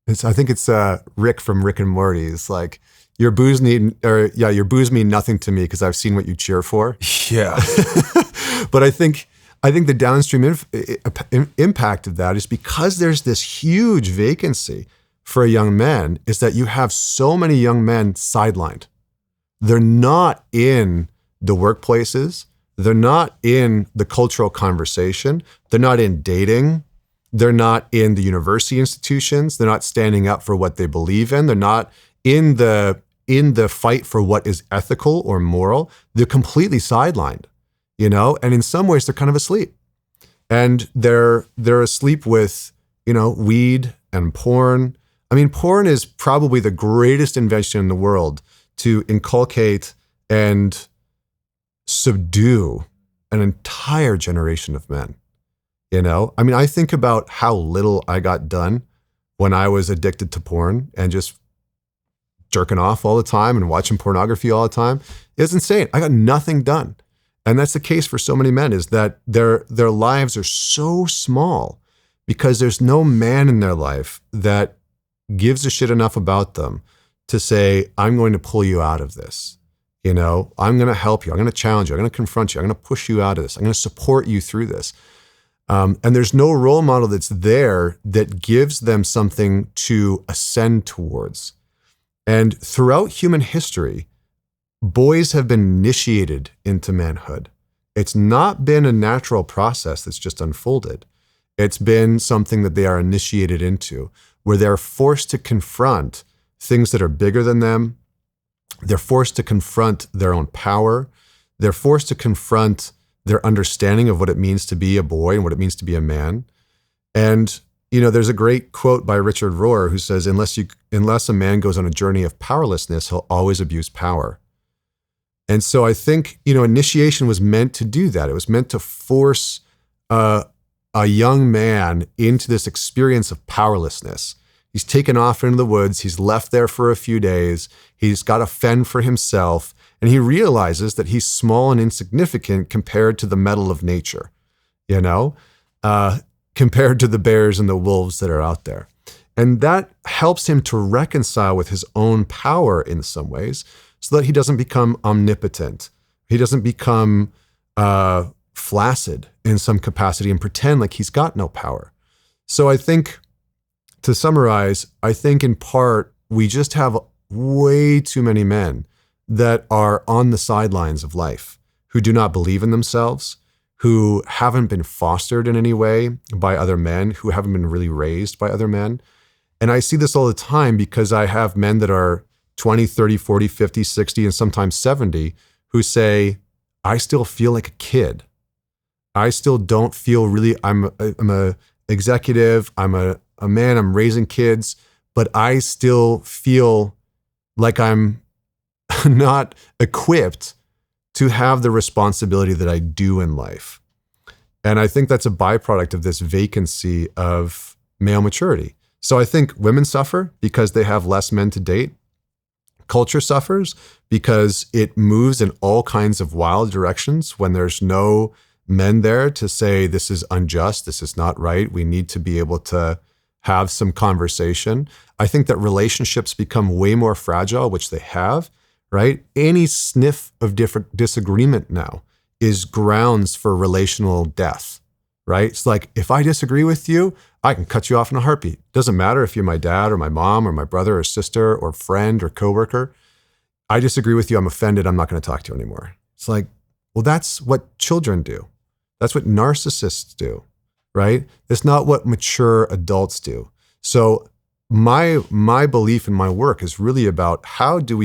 I think it's Rick from Rick and Morty. It's like, your boos mean nothing to me because I've seen what you cheer for. Yeah. But I think the downstream impact of that is because there's this huge vacancy for a young man, is that you have so many young men sidelined. They're not in the workplaces. They're not in the cultural conversation. They're not in dating. They're not in the university institutions. They're not standing up for what they believe in. They're not in the fight for what is ethical or moral. They're completely sidelined, and in some ways they're kind of asleep. And they're asleep with, weed and porn. I mean, porn is probably the greatest invention in the world to inculcate and subdue an entire generation of men. I mean, I think about how little I got done when I was addicted to porn and just jerking off all the time and watching pornography all the time. It was insane. I got nothing done. And that's the case for so many men, is that their lives are so small because there's no man in their life that gives a shit enough about them to say, I'm going to pull you out of this. I'm going to help you. I'm going to challenge you. I'm going to confront you. I'm going to push you out of this. I'm going to support you through this. And there's no role model that's there that gives them something to ascend towards. And throughout human history, boys have been initiated into manhood. It's not been a natural process that's just unfolded. It's been something that they are initiated into, where they're forced to confront things that are bigger than them. They're forced to confront their own power. They're forced to confront their understanding of what it means to be a boy and what it means to be a man. And, there's a great quote by Richard Rohr who says, unless a man goes on a journey of powerlessness, he'll always abuse power. And so I think, initiation was meant to do that. It was meant to force a young man into this experience of powerlessness. He's taken off into the woods. He's left there for a few days. He's got to fend for himself. And he realizes that he's small and insignificant compared to the mettle of nature, compared to the bears and the wolves that are out there. And that helps him to reconcile with his own power in some ways, so that he doesn't become omnipotent. He doesn't become flaccid in some capacity and pretend like he's got no power. So I think, to summarize, I think in part, we just have way too many men that are on the sidelines of life, who do not believe in themselves, who haven't been fostered in any way by other men, who haven't been really raised by other men. And I see this all the time because I have men that are 20, 30, 40, 50, 60, and sometimes 70 who say, I still feel like a kid. I still don't feel really, I'm a executive, I'm a man, I'm raising kids, but I still feel like I'm not equipped to have the responsibility that I do in life. And I think that's a byproduct of this vacancy of male maturity. So I think women suffer because they have less men to date. culture suffers because it moves in all kinds of wild directions when there's no men there to say, this is unjust, this is not right. We need to be able to have some conversation. I think that relationships become way more fragile, which they have, right? Any sniff of different disagreement now is grounds for relational death, right? It's like, if I disagree with you, I can cut you off in a heartbeat. Doesn't matter if you're my dad or my mom or my brother or sister or friend or coworker. I disagree with you. I'm offended. I'm not going to talk to you anymore. It's like, well, that's what children do. That's what narcissists do, right? It's not what mature adults do. So my belief in my work is really about how do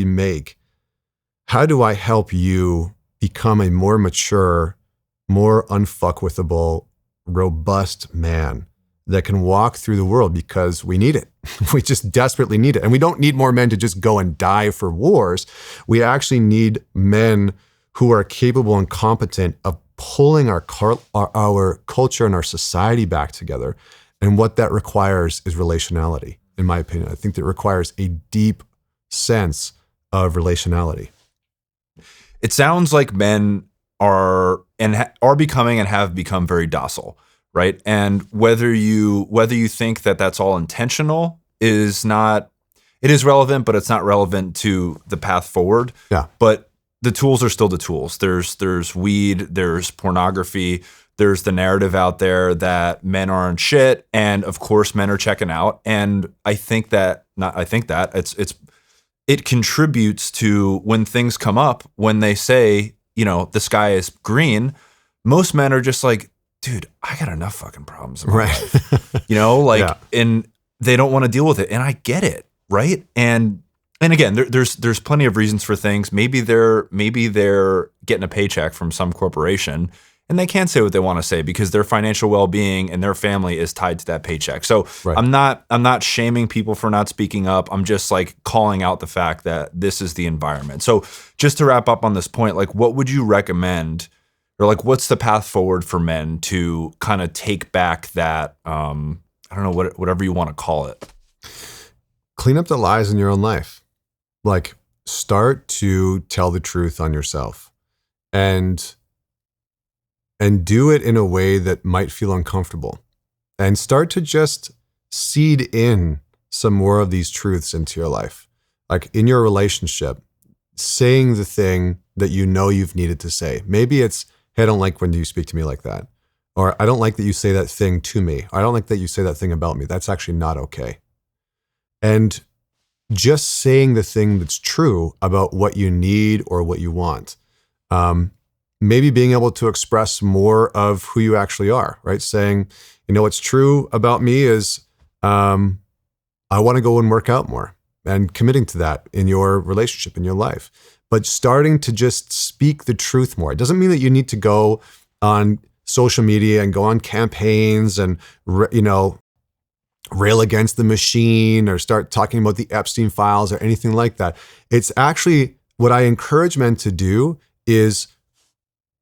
I help you become a more mature, more unfuckwithable, robust man that can walk through the world, because we need it. We just desperately need it. And we don't need more men to just go and die for wars. We actually need men who are capable and competent of pulling our culture and our society back together. And what that requires is relationality, in my opinion. I think that requires a deep sense of relationality. It sounds like men are becoming and have become very docile, right? And whether you think that that's all intentional is not. It is relevant, but it's not relevant to the path forward. Yeah. But the tools are still the tools. There's weed, there's pornography, there's the narrative out there that men aren't shit, and of course men are checking out. And it contributes to when things come up, when they say, the sky is green, most men are just like, dude, I got enough fucking problems in my life. Yeah. And they don't want to deal with it. And I get it, right? And again, there's plenty of reasons for things. Maybe they're getting a paycheck from some corporation and they can't say what they want to say because their financial well-being and their family is tied to that paycheck. So right. I'm not shaming people for not speaking up. I'm just like calling out the fact that this is the environment. So just to wrap up on this point, like what would you recommend, or like what's the path forward for men to kind of take back that, I don't know, whatever you want to call it. Clean up the lies in your own life. Like, start to tell the truth on yourself and do it in a way that might feel uncomfortable, and start to just seed in some more of these truths into your life. Like in your relationship, saying the thing that you've needed to say. Maybe it's, hey, I don't like when you speak to me like that. Or I don't like that you say that thing to me. Or I don't like that you say that thing about me. That's actually not okay. And just saying the thing that's true about what you need or what you want. Maybe being able to express more of who you actually are, right? Saying, what's true about me is I want to go and work out more, and committing to that in your relationship, in your life. But starting to just speak the truth more. It doesn't mean that you need to go on social media and go on campaigns and, rail against the machine or start talking about the Epstein files or anything like that. It's actually, what I encourage men to do is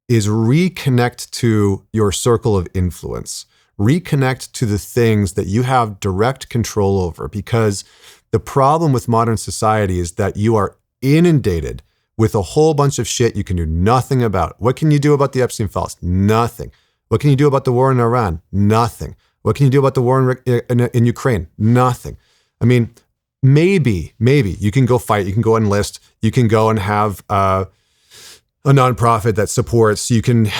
reconnect to your circle of influence. Reconnect to the things that you have direct control over, because the problem with modern society is that you are inundated with a whole bunch of shit you can do nothing about. What can you do about the Epstein files? Nothing. What can you do about the war in Iran? Nothing. What can you do about the war in Ukraine? Nothing. I mean, maybe you can go fight, you can go enlist, you can go and have a nonprofit that supports, you can,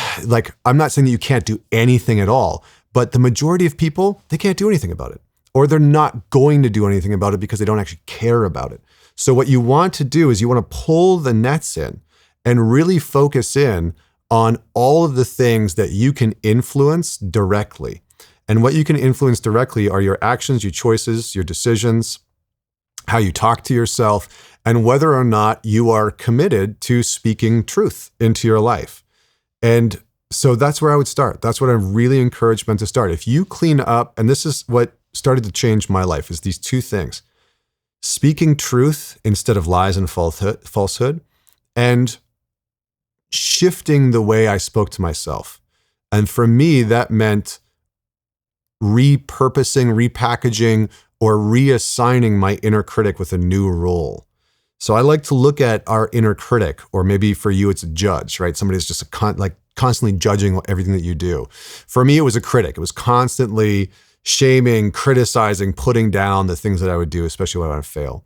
I'm not saying that you can't do anything at all, but the majority of people, they can't do anything about it. Or they're not going to do anything about it because they don't actually care about it. So what you want to do is you want to pull the nets in and really focus in on all of the things that you can influence directly. And what you can influence directly are your actions, your choices, your decisions, how you talk to yourself, and whether or not you are committed to speaking truth into your life. And so that's where I would start. That's what I really encourage men to start. If you clean up, and this is what started to change my life, is these two things: speaking truth instead of lies and falsehood, and shifting the way I spoke to myself. And for me, that meant repurposing, repackaging, or reassigning my inner critic with a new role. So I like to look at our inner critic, or maybe for you, it's a judge, right? Somebody's just constantly judging everything that you do. For me, it was a critic. It was constantly shaming, criticizing, putting down the things that I would do, especially when I would fail.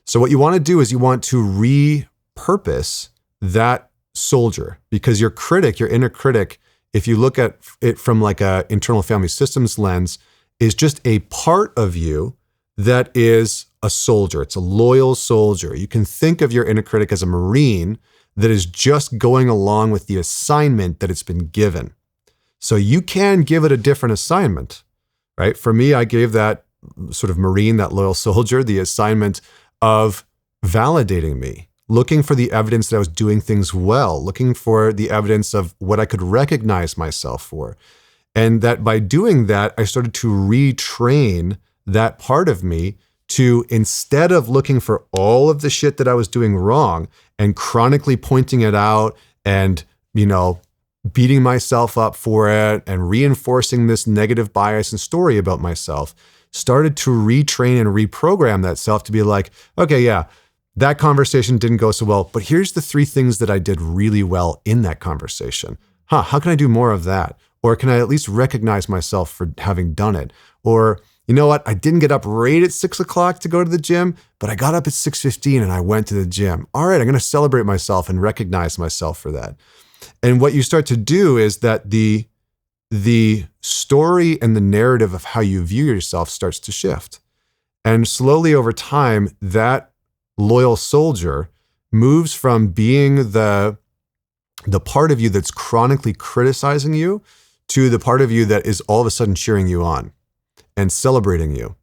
So what you want to do is you want to repurpose that soldier, because your critic, your inner critic, if you look at it from like a internal family systems lens, is just a part of you that is a soldier. It's a loyal soldier. You can think of your inner critic as a Marine that is just going along with the assignment that it's been given. So you can give it a different assignment, right? For me, I gave that sort of Marine, that loyal soldier, the assignment of validating me, looking for the evidence that I was doing things well, looking for the evidence of what I could recognize myself for. And that by doing that, I started to retrain that part of me to, instead of looking for all of the shit that I was doing wrong and chronically pointing it out and, beating myself up for it and reinforcing this negative bias and story about myself, started to retrain and reprogram that self to be like, okay, yeah, that conversation didn't go so well, but here's the 3 things that I did really well in that conversation. How can I do more of that? Or can I at least recognize myself for having done it? Or, you know what? I didn't get up right at 6 o'clock to go to the gym, but I got up at 6:15 and I went to the gym. All right, I'm going to celebrate myself and recognize myself for that. And what you start to do is that the story and the narrative of how you view yourself starts to shift. And slowly over time, that loyal soldier moves from being the part of you that's chronically criticizing you to the part of you that is all of a sudden cheering you on and celebrating you.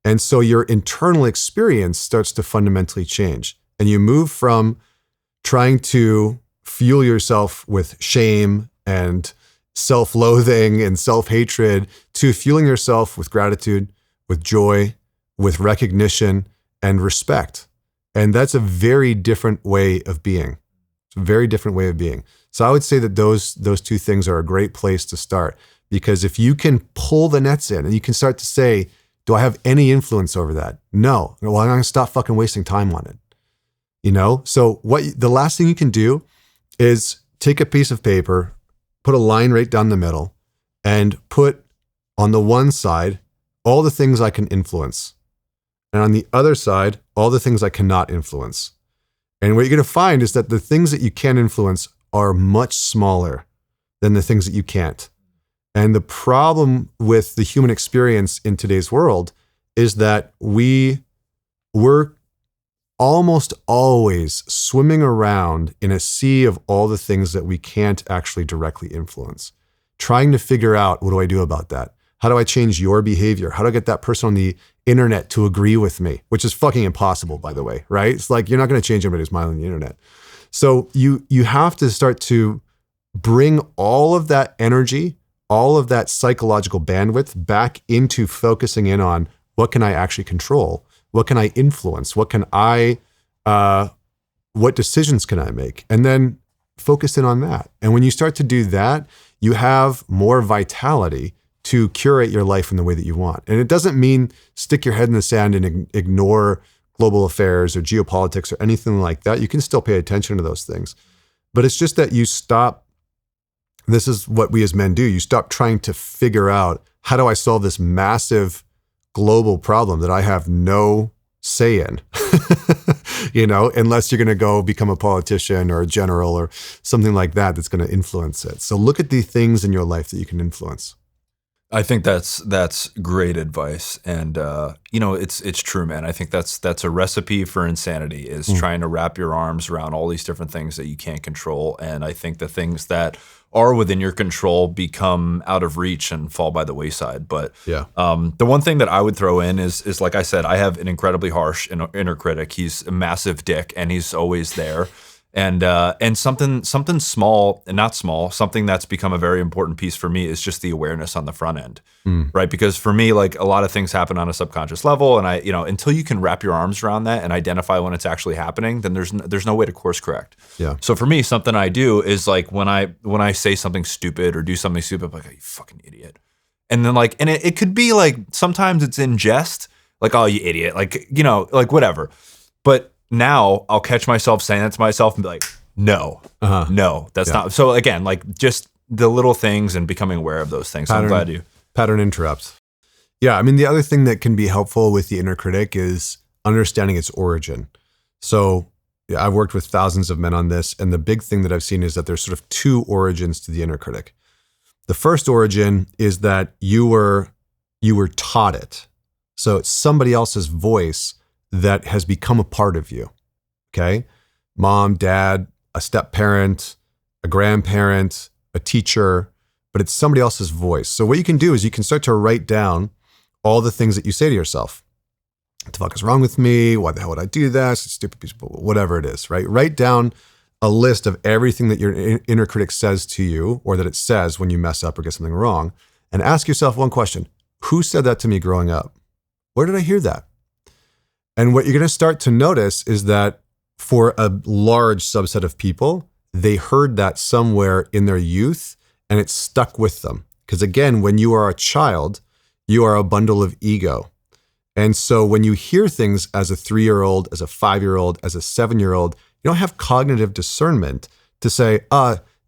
And so your internal experience starts to fundamentally change. And you move from trying to fuel yourself with shame and self-loathing and self-hatred to fueling yourself with gratitude, with joy, with recognition and respect. And that's a very different way of being. It's a very different way of being. So I would say that those 2 things are a great place to start, because if you can pull the nets in and you can start to say, do I have any influence over that? No. Well, I'm going to stop fucking wasting time on it. So the last thing you can do is take a piece of paper, put a line right down the middle, and put on the one side all the things I can influence, and on the other side all the things I cannot influence. And what you're going to find is that the things that you can influence are much smaller than the things that you can't. And the problem with the human experience in today's world is that we're almost always swimming around in a sea of all the things that we can't actually directly influence, trying to figure out, what do I do about that? How do I change your behavior? How do I get that person on the internet to agree with me? Which is fucking impossible, by the way, right? It's like, you're not going to change anybody's mind on the internet. So you have to start to bring all of that energy, all of that psychological bandwidth back into focusing in on, what can I actually control? What can I influence? What decisions can I make? And then focus in on that. And when you start to do that, you have more vitality to curate your life in the way that you want. And it doesn't mean stick your head in the sand and ignore global affairs or geopolitics or anything like that. You can still pay attention to those things. But it's just that you stop. This is what we as men do. You stop trying to figure out, how do I solve this massive global problem that I have no say in, unless you're going to go become a politician or a general or something like that that's going to influence it. So look at the things in your life that you can influence. I think that's great advice, and it's true, man. I think that's a recipe for insanity, is trying to wrap your arms around all these different things that you can't control. And I think the things that are within your control become out of reach and fall by the wayside. But the one thing that I would throw in is like I said, I have an incredibly harsh inner critic. He's a massive dick, and he's always there. And something small and not small, something that's become a very important piece for me is just the awareness on the front end, right? Because for me, like, a lot of things happen on a subconscious level, and until you can wrap your arms around that and identify when it's actually happening, then there's no way to course correct. Yeah. So for me, something I do is, like, when I say something stupid or do something stupid, I'm like, oh, you fucking idiot. And then, like, and it could be like, sometimes it's in jest, like, oh, you idiot, like, like whatever. But now I'll catch myself saying that to myself and be like, no, no, that's not. So again, like just the little things and becoming aware of those things. So I'm glad you. Pattern interrupts. Yeah, I mean, the other thing that can be helpful with the inner critic is understanding its origin. So yeah, I've worked with thousands of men on this, and the big thing that I've seen is that there's sort of two origins to the inner critic. The first origin is that you were taught it. So it's somebody else's voice that has become a part of you, okay? Mom, dad, a step-parent, a grandparent, a teacher, but it's somebody else's voice. So what you can do is you can start to write down all the things that you say to yourself. What the fuck is wrong with me? Why the hell would I do that? It's a stupid piece of whatever it is, right? Write down a list of everything that your inner critic says to you, or that it says when you mess up or get something wrong, and ask yourself one question. Who said that to me growing up? Where did I hear that? And what you're going to start to notice is that for a large subset of people, they heard that somewhere in their youth and it stuck with them. Because again, when you are a child, you are a bundle of ego. And so when you hear things as a 3-year-old, as a 5-year-old, as a 7-year-old, you don't have cognitive discernment to say,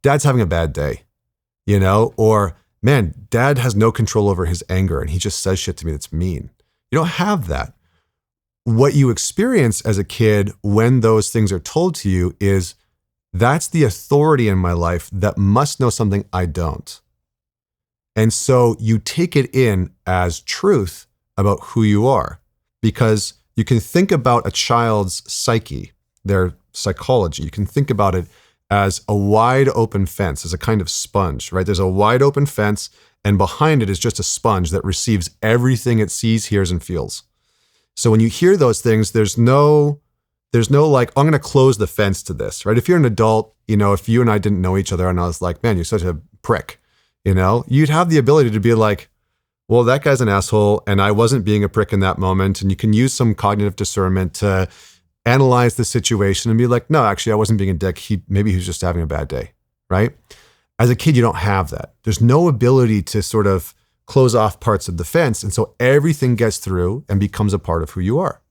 dad's having a bad day, or man, dad has no control over his anger and he just says shit to me that's mean. You don't have that. What you experience as a kid when those things are told to you is that's the authority in my life that must know something I don't. And so you take it in as truth about who you are, because you can think about a child's psyche, their psychology. You can think about it as a wide open fence, as a kind of sponge, right? There's a wide open fence, and behind it is just a sponge that receives everything it sees, hears, and feels. So when you hear those things, there's no like, I'm going to close the fence to this, right? If you're an adult, if you and I didn't know each other and I was like, man, you're such a prick, you'd have the ability to be like, well, that guy's an asshole and I wasn't being a prick in that moment. And you can use some cognitive discernment to analyze the situation and be like, no, actually, I wasn't being a dick. Maybe he was just having a bad day, right? As a kid, you don't have that. There's no ability to sort of close off parts of the fence. And so everything gets through and becomes a part of who you are.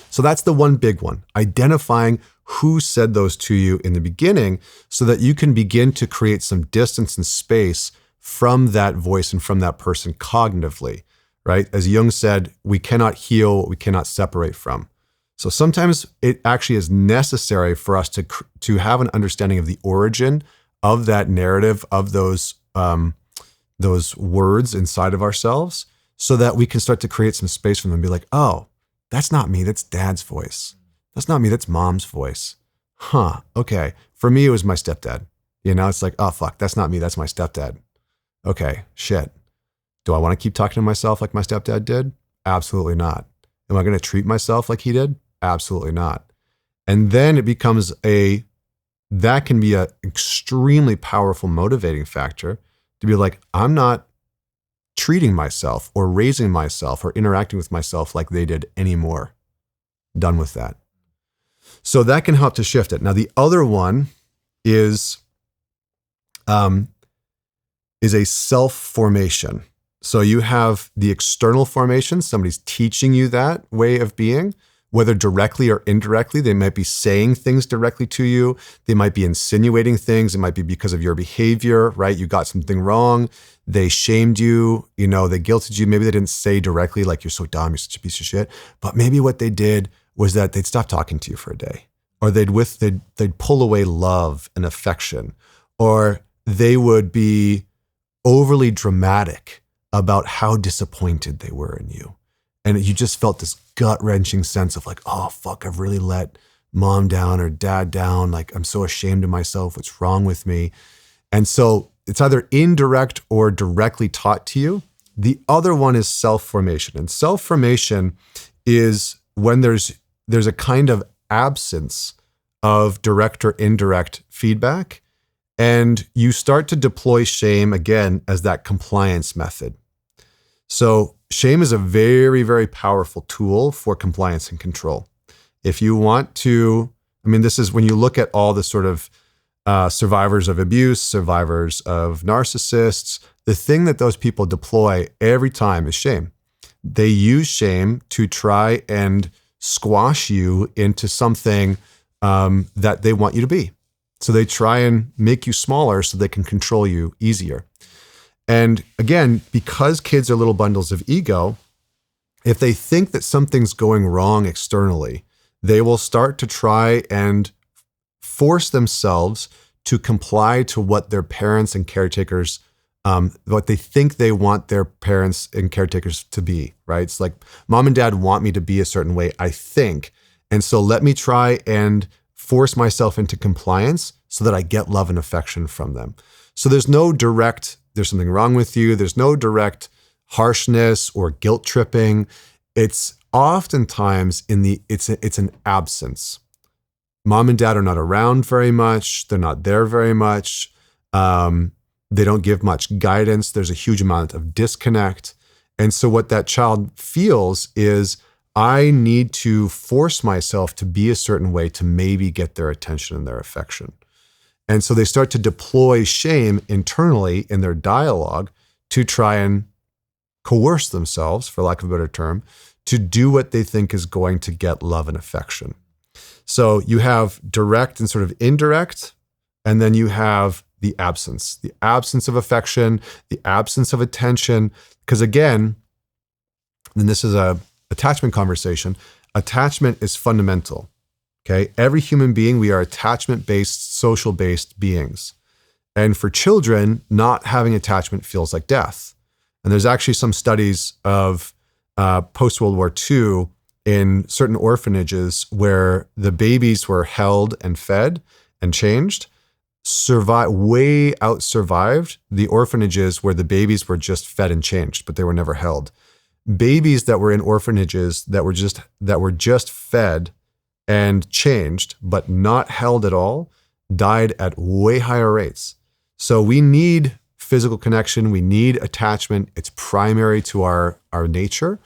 So that's the one big one, identifying who said those to you in the beginning so that you can begin to create some distance and space from that voice and from that person cognitively, right? As Jung said, we cannot heal what we cannot separate from. So sometimes it actually is necessary for us to have an understanding of the origin of that narrative, of those words inside of ourselves, so that we can start to create some space for them and be like, oh, that's not me, that's dad's voice. That's not me, that's mom's voice. Okay. For me, it was my stepdad. It's like, oh, fuck, that's not me, that's my stepdad. Okay, shit. Do I want to keep talking to myself like my stepdad did? Absolutely not. Am I going to treat myself like he did? Absolutely not. And then it becomes that can be an extremely powerful motivating factor to be like, I'm not treating myself or raising myself or interacting with myself like they did anymore. Done with that. So that can help to shift it. Now, the other one is a self-formation. So you have the external formation, somebody's teaching you that way of being, whether directly or indirectly. They might be saying things directly to you. They might be insinuating things. It might be because of your behavior, right? You got something wrong. They shamed you, they guilted you. Maybe they didn't say directly, like, you're so dumb, you're such a piece of shit. But maybe what they did was that they'd stop talking to you for a day, or they'd pull away love and affection, or they would be overly dramatic about how disappointed they were in you. And you just felt this gut-wrenching sense of like, oh, fuck, I've really let mom down or dad down. Like, I'm so ashamed of myself. What's wrong with me? And so it's either indirect or directly taught to you. The other one is self-formation. And self-formation is when there's a kind of absence of direct or indirect feedback, and you start to deploy shame again as that compliance method. So shame is a very, very powerful tool for compliance and control. If you want to, this is when you look at all the sort of survivors of abuse, survivors of narcissists, the thing that those people deploy every time is shame. They use shame to try and squash you into something that they want you to be. So they try and make you smaller so they can control you easier. And again, because kids are little bundles of ego, if they think that something's going wrong externally, they will start to try and force themselves to comply to what their parents and caretakers, what they think they want their parents and caretakers to be, right? It's like, mom and dad want me to be a certain way, I think. And so let me try and force myself into compliance so that I get love and affection from them. So there's no direct, there's something wrong with you. There's no direct harshness or guilt tripping. It's oftentimes it's an absence. Mom and dad are not around very much. They're not there very much. They don't give much guidance. There's a huge amount of disconnect. And so what that child feels is, I need to force myself to be a certain way to maybe get their attention and their affection. And so they start to deploy shame internally in their dialogue to try and coerce themselves, for lack of a better term, to do what they think is going to get love and affection. So you have direct and sort of indirect, and then you have the absence of affection, the absence of attention. Because again, and this is a attachment conversation, attachment is fundamental. Okay. Every human being, we are attachment-based, social-based beings. And for children, not having attachment feels like death. And there's actually some studies of post-World War II in certain orphanages where the babies were held and fed and changed, way out-survived the orphanages where the babies were just fed and changed, but they were never held. Babies that were in orphanages that were just fed and changed, but not held at all, died at way higher rates. So we need physical connection. We need attachment. It's primary to our nature.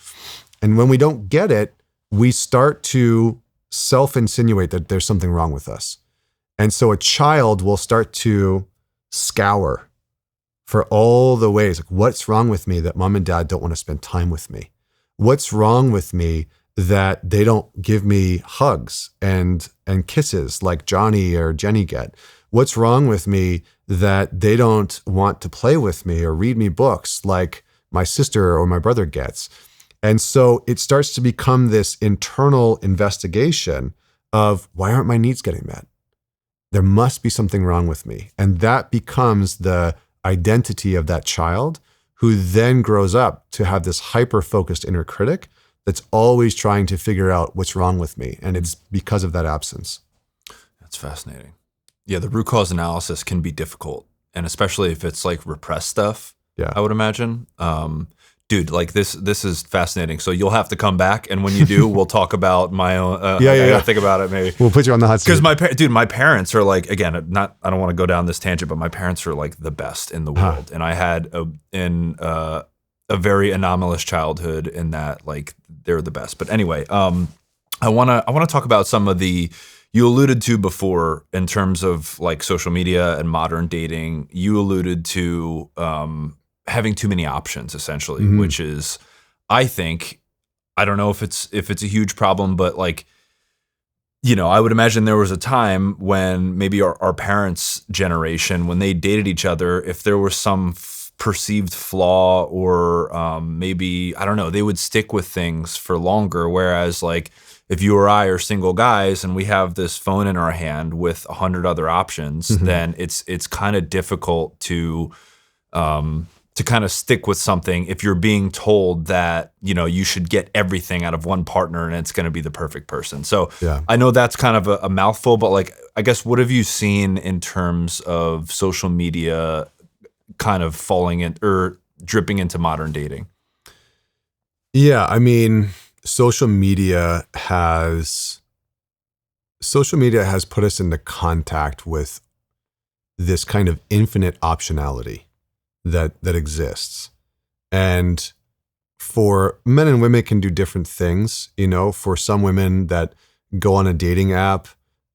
And when we don't get it, we start to self-insinuate that there's something wrong with us. And so a child will start to scour for all the ways, like, what's wrong with me that mom and dad don't want to spend time with me? What's wrong with me that they don't give me hugs and kisses like Johnny or Jenny get? What's wrong with me that they don't want to play with me or read me books like my sister or my brother gets? And so it starts to become this internal investigation of, why aren't my needs getting met? There must be something wrong with me. And that becomes the identity of that child, who then grows up to have this hyper-focused inner critic that's always trying to figure out what's wrong with me. And it's because of that absence. That's fascinating. Yeah, the root cause analysis can be difficult. And especially if it's like repressed stuff, yeah, I would imagine. Dude, like this is fascinating. So you'll have to come back, and when you do, we'll talk about my own. I gotta think about it. Maybe we'll put you on the hot seat. Because my parents are like, again, I don't want to go down this tangent, but my parents are like the best in the world, and I had a very anomalous childhood in that, like, they're the best. But anyway, I wanna talk about some of the, you alluded to before in terms of like social media and modern dating. You alluded to having too many options, essentially, Mm-hmm. which is, I think, I don't know if it's a huge problem, but like, you know, I would imagine there was a time when maybe our parents' generation, when they dated each other, if there was some perceived flaw or maybe, I don't know, they would stick with things for longer. Whereas like, if you or I are single guys and we have this phone in our hand with 100 other options, Mm-hmm. then it's kind of difficult to kind of stick with something if you're being told that, you know, you should get everything out of one partner and it's going to be the perfect person. So Yeah. I know that's kind of a mouthful, but like, I guess, what have you seen in terms of social media kind of falling in or dripping into modern dating? Yeah, I mean, social media has put us into contact with this kind of infinite optionality that exists. And for men and women can do different things, you know. For some women that go on a dating app,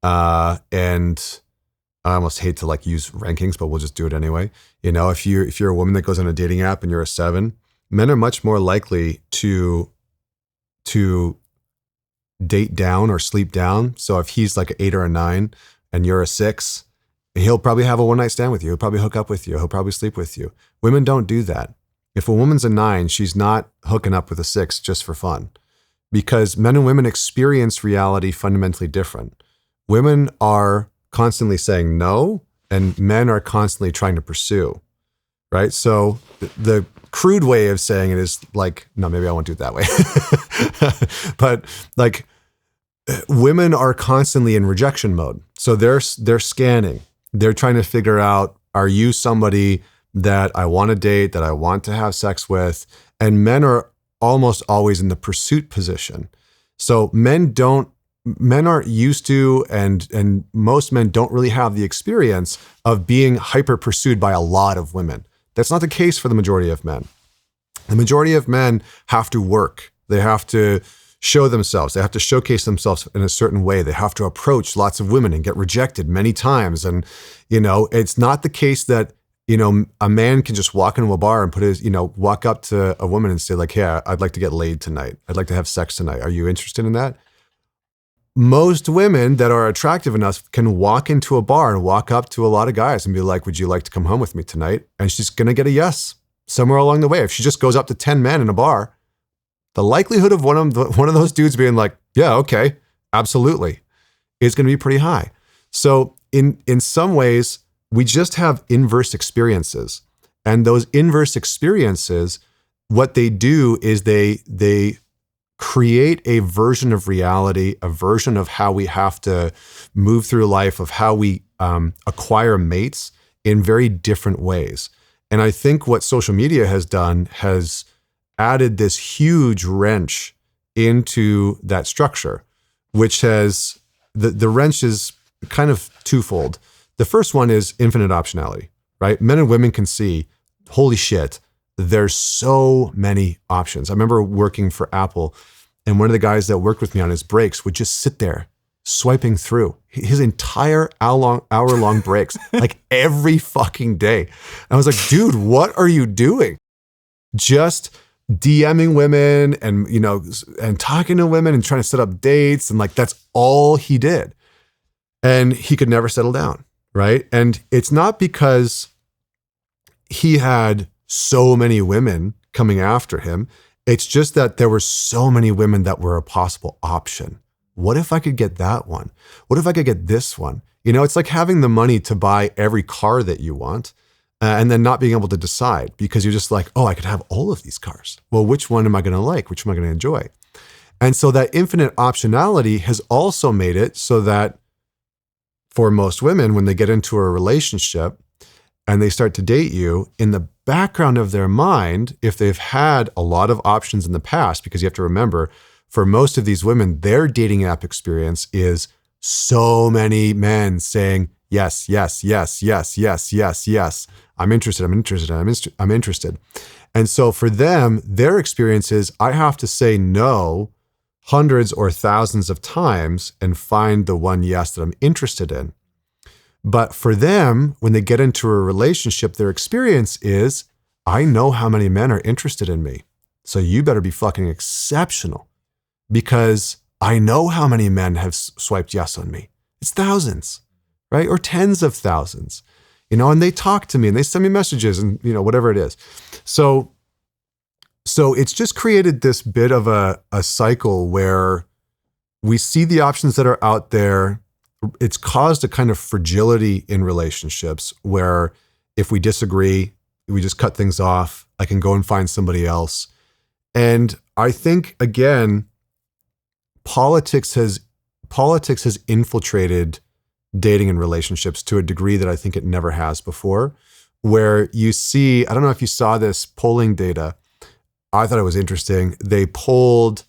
and I almost hate to like use rankings, but we'll just do it anyway. You know, if you're a woman that goes on a dating app and you're a 7, men are much more likely to date down or sleep down. So if he's like an 8 or a 9 and you're a 6, he'll probably have a one-night stand with you. He'll probably hook up with you. He'll probably sleep with you. Women don't do that. If a woman's a 9, she's not hooking up with a 6 just for fun, because men and women experience reality fundamentally different. Women are constantly saying no, and men are constantly trying to pursue, right? So the crude way of saying it is like, no, maybe I won't do it that way. But like, women are constantly in rejection mode. So they're scanning. They're trying to figure out, are you somebody that I want to date, that I want to have sex with? And men are almost always in the pursuit position. So men aren't used to, and most men don't really have the experience of being hyper pursued by a lot of women. That's not the case for the majority of men. The majority of men have to work. They have to show themselves. They have to showcase themselves in a certain way. They have to approach lots of women and get rejected many times. And, it's not the case that, a man can just walk into a bar and walk up to a woman and say like, hey, I'd like to get laid tonight. I'd like to have sex tonight. Are you interested in that? Most women that are attractive enough can walk into a bar and walk up to a lot of guys and be like, would you like to come home with me tonight? And she's going to get a yes somewhere along the way. If she just goes up to 10 men in a bar, the likelihood of one of those dudes being like, yeah, okay, absolutely, is going to be pretty high. So in some ways, we just have inverse experiences. And those inverse experiences, what they do is they create a version of reality, a version of how we have to move through life, of how we acquire mates in very different ways. And I think what social media has done has added this huge wrench into that structure, which has, the wrench is kind of twofold. The first one is infinite optionality, right? Men and women can see, holy shit, there's so many options. I remember working for Apple, and one of the guys that worked with me on his breaks would just sit there swiping through his entire hour-long breaks, like every fucking day. And I was like, dude, what are you doing? Just DMing women and, and talking to women and trying to set up dates. And like, that's all he did. And he could never settle down, right? And it's not because he had so many women coming after him. It's just that there were so many women that were a possible option. What if I could get that one? What if I could get this one? It's like having the money to buy every car that you want and then not being able to decide because you're just like, oh, I could have all of these cars. Well, which one am I going to like? Which am I going to enjoy? And so that infinite optionality has also made it so that for most women, when they get into a relationship and they start to date you, in the background of their mind, if they've had a lot of options in the past, because you have to remember, for most of these women, their dating app experience is so many men saying, yes, yes, yes, yes, yes, yes, yes. I'm interested, I'm interested, I'm interested. And so for them, their experience is, I have to say no hundreds or thousands of times and find the one yes that I'm interested in. But for them, when they get into a relationship, their experience is, I know how many men are interested in me. So you better be fucking exceptional because I know how many men have swiped yes on me. It's thousands, right? Or tens of thousands, and they talk to me and they send me messages and, whatever it is. So it's just created this bit of a cycle where we see the options that are out there. It's caused a kind of fragility in relationships where if we disagree, we just cut things off. I can go and find somebody else. And I think, again, politics has infiltrated dating and relationships to a degree that I think it never has before, where you see, I don't know if you saw this polling data. I thought it was interesting. They polled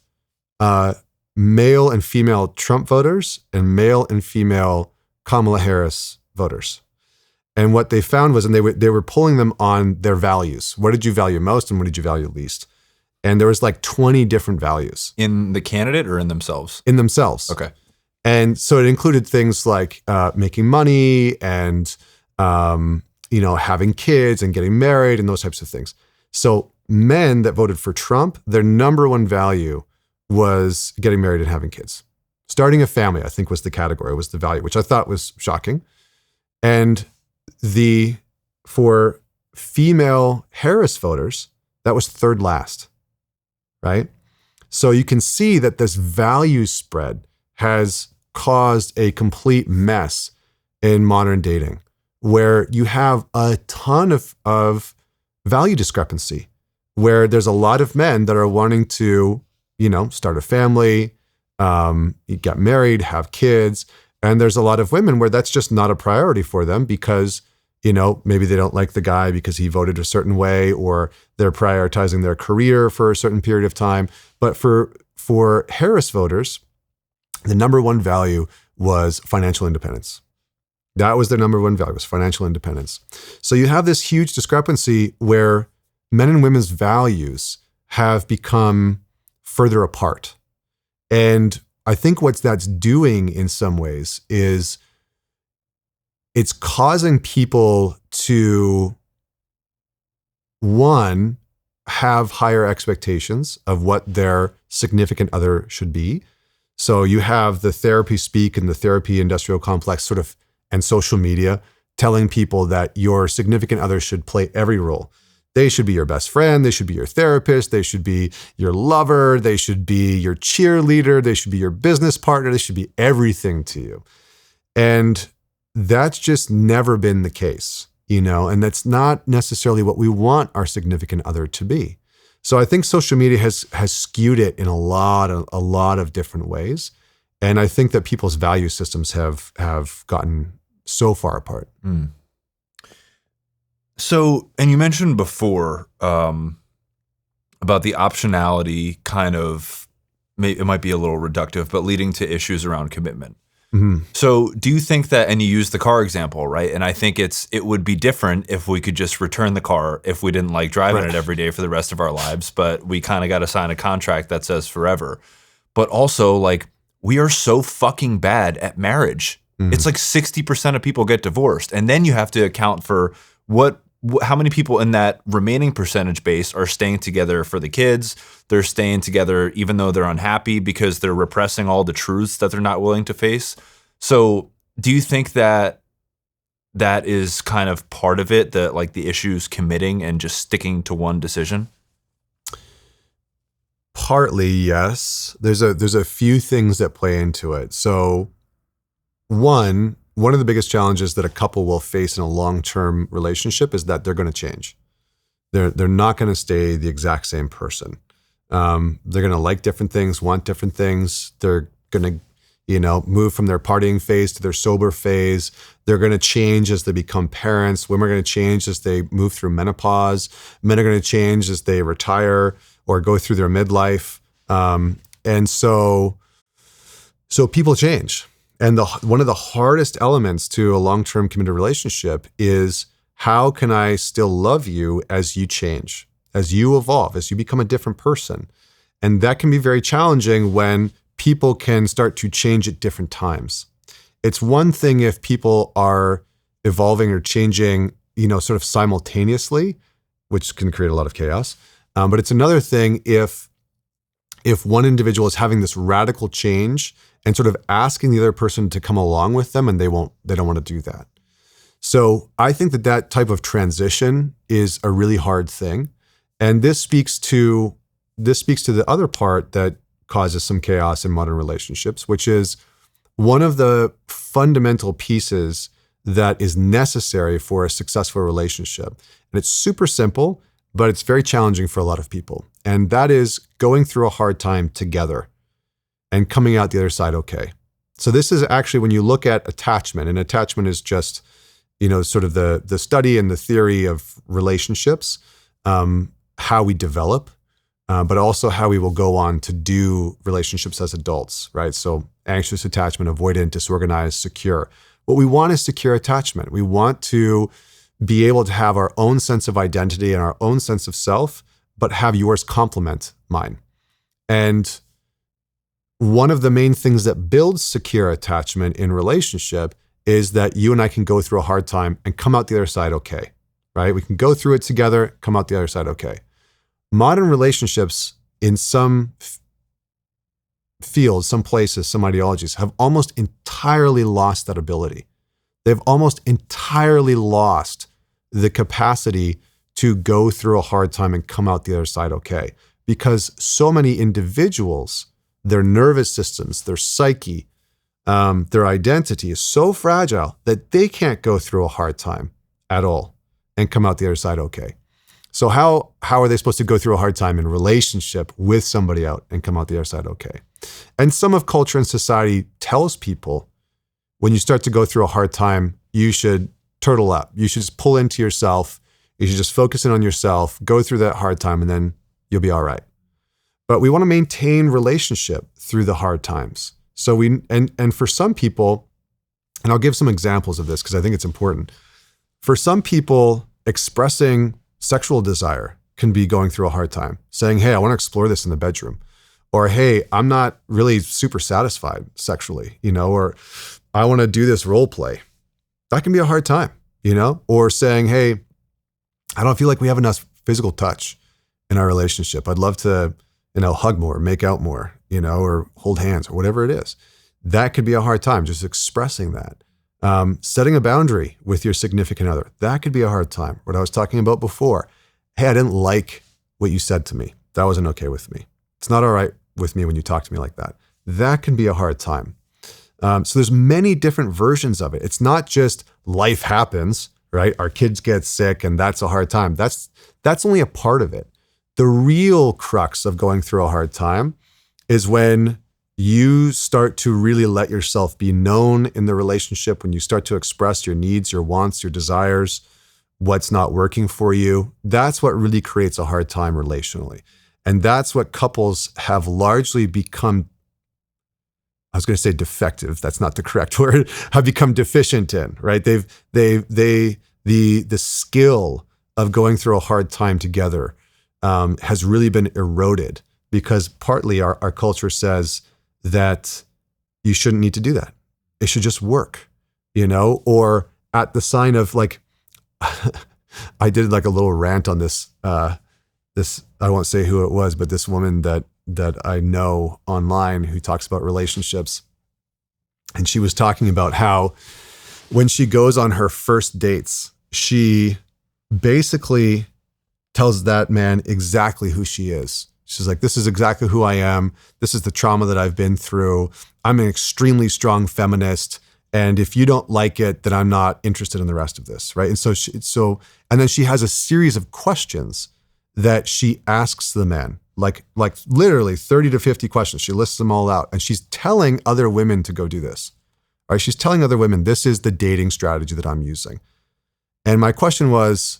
male and female Trump voters and male and female Kamala Harris voters. And what they found was, and they were polling them on their values. What did you value most and what did you value least? And there was like 20 different values. In the candidate or in themselves? In themselves. Okay. And so it included things like making money and, having kids and getting married and those types of things. So men that voted for Trump, their number one value was getting married and having kids. Starting a family, I think, was the category, was the value, which I thought was shocking. And for female Harris voters, that was third last, right? So you can see that this value spread has caused a complete mess in modern dating, where you have a ton of value discrepancy, where there's a lot of men that are wanting to, start a family, get married, have kids. And there's a lot of women where that's just not a priority for them because, maybe they don't like the guy because he voted a certain way, or they're prioritizing their career for a certain period of time. But for Harris voters, the number one value was financial independence. That was their number one value, was financial independence. So you have this huge discrepancy where men and women's values have become further apart. And I think what that's doing in some ways is it's causing people to, one, have higher expectations of what their significant other should be. So you have the therapy speak and the therapy industrial complex sort of, and social media telling people that your significant other should play every role. They should be your best friend. They should be your therapist. They should be your lover. They should be your cheerleader. They should be your business partner. They should be everything to you. And that's just never been the case, and that's not necessarily what we want our significant other to be. So I think social media has skewed it in a lot of different ways. And I think that people's value systems have gotten so far apart. Mm. So, and you mentioned before about the optionality kind of, it might be a little reductive, but leading to issues around commitment. Mm-hmm. So do you think that, and you used the car example, right? And I think it would be different if we could just return the car if we didn't like driving it every day for the rest of our lives, but we kind of got to sign a contract that says forever. But also, like, we are so fucking bad at marriage. Mm-hmm. It's like 60% of people get divorced. And then you have to account for how many people in that remaining percentage base are staying together for the kids. They're staying together even though they're unhappy because they're repressing all the truths that they're not willing to face. So do you think that is kind of part of it, that like the issue is committing and just sticking to one decision? Partly, yes. There's a few things that play into it. So one of the biggest challenges that a couple will face in a long-term relationship is that they're going to change. They're not going to stay the exact same person. They're going to like different things, want different things. They're going to, move from their partying phase to their sober phase. They're going to change as they become parents. Women are going to change as they move through menopause. Men are going to change as they retire or go through their midlife. And so people change. And one of the hardest elements to a long-term committed relationship is, how can I still love you as you change, as you evolve, as you become a different person? And that can be very challenging when people can start to change at different times. It's one thing if people are evolving or changing, sort of simultaneously, which can create a lot of chaos. But it's another thing if one individual is having this radical change and sort of asking the other person to come along with them, and they don't want to do that. So I think that type of transition is a really hard thing. And this speaks to the other part that causes some chaos in modern relationships, which is one of the fundamental pieces that is necessary for a successful relationship. And it's super simple, but it's very challenging for a lot of people. And that is going through a hard time together and coming out the other side okay. So this is actually, when you look at attachment, and attachment is just, sort of the study and the theory of relationships, how we develop, but also how we will go on to do relationships as adults, right? So anxious attachment, avoidant, disorganized, secure. What we want is secure attachment. We want to be able to have our own sense of identity and our own sense of self, but have yours complement mine. And one of the main things that builds secure attachment in relationship is that you and I can go through a hard time and come out the other side okay, right? We can go through it together, come out the other side okay. Modern relationships, in some fields, some places, some ideologies have almost entirely lost that ability. They've almost entirely lost the capacity to go through a hard time and come out the other side okay. Because so many individuals, their nervous systems, their psyche, their identity is so fragile that they can't go through a hard time at all and come out the other side okay. So how are they supposed to go through a hard time in relationship with somebody out and come out the other side okay? And some of culture and society tells people, when you start to go through a hard time, you should turtle up. You should just pull into yourself. You should just focus in on yourself, go through that hard time, and then you'll be all right. But we want to maintain relationship through the hard times. So and for some people, and I'll give some examples of this because I think it's important. For some people, expressing sexual desire can be going through a hard time, saying, hey, I want to explore this in the bedroom. Or, hey, I'm not really super satisfied sexually, or I want to do this role play. That can be a hard time, or saying, hey, I don't feel like we have enough physical touch in our relationship. I'd love to, hug more, make out more, or hold hands or whatever it is. That could be a hard time, just expressing that. Setting a boundary with your significant other. That could be a hard time. What I was talking about before. Hey, I didn't like what you said to me. That wasn't okay with me. It's not all right with me when you talk to me like that. That can be a hard time. So there's many different versions of it. It's not just life happens, right? Our kids get sick and that's a hard time. That's only a part of it. The real crux of going through a hard time is when you start to really let yourself be known in the relationship, when you start to express your needs, your wants, your desires, what's not working for you. That's what really creates a hard time relationally. And that's what couples have largely become, I was going to say defective, that's not the correct word, have become deficient in, right? The skill of going through a hard time together has really been eroded because partly our culture says that you shouldn't need to do that. It should just work, or at the sign of like, I did like a little rant on this, I won't say who it was, but this woman that I know online who talks about relationships. And she was talking about how when she goes on her first dates, she basically tells that man exactly who she is. She's like, this is exactly who I am. This is the trauma that I've been through. I'm an extremely strong feminist. And if you don't like it, then I'm not interested in the rest of this, right? And and then she has a series of questions that she asks the man, like literally 30 to 50 questions. She lists them all out and she's telling other women to go do this, right? She's telling other women, this is the dating strategy that I'm using. And my question was,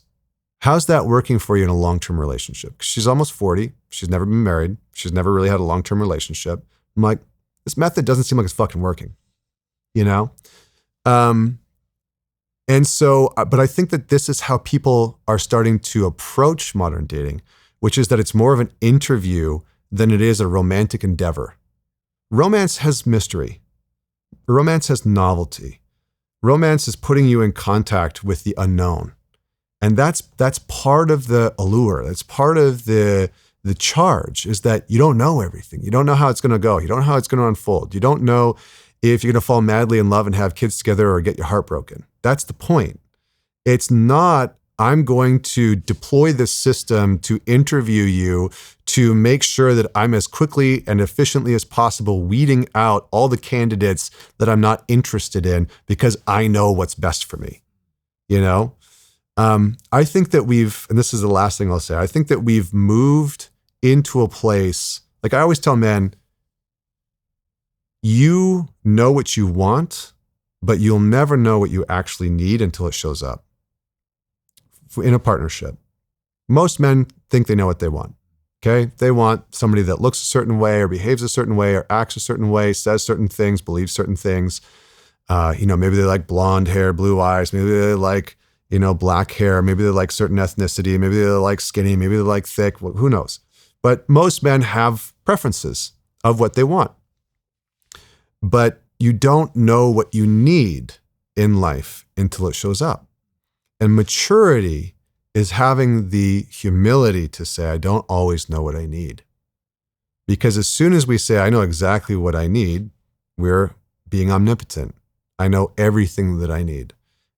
how's that working for you in a long-term relationship? 'Cause she's almost 40. She's never been married. She's never really had a long-term relationship. I'm like, this method doesn't seem like it's fucking working, And so, but I think that this is how people are starting to approach modern dating, which is that it's more of an interview than it is a romantic endeavor. Romance has mystery. Romance has novelty. Romance is putting you in contact with the unknown. And that's part of the allure. That's part of the charge, is that you don't know everything. You don't know how it's going to go. You don't know how it's going to unfold. You don't know if you're going to fall madly in love and have kids together or get your heart broken. That's the point. It's not, I'm going to deploy this system to interview you to make sure that I'm as quickly and efficiently as possible weeding out all the candidates that I'm not interested in because I know what's best for me. I think that and this is the last thing I'll say, I think that we've moved into a place, like I always tell men, you know what you want, but you'll never know what you actually need until it shows up in a partnership. Most men think they know what they want. Okay. They want somebody that looks a certain way or behaves a certain way or acts a certain way, says certain things, believes certain things. Maybe they like blonde hair, blue eyes. Maybe they like, black hair. Maybe they like certain ethnicity. Maybe they like skinny. Maybe they like thick. Well, who knows? But most men have preferences of what they want. But you don't know what you need in life until it shows up. And maturity is having the humility to say, I don't always know what I need. Because as soon as we say, I know exactly what I need, we're being omnipotent. I know everything that I need.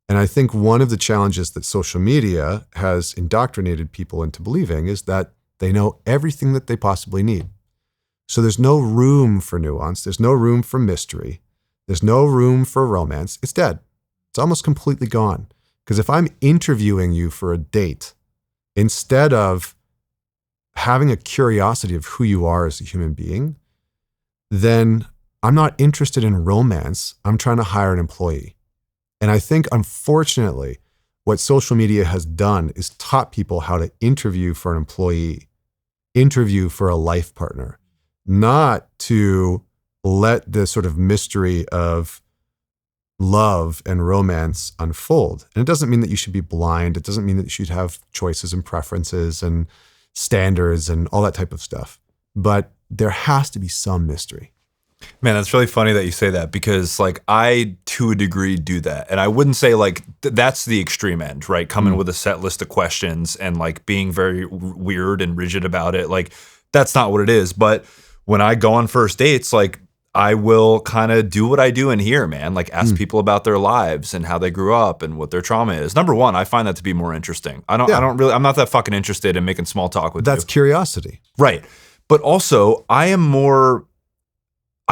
And I think one of the challenges that social media has indoctrinated people into believing is that they know everything that they possibly need. So there's no room for nuance. There's no room for mystery. There's no room for romance. It's dead. It's almost completely gone. Because if I'm interviewing you for a date, instead of having a curiosity of who you are as a human being, then I'm not interested in romance. I'm trying to hire an employee. And I think, unfortunately, what social media has done is taught people how to interview for an employee, interview for a life partner, not to let the sort of mystery of love and romance unfold. And it doesn't mean that you should be blind. It doesn't mean that you should have choices and preferences and standards and all that type of stuff. But there has to be some mystery. Man, that's really funny that you say that, because like I, to a degree, do that. And I wouldn't say like that's the extreme end, right? Coming with a set list of questions and like being very weird and rigid about it. Like that's not what it is. But when I go on first dates, like I will kind of do what I do in here, man. Like ask people about their lives and how they grew up and what their trauma is. Number one, I find that to be more interesting. I'm not that fucking interested in making small talk with you. That's curiosity. Right. But also I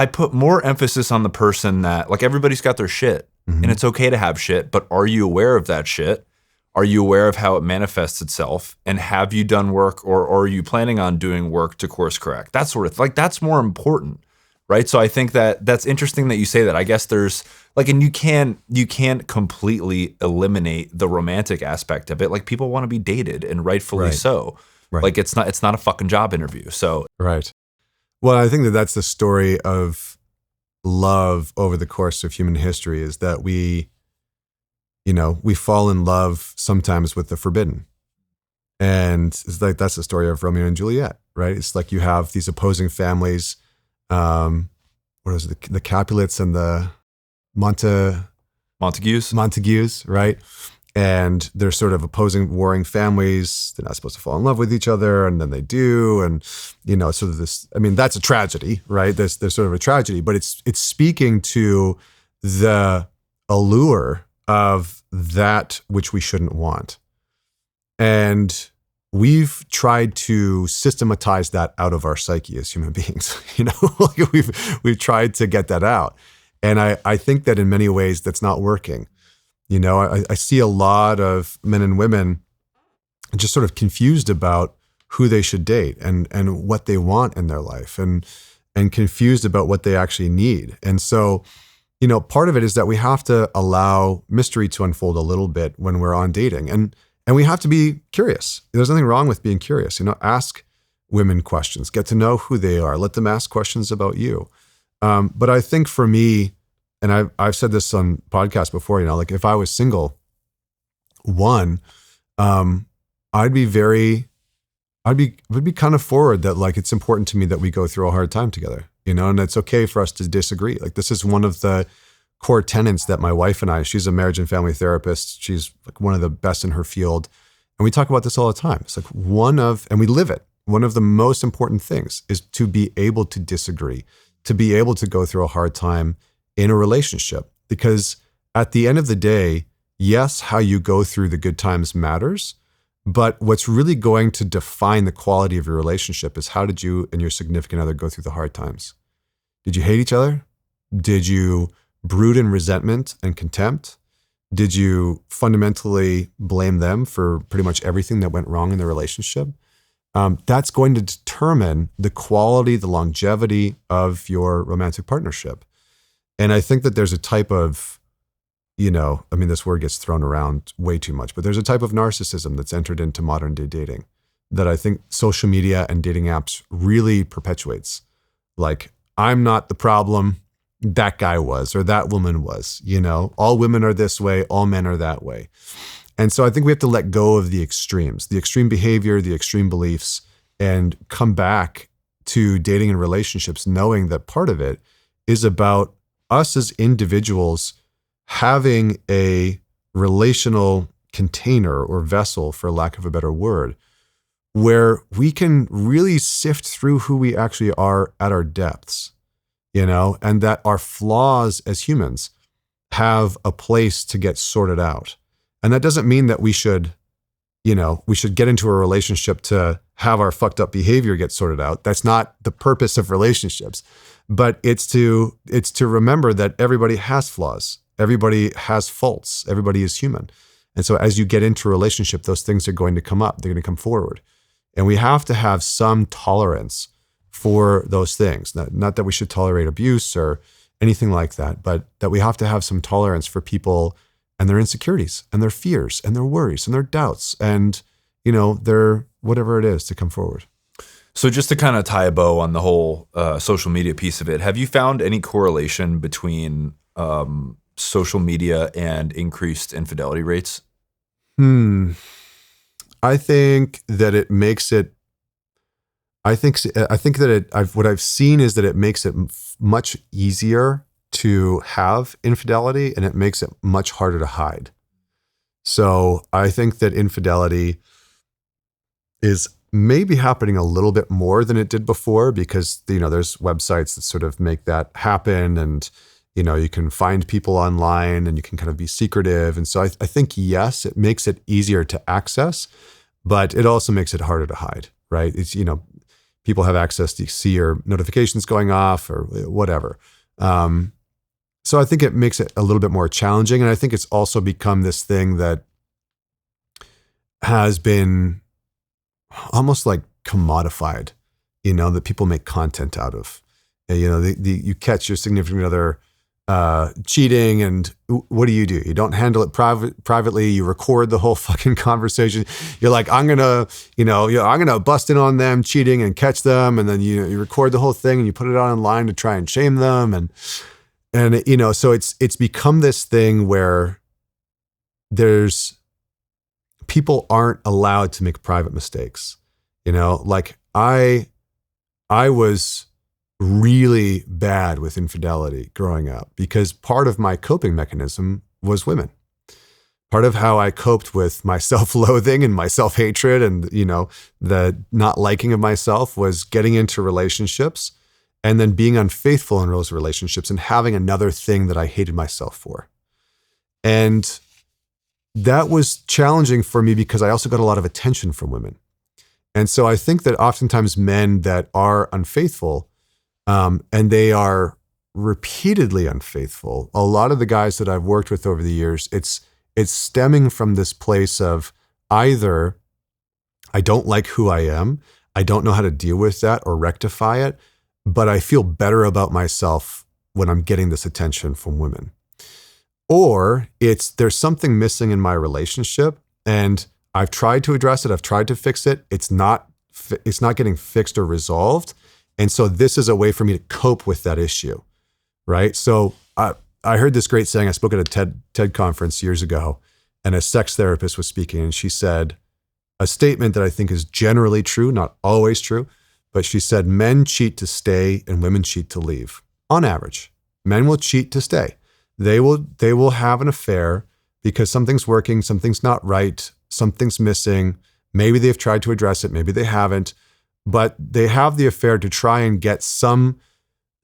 put more emphasis on the person that, like, everybody's got their shit and it's okay to have shit, but are you aware of that shit? Are you aware of how it manifests itself? And have you done work or are you planning on doing work to course correct? That sort of, like, that's more important, right? So I think that that's interesting that you say that. I guess there's like, and you can't completely eliminate the romantic aspect of it. Like people want to be dated, and rightfully so. Right. Like it's not a fucking job interview. So right. Well, I think that that's the story of love over the course of human history, is that we fall in love sometimes with the forbidden. And it's like, that's the story of Romeo and Juliet, right? It's like you have these opposing families, what is it, the Capulets and the Montagues, right? And they're sort of opposing, warring families. They're not supposed to fall in love with each other, and then they do. And, sort of this, I mean, that's a tragedy, right? There's sort of a tragedy, but it's speaking to the allure of that which we shouldn't want. And we've tried to systematize that out of our psyche as human beings. Like we've tried to get that out. And I think that in many ways that's not working. I see a lot of men and women just sort of confused about who they should date and what they want in their life, and confused about what they actually need. And so, part of it is that we have to allow mystery to unfold a little bit when we're on dating, and we have to be curious. There's nothing wrong with being curious. Ask women questions, get to know who they are, let them ask questions about you. But I think for me, and I've said this on podcasts before, like if I was single, I'd be kind of forward that like it's important to me that we go through a hard time together, and it's okay for us to disagree. Like this is one of the core tenets that my wife and I, she's a marriage and family therapist. She's like one of the best in her field. And we talk about this all the time. It's like and we live it. One of the most important things is to be able to disagree, to be able to go through a hard time in a relationship. Because at the end of the day, yes, how you go through the good times matters, but what's really going to define the quality of your relationship is how did you and your significant other go through the hard times? Did you hate each other? Did you brood in resentment and contempt? Did you fundamentally blame them for pretty much everything that went wrong in the relationship? That's going to determine the quality, the longevity of your romantic partnership. And I think that there's a type of, this word gets thrown around way too much, but there's a type of narcissism that's entered into modern day dating that I think social media and dating apps really perpetuates. Like, I'm not the problem, that guy was, or that woman was, all women are this way, all men are that way. And so I think we have to let go of the extremes, the extreme behavior, the extreme beliefs, and come back to dating and relationships, knowing that part of it is about us as individuals having a relational container or vessel, for lack of a better word, where we can really sift through who we actually are at our depths, and that our flaws as humans have a place to get sorted out. And that doesn't mean that we should get into a relationship to have our fucked up behavior get sorted out. That's not the purpose of relationships. But it's to remember that everybody has flaws. Everybody has faults. Everybody is human. And so as you get into a relationship, those things are going to come up. They're going to come forward. And we have to have some tolerance for those things. Not that we should tolerate abuse or anything like that, but that we have to have some tolerance for people and their insecurities and their fears and their worries and their doubts and, their whatever it is to come forward. So just to kind of tie a bow on the whole social media piece of it, have you found any correlation between social media and increased infidelity rates? I think that it makes it. I think that what I've seen is that it makes it much easier to have infidelity, and it makes it much harder to hide. So I think that infidelity is maybe happening a little bit more than it did before because, there's websites that sort of make that happen, and, you can find people online and you can kind of be secretive. And so I think, yes, it makes it easier to access, but it also makes it harder to hide, right? It's, people have access to see your notifications going off or whatever. So I think it makes it a little bit more challenging. And I think it's also become this thing that has been almost like commodified, that people make content out of. You catch your significant other cheating, and what do? You don't handle it privately. You record the whole fucking conversation. You're like, I'm gonna bust in on them cheating and catch them, and then you record the whole thing and you put it out online to try and shame them, and so it's become this thing where people aren't allowed to make private mistakes. Like I was really bad with infidelity growing up because part of my coping mechanism was women. Part of how I coped with my self-loathing and my self-hatred and, the not liking of myself was getting into relationships and then being unfaithful in those relationships and having another thing that I hated myself for. And that was challenging for me because I also got a lot of attention from women. And so I think that oftentimes men that are unfaithful, and they are repeatedly unfaithful, a lot of the guys that I've worked with over the years, it's stemming from this place of either I don't like who I am, I don't know how to deal with that or rectify it, but I feel better about myself when I'm getting this attention from women. Or there's something missing in my relationship and I've tried to address it, I've tried to fix it, it's not getting fixed or resolved. And so this is a way for me to cope with that issue, right? So I heard this great saying. I spoke at a TED conference years ago, and a sex therapist was speaking, and she said a statement that I think is generally true, not always true, but she said, men cheat to stay and women cheat to leave. On average, men will cheat to stay. They will have an affair because something's working, something's not right, something's missing. Maybe they've tried to address it, maybe they haven't. But they have the affair to try and get some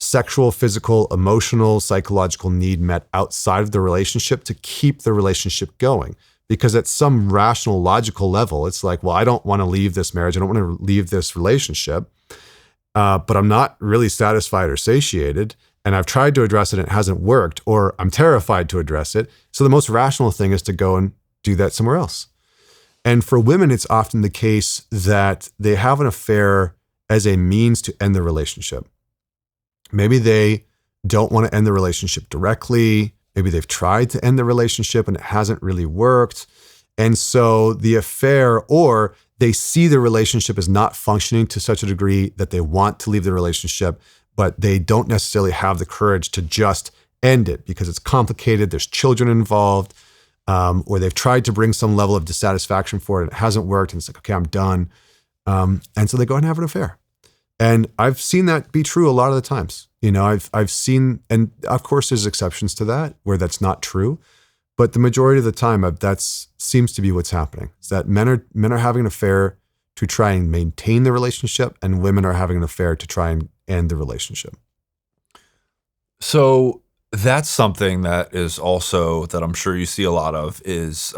sexual, physical, emotional, psychological need met outside of the relationship to keep the relationship going. Because at some rational, logical level, it's like, well, I don't want to leave this marriage. I don't want to leave this relationship, but I'm not really satisfied or satiated. And I've tried to address it and it hasn't worked, or I'm terrified to address it. So the most rational thing is to go and do that somewhere else. And for women, it's often the case that they have an affair as a means to end the relationship. Maybe they don't want to end the relationship directly. Maybe they've tried to end the relationship and it hasn't really worked. And so the affair, or they see the relationship as not functioning to such a degree that they want to leave the relationship, but they don't necessarily have the courage to just end it because it's complicated, there's children involved, or they've tried to bring some level of dissatisfaction for it and it hasn't worked. And it's like, okay, I'm done. And so they go and have an affair. And I've seen that be true a lot of the times. I've seen, and of course there's exceptions to that where that's not true, but the majority of the time that seems to be what's happening. Is that men are having an affair to try and maintain the relationship, and women are having an affair to try and end the relationship. So that's something that is also that I'm sure you see a lot of is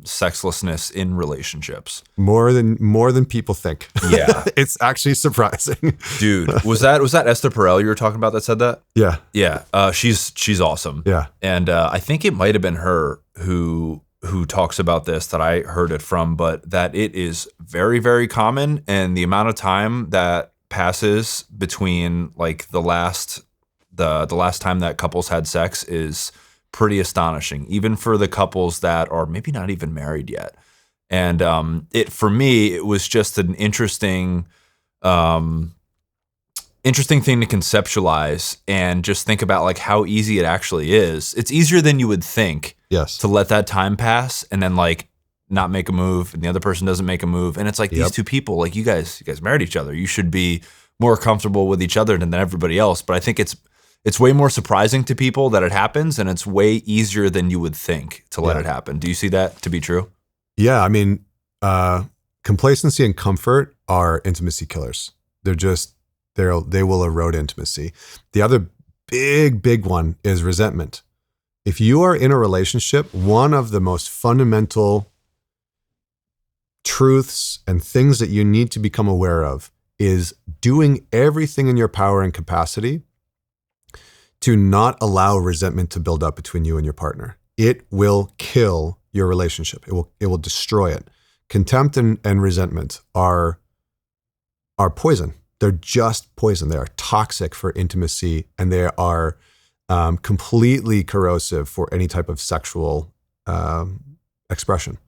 sexlessness in relationships. More than people think. Yeah. It's actually surprising. Dude, was that Esther Perel you were talking about that said that? Yeah. Yeah. She's awesome. Yeah. And I think it might have been her who talks about this that I heard it from, but that it is very, very common, and the amount of time that passes between like the last time that couples had sex is pretty astonishing, even for the couples that are maybe not even married yet. And for me, it was just an interesting thing to conceptualize and just think about like how easy it actually is. It's easier than you would think. Yes. To let that time pass and then like not make a move, and the other person doesn't make a move, and it's like these two people, like you guys married each other. You should be more comfortable with each other than everybody else. But I think it's way more surprising to people that it happens, and it's way easier than you would think to let it happen. Do you see that to be true? Yeah, I mean, complacency and comfort are intimacy killers. They will erode intimacy. The other big one is resentment. If you are in a relationship, one of the most fundamental truths and things that you need to become aware of is doing everything in your power and capacity to not allow resentment to build up between you and your partner. It will kill your relationship. It will destroy it. Contempt and resentment are poison. They're just poison. They are toxic for intimacy, and they are completely corrosive for any type of sexual expression.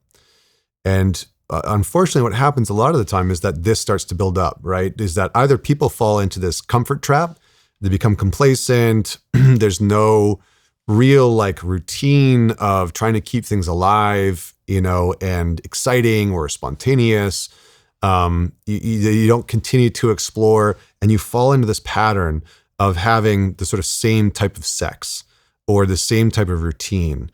And unfortunately, what happens a lot of the time is that this starts to build up, right? Is that either people fall into this comfort trap, they become complacent, there's no real like routine of trying to keep things alive, and exciting or spontaneous. You don't continue to explore, and you fall into this pattern of having the sort of same type of sex or the same type of routine.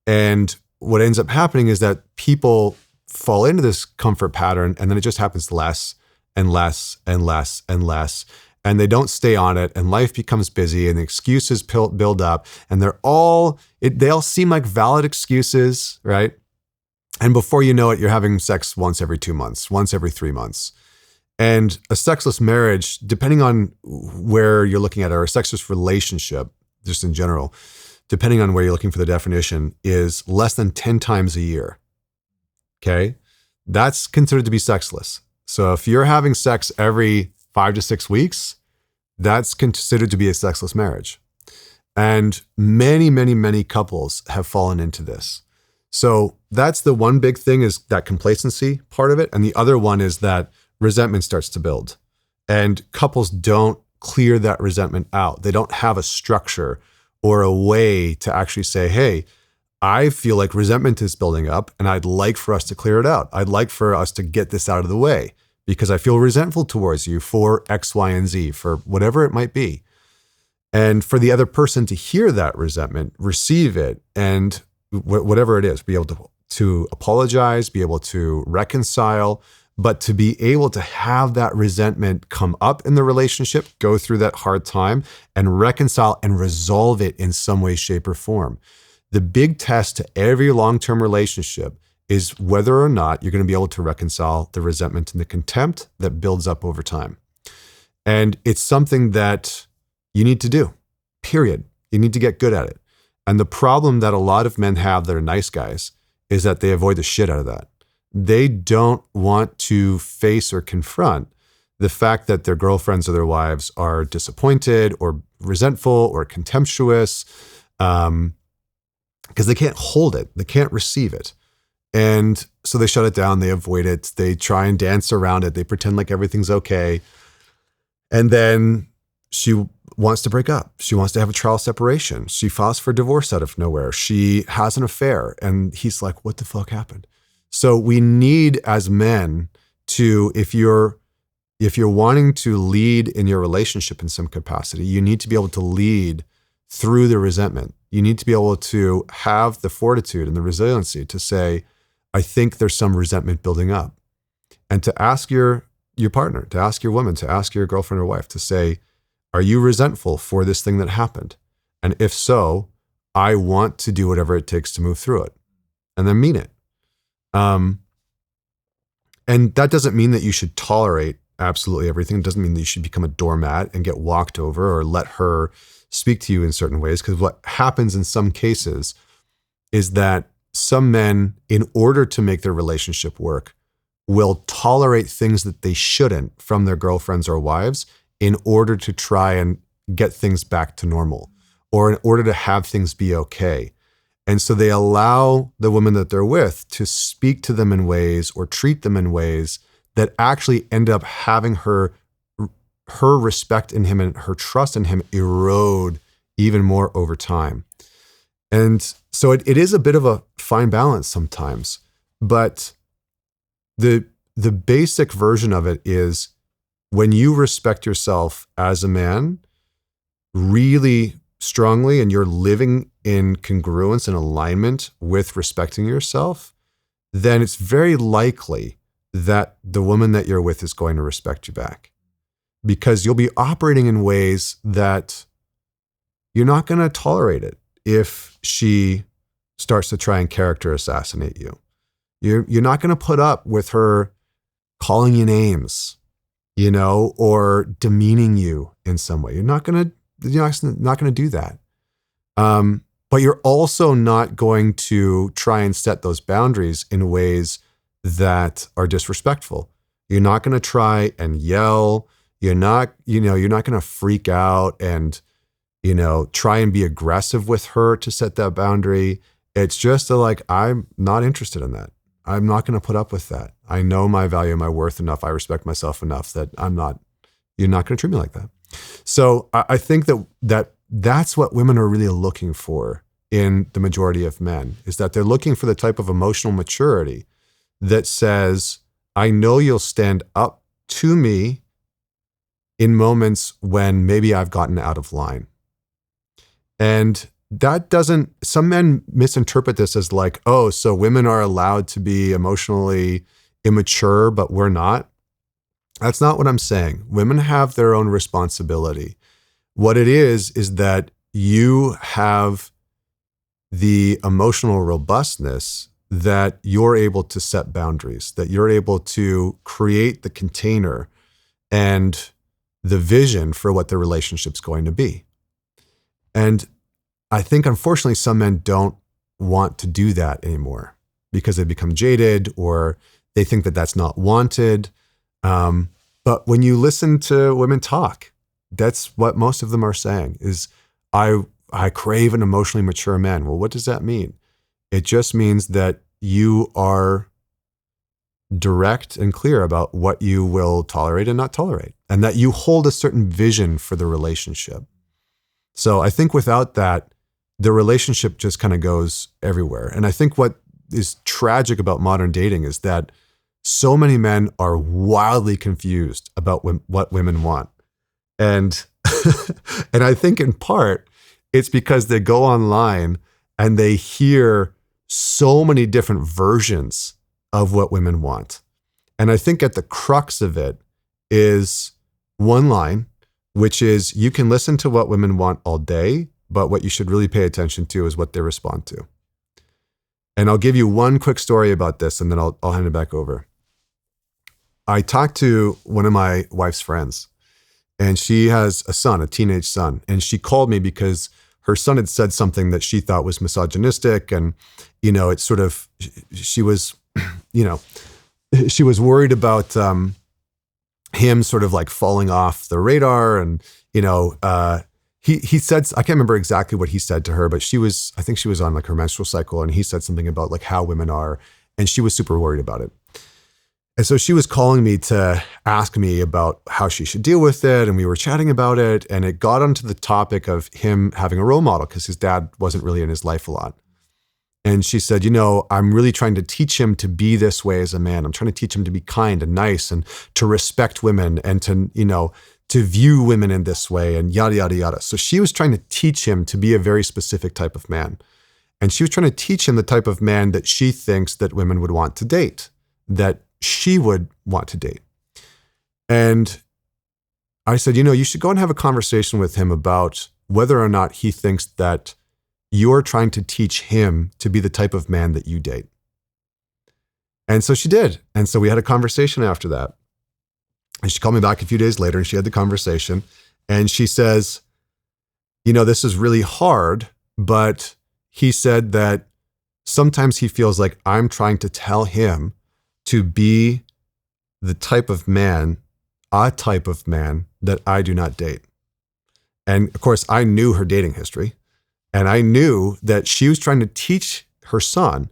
And what ends up happening is that people fall into this comfort pattern, and then it just happens less and less and less and less. And they don't stay on it, and life becomes busy, and the excuses build up, and they all seem like valid excuses, right? And before you know it, you're having sex once every 2 months, once every 3 months. And a sexless marriage, depending on where you're looking at it, or a sexless relationship, just in general, depending on where you're looking for the definition, is less than 10 times a year. Okay? That's considered to be sexless. So if you're having sex every 5 to 6 weeks, that's considered to be a sexless marriage. And many, many, many couples have fallen into this. So that's the one big thing, is that complacency part of it. And the other one is that resentment starts to build, and couples don't clear that resentment out. They don't have a structure or a way to actually say, hey, I feel like resentment is building up, and I'd like for us to clear it out. I'd like for us to get this out of the way because I feel resentful towards you for X, Y, and Z, for whatever it might be. And for the other person to hear that resentment, receive it, and whatever it is, be able to apologize, be able to reconcile, but to be able to have that resentment come up in the relationship, go through that hard time, and reconcile and resolve it in some way, shape, or form. The big test to every long-term relationship is whether or not you're going to be able to reconcile the resentment and the contempt that builds up over time. And it's something that you need to do, period. You need to get good at it. And the problem that a lot of men have that are nice guys is that they avoid the shit out of that. They don't want to face or confront the fact that their girlfriends or their wives are disappointed or resentful or contemptuous, because they can't hold it. They can't receive it. And so they shut it down. They avoid it. They try and dance around it. They pretend like everything's okay. And then she wants to break up. She wants to have a trial separation. She files for divorce out of nowhere. She has an affair. And he's like, what the fuck happened? So we need, as men, to, if you're wanting to lead in your relationship in some capacity, you need to be able to lead through the resentment. You need to be able to have the fortitude and the resiliency to say, I think there's some resentment building up. and to ask your partner, to ask your woman, to ask your girlfriend or wife, to say, are you resentful for this thing that happened? And if so, I want to do whatever it takes to move through it, and then mean it. And that doesn't mean that you should tolerate absolutely everything. It doesn't mean that you should become a doormat and get walked over or let her speak to you in certain ways. Because what happens in some cases is that some men, in order to make their relationship work, will tolerate things that they shouldn't from their girlfriends or wives in order to try and get things back to normal, or in order to have things be okay. And so they allow the woman that they're with to speak to them in ways or treat them in ways that actually end up having her respect in him and her trust in him erode even more over time. And so it is a bit of a fine balance sometimes, but the basic version of it is, when you respect yourself as a man really strongly, and you're living in congruence and alignment with respecting yourself, then it's very likely that the woman that you're with is going to respect you back, because you'll be operating in ways that you're not going to tolerate it if she starts to try and character assassinate you. You're not going to put up with her calling you names, or demeaning you in some way. You're not going to do that. But you're also not going to try and set those boundaries in ways that are disrespectful. You're not going to try and yell. You're not going to freak out and, try and be aggressive with her to set that boundary. It's just I'm not interested in that. I'm not going to put up with that. I know my value, my worth enough. I respect myself enough that you're not going to treat me like that. So I think that's what women are really looking for in the majority of men, is that they're looking for the type of emotional maturity that says, I know you'll stand up to me in moments when maybe I've gotten out of line. And some men misinterpret this as so women are allowed to be emotionally immature, but we're not. That's not what I'm saying. Women have their own responsibility. What it is that you have the emotional robustness that you're able to set boundaries, that you're able to create the container and the vision for what the relationship's going to be. And I think, unfortunately, some men don't want to do that anymore because they become jaded, or they think that that's not wanted. But when you listen to women talk, that's what most of them are saying is, I crave an emotionally mature man. Well, what does that mean? It just means that you are direct and clear about what you will tolerate and not tolerate, and that you hold a certain vision for the relationship. So I think without that, the relationship just kind of goes everywhere. And I think what is tragic about modern dating is that so many men are wildly confused about what women want. And and I think in part, it's because they go online and they hear so many different versions of what women want. And I think at the crux of it is one line, which is, you can listen to what women want all day, but what you should really pay attention to is what they respond to. And I'll give you one quick story about this, and then I'll hand it back over. I talked to one of my wife's friends, and she has a son, a teenage son. And she called me because her son had said something that she thought was misogynistic. And, it's sort of, she was, she was worried about him sort of falling off the radar. And, he said, I can't remember exactly what he said to her, but I think she was on her menstrual cycle, and he said something about how women are, and she was super worried about it. And so she was calling me to ask me about how she should deal with it. And we were chatting about it, and it got onto the topic of him having a role model because his dad wasn't really in his life a lot. And she said, I'm really trying to teach him to be this way as a man. I'm trying to teach him to be kind and nice and to respect women and to view women in this way and yada, yada, yada. So she was trying to teach him to be a very specific type of man. And she was trying to teach him the type of man that she thinks that women would want to date, that she would want to date. And I said, you should go and have a conversation with him about whether or not he thinks that you're trying to teach him to be the type of man that you date. And so she did. And so we had a conversation after that. And she called me back a few days later and she had the conversation. And she says, this is really hard, but he said that sometimes he feels like I'm trying to tell him to be the type of man, a type of man that I do not date. And of course, I knew her dating history. And I knew that she was trying to teach her son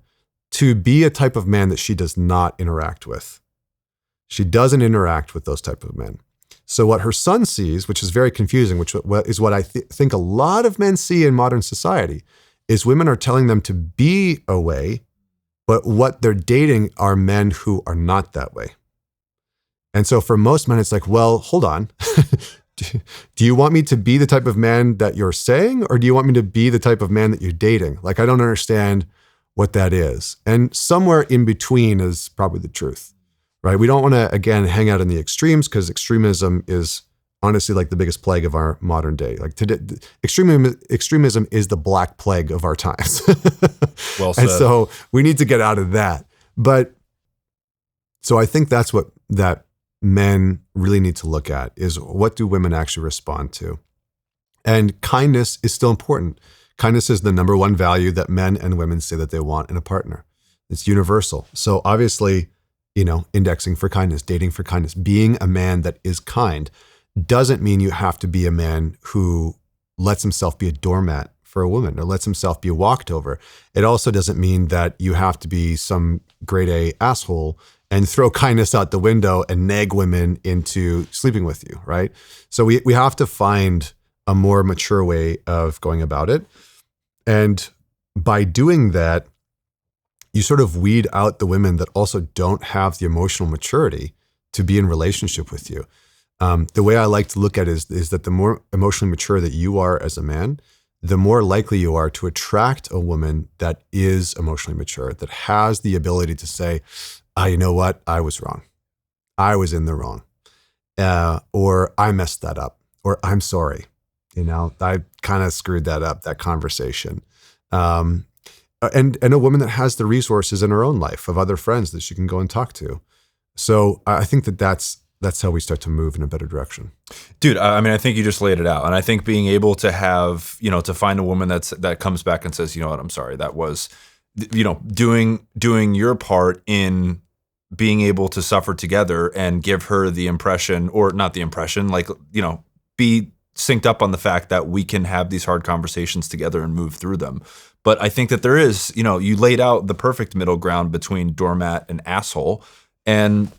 to be a type of man that she does not interact with. She doesn't interact with those type of men. So what her son sees, which is very confusing, which is what I think a lot of men see in modern society, is women are telling them to be a way, but what they're dating are men who are not that way. And so for most men, it's like, well, hold on. Do you want me to be the type of man that you're saying, or do you want me to be the type of man that you're dating? Like, I don't understand what that is. And somewhere in between is probably the truth, right? We don't want to, again, hang out in the extremes, because extremism is honestly like the biggest plague of our modern day. Like today, extremism is the black plague of our times. Well said. And so we need to get out of that. But so I think that's what that men really need to look at, is what do women actually respond to? And kindness is still important. Kindness is the number one value that men and women say that they want in a partner. It's universal. So obviously, indexing for kindness, dating for kindness, being a man that is kind doesn't mean you have to be a man who lets himself be a doormat for a woman or lets himself be walked over. It also doesn't mean that you have to be some grade A asshole and throw kindness out the window and nag women into sleeping with you, right? So we have to find a more mature way of going about it. And by doing that, you sort of weed out the women that also don't have the emotional maturity to be in relationship with you. The way I like to look at it is that the more emotionally mature that you are as a man, the more likely you are to attract a woman that is emotionally mature, that has the ability to say, you know what? I was wrong. I was in the wrong. Or I messed that up. Or I'm sorry. I kind of screwed that up, that conversation. And a woman that has the resources in her own life of other friends that she can go and talk to. So I think that's how we start to move in a better direction. Dude, I think you just laid it out. And I think being able to have, to find a woman that comes back and says, you know what, I'm sorry, that was, doing your part in being able to suffer together and give her the impression, or not the impression, be synced up on the fact that we can have these hard conversations together and move through them. But I think that there is, you laid out the perfect middle ground between doormat and asshole. And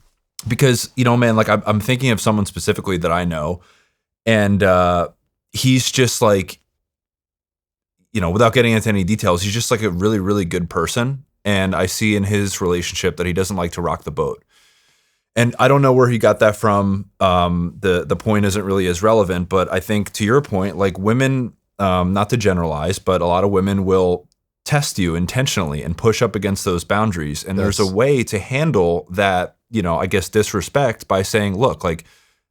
because, man, like I'm thinking of someone specifically that I know, and he's just like, without getting into any details, he's just like a really, really good person. And I see in his relationship that he doesn't like to rock the boat. And I don't know where he got that from. The point isn't really as relevant, but I think to your point, like women, not to generalize, but a lot of women will test you intentionally and push up against those boundaries. And there's a way to handle that, I guess, disrespect by saying, look, like,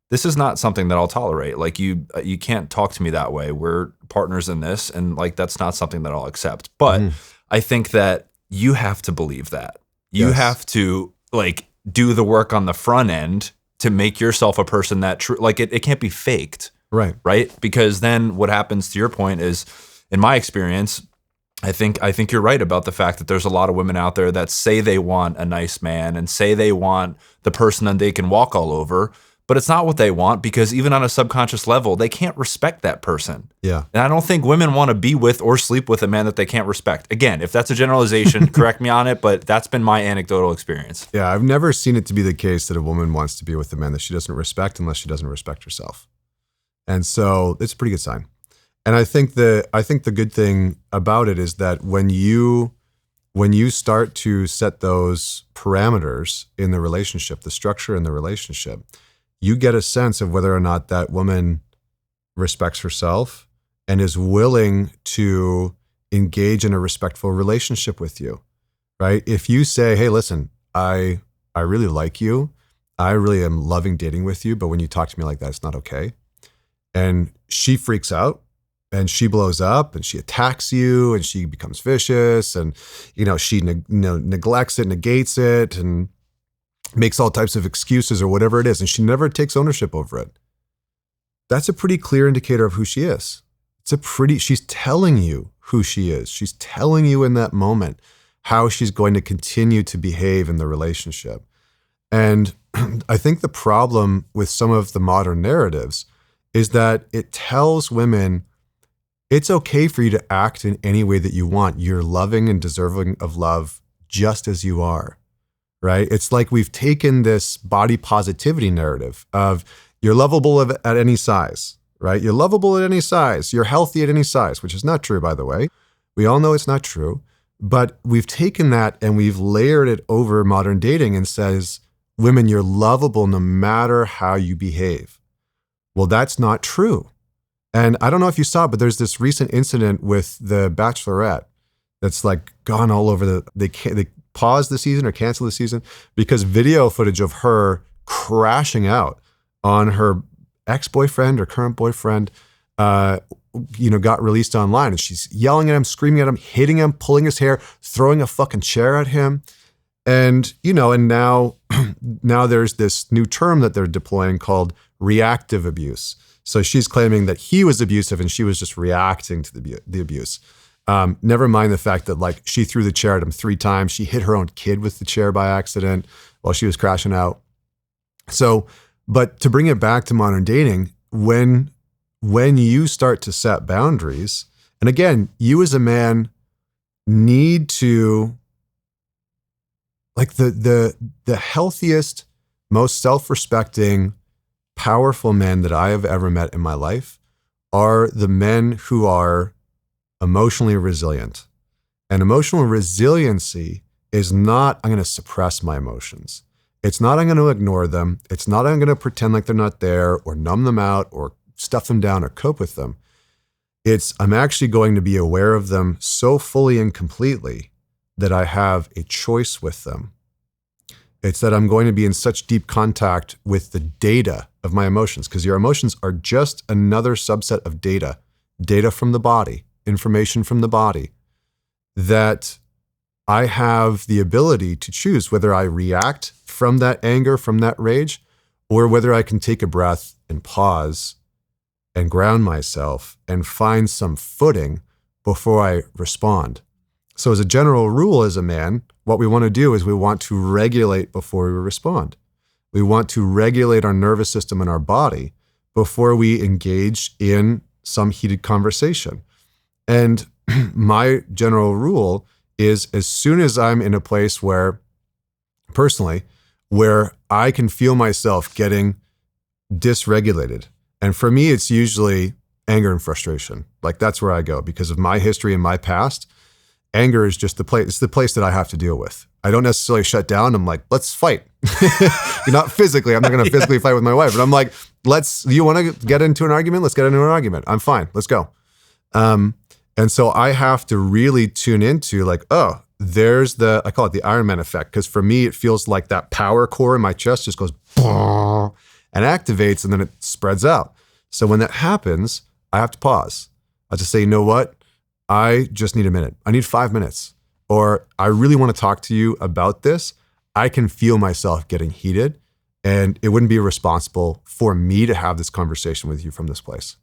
this is not something that I'll tolerate. Like you can't talk to me that way. We're partners in this. And like, that's not something that I'll accept. But I think that you have to believe that. You have to like do the work on the front end to make yourself a person that it can't be faked. Right. Right. Because then what happens, to your point, is, in my experience, I think you're right about the fact that there's a lot of women out there that say they want a nice man and say they want the person that they can walk all over, but it's not what they want, because even on a subconscious level, they can't respect that person. Yeah. And I don't think women want to be with or sleep with a man that they can't respect. Again, if that's a generalization, correct me on it, but that's been my anecdotal experience. Yeah, I've never seen it to be the case that a woman wants to be with a man that she doesn't respect unless she doesn't respect herself. And so it's a pretty good sign. And I think the good thing about it is that when you start to set those parameters in the relationship, the structure in the relationship, you get a sense of whether or not that woman respects herself and is willing to engage in a respectful relationship with you, right? If you say, hey, listen, I I really like you. I really am loving dating with you. But when you talk to me like that, it's not okay. And she freaks out and she blows up and she attacks you and she becomes vicious and, she neglects it, negates it, and makes all types of excuses or whatever it is. And she never takes ownership over it. That's a pretty clear indicator of who she is. She's telling you who she is. She's telling you in that moment how she's going to continue to behave in the relationship. And I think the problem with some of the modern narratives is that it tells women it's okay for you to act in any way that you want. You're loving and deserving of love just as you are, right? It's like we've taken this body positivity narrative of you're lovable at any size, right? You're lovable at any size. You're healthy at any size, which is not true, by the way. We all know it's not true, but we've taken that and we've layered it over modern dating and says, women, you're lovable no matter how you behave. Well, that's not true. And I don't know if you saw, but there's this recent incident with the Bachelorette that's like gone all over they paused the season or canceled the season because video footage of her crashing out on her ex-boyfriend or current boyfriend, got released online, and she's yelling at him, screaming at him, hitting him, pulling his hair, throwing a fucking chair at him. And, and now there's this new term that they're deploying called reactive abuse. So she's claiming that he was abusive and she was just reacting to the abuse. Never mind the fact that she threw the chair at him 3 times. She hit her own kid with the chair by accident while she was crashing out. So, but to bring it back to modern dating, when you start to set boundaries, and again, you as a man need to, the healthiest, most self-respecting, powerful men that I have ever met in my life are the men who are emotionally resilient. And emotional resiliency is not, I'm going to suppress my emotions. It's not, I'm going to ignore them. It's not, I'm going to pretend like they're not there or numb them out or stuff them down or cope with them. It's, I'm actually going to be aware of them so fully and completely that I have a choice with them. It's that I'm going to be in such deep contact with the data of my emotions, because your emotions are just another subset of data from the body, information from the body, that I have the ability to choose whether I react from that anger, from that rage, or whether I can take a breath and pause and ground myself and find some footing before I respond. So as a general rule, as a man, what we want to do is we want to regulate before we respond. We want to regulate our nervous system and our body before we engage in some heated conversation. And my general rule is as soon as I'm in a place where, personally, where I can feel myself getting dysregulated. And for me, it's usually anger and frustration. That's where I go because of my history and my past. Anger is just it's the place that I have to deal with. I don't necessarily shut down. I'm like, let's fight. You're not physically, I'm not going to physically fight with my wife, but I'm like, you want to get into an argument? Let's get into an argument. I'm fine. Let's go. And so I have to really tune into there's I call it the Iron Man effect. Because for me, it feels like that power core in my chest just goes and activates and then it spreads out. So when that happens, I have to pause. I have to say, you know what? I just need a minute. I need 5 minutes. Or I really want to talk to you about this. I can feel myself getting heated and it wouldn't be responsible for me to have this conversation with you from this place.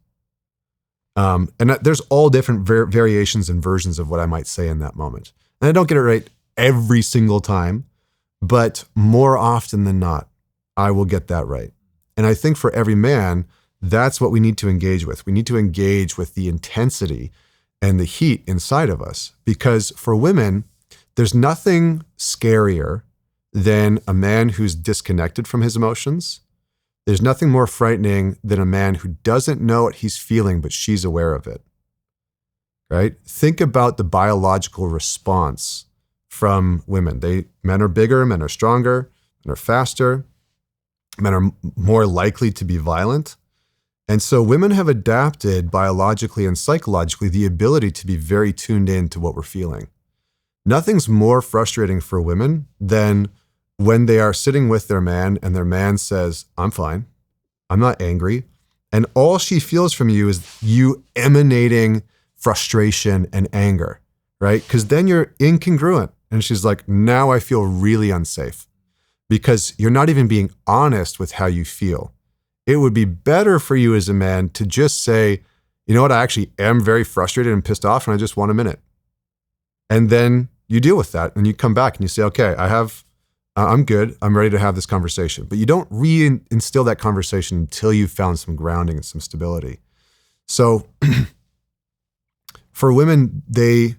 And there's all different variations and versions of what I might say in that moment. And I don't get it right every single time, but more often than not, I will get that right. And I think for every man, that's what we need to engage with. We need to engage with the intensity and the heat inside of us. Because for women, there's nothing scarier than a man who's disconnected from his emotions. There's nothing more frightening than a man who doesn't know what he's feeling, but she's aware of it, right? Think about the biological response from women. Men are bigger, men are stronger, men are faster, men are more likely to be violent. And so women have adapted biologically and psychologically the ability to be very tuned in to what we're feeling. Nothing's more frustrating for women than when they are sitting with their man and their man says, I'm fine, I'm not angry, and all she feels from you is you emanating frustration and anger, right? Because then you're incongruent. And she's like, now I feel really unsafe because you're not even being honest with how you feel. It would be better for you as a man to just say, you know what, I actually am very frustrated and pissed off and I just want a minute. And then you deal with that and you come back and you say, okay, I'm good. I'm ready to have this conversation. But you don't reinstill that conversation until you've found some grounding and some stability. So for women, they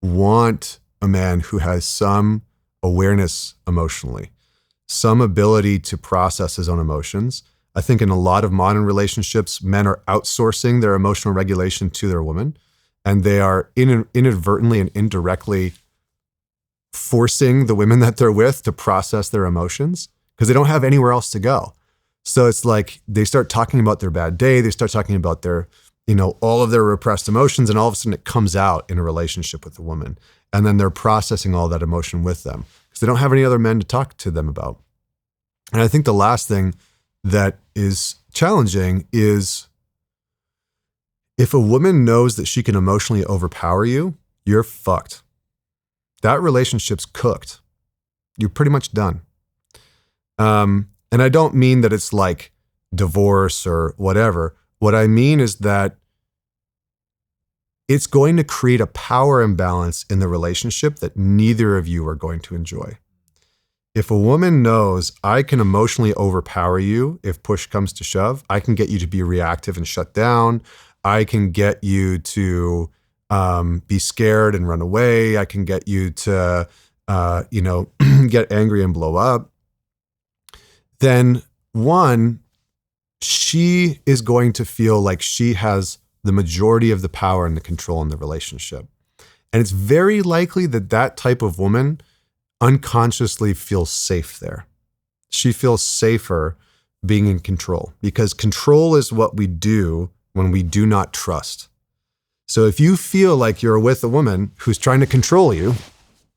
want a man who has some awareness emotionally, some ability to process his own emotions. I think in a lot of modern relationships, men are outsourcing their emotional regulation to their woman, and they are inadvertently and indirectly forcing the women that they're with to process their emotions because they don't have anywhere else to go. So it's like they start talking about their bad day. They start talking about their, all of their repressed emotions, and all of a sudden it comes out in a relationship with the woman. And then they're processing all that emotion with them because they don't have any other men to talk to them about. And I think the last thing that is challenging is if a woman knows that she can emotionally overpower you, you're fucked. That relationship's cooked. You're pretty much done. And I don't mean that it's like divorce or whatever. What I mean is that it's going to create a power imbalance in the relationship that neither of you are going to enjoy. If a woman knows I can emotionally overpower you, if push comes to shove, I can get you to be reactive and shut down. I can get you to be scared and run away. I can get you to, get angry and blow up. Then one, she is going to feel like she has the majority of the power and the control in the relationship. And it's very likely that that type of woman unconsciously feels safe there. She feels safer being in control because control is what we do when we do not trust. So if you feel like you're with a woman who's trying to control you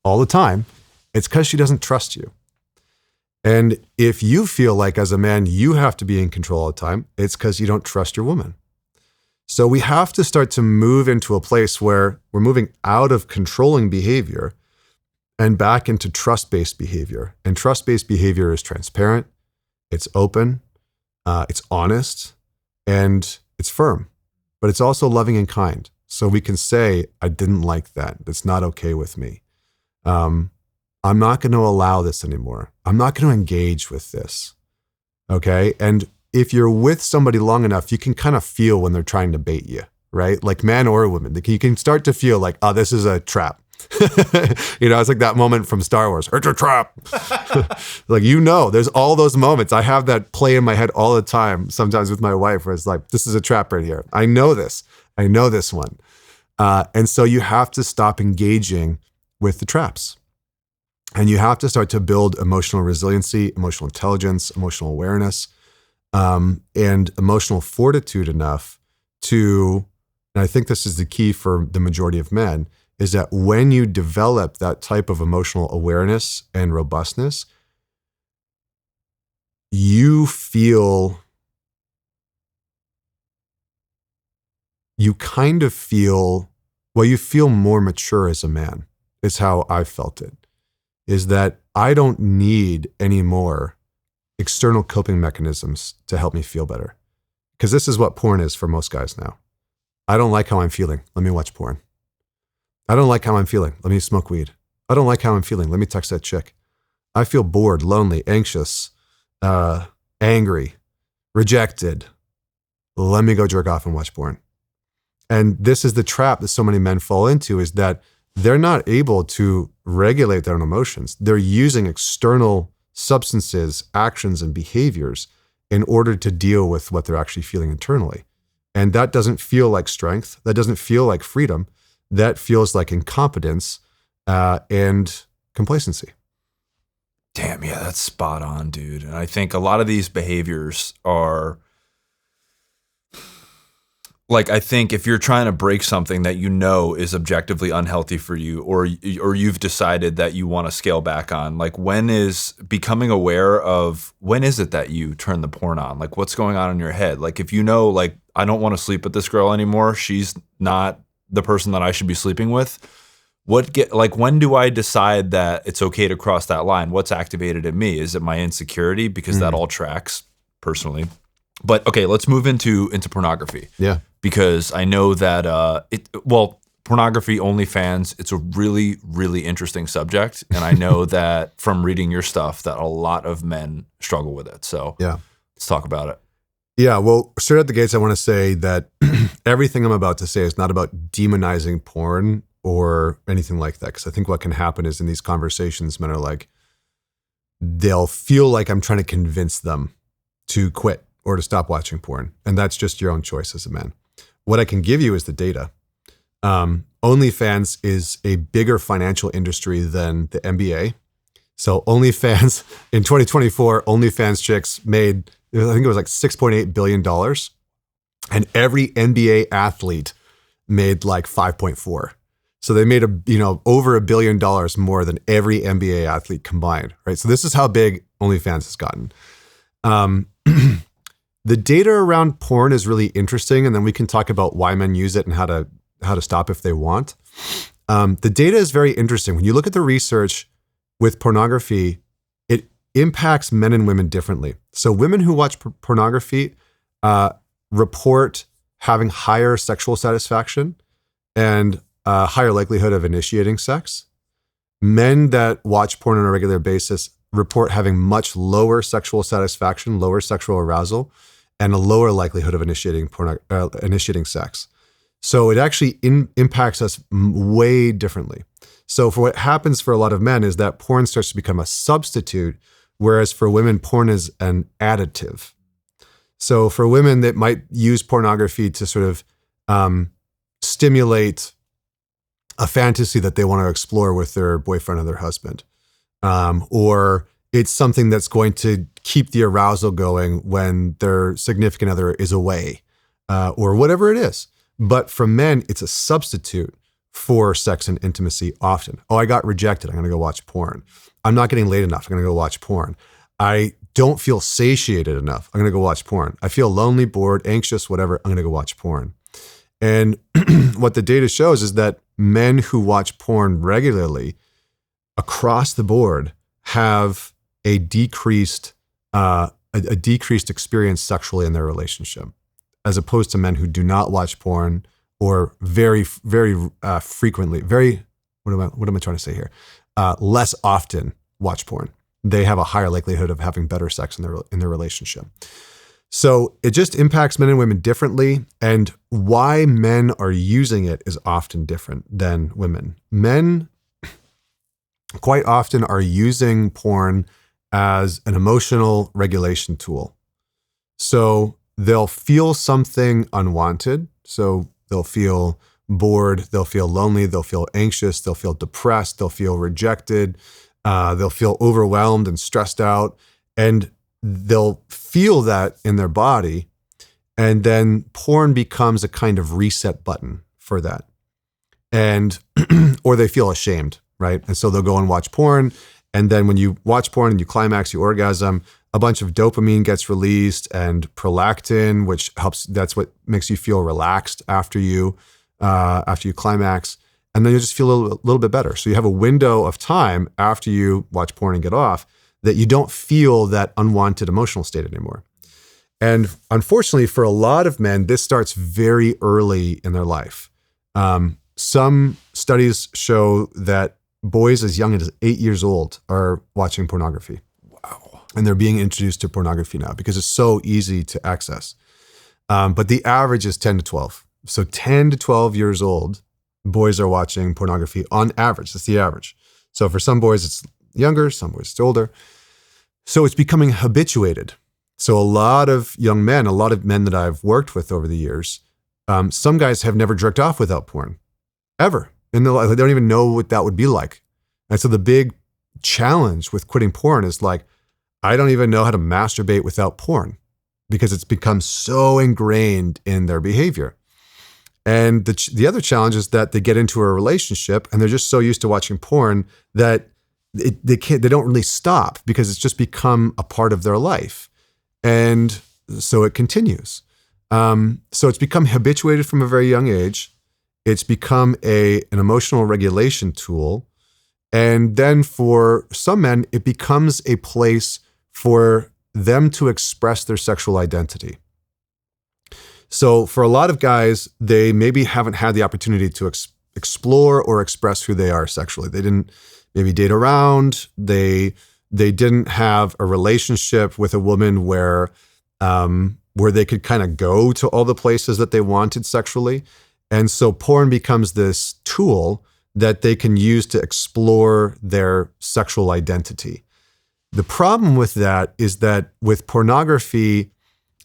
all the time, it's because she doesn't trust you. And if you feel like as a man, you have to be in control all the time, it's because you don't trust your woman. So we have to start to move into a place where we're moving out of controlling behavior and back into trust-based behavior. And trust-based behavior is transparent, it's open, it's honest, and it's firm, but it's also loving and kind. So we can say, I didn't like that. That's not okay with me. I'm not going to allow this anymore. I'm not going to engage with this. Okay. And if you're with somebody long enough, you can kind of feel when they're trying to bait you, right? Like man or woman, you can start to feel like, oh, this is a trap. It's like that moment from Star Wars. It's a trap. Like, there's all those moments. I have that play in my head all the time, sometimes with my wife, where it's like, this is a trap right here. I know this. I know this one. And so you have to stop engaging with the traps. And you have to start to build emotional resiliency, emotional intelligence, emotional awareness, and emotional fortitude enough to, and I think this is the key for the majority of men, is that when you develop that type of emotional awareness and robustness, you feel more mature as a man, is how I felt it. Is that I don't need any more external coping mechanisms to help me feel better. Because this is what porn is for most guys now. I don't like how I'm feeling. Let me watch porn. I don't like how I'm feeling. Let me smoke weed. I don't like how I'm feeling. Let me text that chick. I feel bored, lonely, anxious, angry, rejected. Let me go jerk off and watch porn. And this is the trap that so many men fall into, is that they're not able to regulate their own emotions. They're using external substances, actions, and behaviors in order to deal with what they're actually feeling internally. And that doesn't feel like strength. That doesn't feel like freedom. That feels like incompetence and complacency. Damn, yeah, that's spot on, dude. And I think a lot of these behaviors are like, I think if you're trying to break something that you know is objectively unhealthy for you, or you've decided that you want to scale back on, like, when is becoming aware of when is it that you turn the porn on? Like, what's going on in your head? Like, if you know, like, I don't want to sleep with this girl anymore, she's not the person that I should be sleeping with. When do I decide that it's okay to cross that line? What's activated in me? Is it my insecurity? Because that all tracks personally. But okay, let's move into pornography. Yeah. Because I know that Pornography Onlyfans, it's a really, really interesting subject. And I know that from reading your stuff that a lot of men struggle with it. So yeah, let's talk about it. Yeah, well, straight out the gates, I want to say that everything I'm about to say is not about demonizing porn or anything like that. Because I think what can happen is in these conversations, men are like, they'll feel like I'm trying to convince them to quit or to stop watching porn. And that's just your own choice as a man. What I can give you is the data. OnlyFans is a bigger financial industry than the NBA. So OnlyFans, in 2024, OnlyFans chicks made, I think it was like $6.8 billion. And every NBA athlete made like 5.4. So they made over $1 billion more than every NBA athlete combined, right? So this is how big OnlyFans has gotten. The data around porn is really interesting, and then we can talk about why men use it and how to stop if they want. The data is very interesting. When you look at the research with pornography, it impacts men and women differently. So women who watch pornography report having higher sexual satisfaction and a higher likelihood of initiating sex. Men that watch porn on a regular basis report having much lower sexual satisfaction, lower sexual arousal, and a lower likelihood of initiating sex. So it actually impacts us way differently. So for what happens for a lot of men is that porn starts to become a substitute, whereas for women, porn is an additive. So for women that might use pornography to sort of stimulate a fantasy that they want to explore with their boyfriend or their husband, or it's something that's going to keep the arousal going when their significant other is away, or whatever it is. But for men, it's a substitute for sex and intimacy often. Oh, I got rejected. I'm going to go watch porn. I'm not getting laid enough. I'm going to go watch porn. I don't feel satiated enough. I'm going to go watch porn. I feel lonely, bored, anxious, whatever. I'm going to go watch porn. And what the data shows is that men who watch porn regularly across the board have a decreased experience sexually in their relationship, as opposed to men who do not watch porn or very, very frequently, what am I trying to say here? Less often watch porn. They have a higher likelihood of having better sex in their relationship. So it just impacts men and women differently, and why men are using it is often different than women. Men quite often are using porn as an emotional regulation tool. So they'll feel something unwanted. So they'll feel bored, they'll feel lonely, they'll feel anxious, they'll feel depressed, they'll feel rejected, they'll feel overwhelmed and stressed out, and they'll feel that in their body. And then porn becomes a kind of reset button for that. And, or they feel ashamed, right? And so they'll go and watch porn. And then when you watch porn and you climax, you orgasm, a bunch of dopamine gets released and prolactin, which helps. That's what makes you feel relaxed after you climax. And then you just feel a little bit better. So you have a window of time after you watch porn and get off that you don't feel that unwanted emotional state anymore. And unfortunately, for a lot of men, this starts very early in their life. Some studies show that boys as young as 8 years old are watching pornography. Wow. And they're being introduced to pornography now because it's so easy to access. But the average is 10 to 12. So 10 to 12 years old, boys are watching pornography on average. That's the average. So for some boys, it's younger, some boys it's older. So it's becoming habituated. So a lot of young men, a lot of men that I've worked with over the years, some guys have never jerked off without porn, ever. And they don't even know what that would be like. And so the big challenge with quitting porn is like, I don't even know how to masturbate without porn because it's become so ingrained in their behavior. And the other challenge is that they get into a relationship and they're just so used to watching porn that they don't really stop because it's just become a part of their life. And so it continues. So it's become habituated from a very young age. It's become an emotional regulation tool. And then for some men, it becomes a place for them to express their sexual identity. So for a lot of guys, they maybe haven't had the opportunity to explore or express who they are sexually. They didn't maybe date around. They didn't have a relationship with a woman where they could kind of go to all the places that they wanted sexually. And so porn becomes this tool that they can use to explore their sexual identity. The problem with that is that with pornography,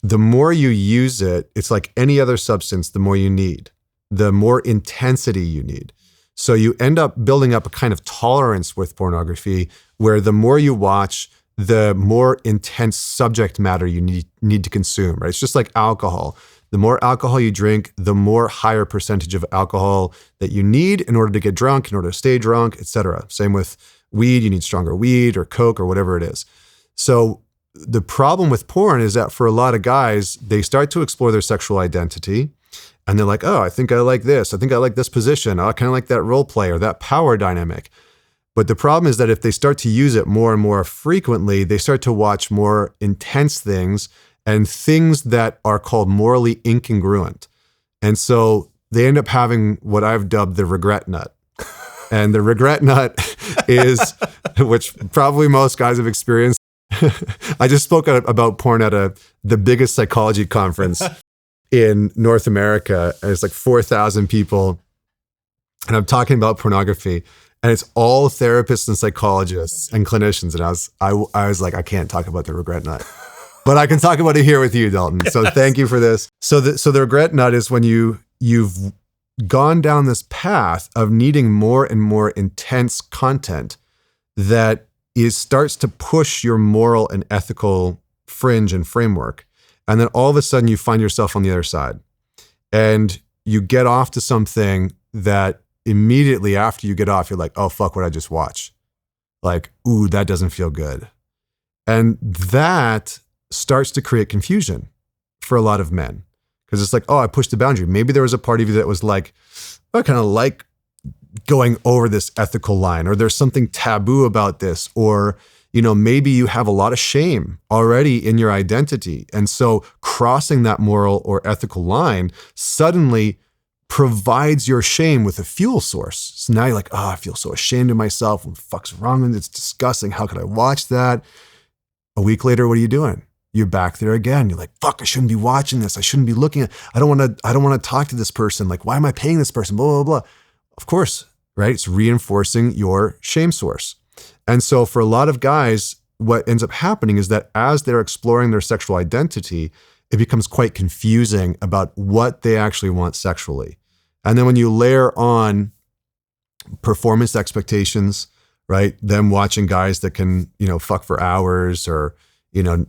the more you use it, it's like any other substance, the more you need, the more intensity you need. So you end up building up a kind of tolerance with pornography where the more you watch, the more intense subject matter you need to consume, right? It's just like alcohol. The more alcohol you drink, the more higher percentage of alcohol that you need in order to get drunk, in order to stay drunk, etc. Same with weed, you need stronger weed or Coke or whatever it is. So the problem with porn is that for a lot of guys, they start to explore their sexual identity and they're like, oh, I think I like this. I think I like this position. Oh, I kind of like that role play or that power dynamic. But the problem is that if they start to use it more and more frequently, they start to watch more intense things and things that are called morally incongruent. And so they end up having what I've dubbed the regret nut. And the regret nut is, which probably most guys have experienced. I just spoke about porn at the biggest psychology conference in North America. And it's like 4,000 people. And I'm talking about pornography. And it's all therapists and psychologists and clinicians. And I was like, I can't talk about the regret nut. But I can talk about it here with you, Dalton. So thank you for this. So the regret nut is when you've gone down this path of needing more and more intense content that starts to push your moral and ethical fringe and framework. And then all of a sudden you find yourself on the other side. And you get off to something that immediately after you get off, you're like, oh, fuck what I just watched. Like, ooh, that doesn't feel good. And that starts to create confusion for a lot of men. Because it's like, oh, I pushed the boundary. Maybe there was a part of you that was like, I kind of like going over this ethical line, or there's something taboo about this, or, maybe you have a lot of shame already in your identity. And so crossing that moral or ethical line suddenly provides your shame with a fuel source. So now you're like, oh, I feel so ashamed of myself. What the fuck's wrong with it? It's disgusting. How could I watch that? A week later, what are you doing? You're back there again. You're like, fuck, I shouldn't be watching this. I shouldn't be looking at, I don't want to talk to this person. Like, why am I paying this person? Blah, blah, blah. Of course, right? It's reinforcing your shame source. And so for a lot of guys, what ends up happening is that as they're exploring their sexual identity, it becomes quite confusing about what they actually want sexually. And then when you layer on performance expectations, right? Them watching guys that can, fuck for hours or,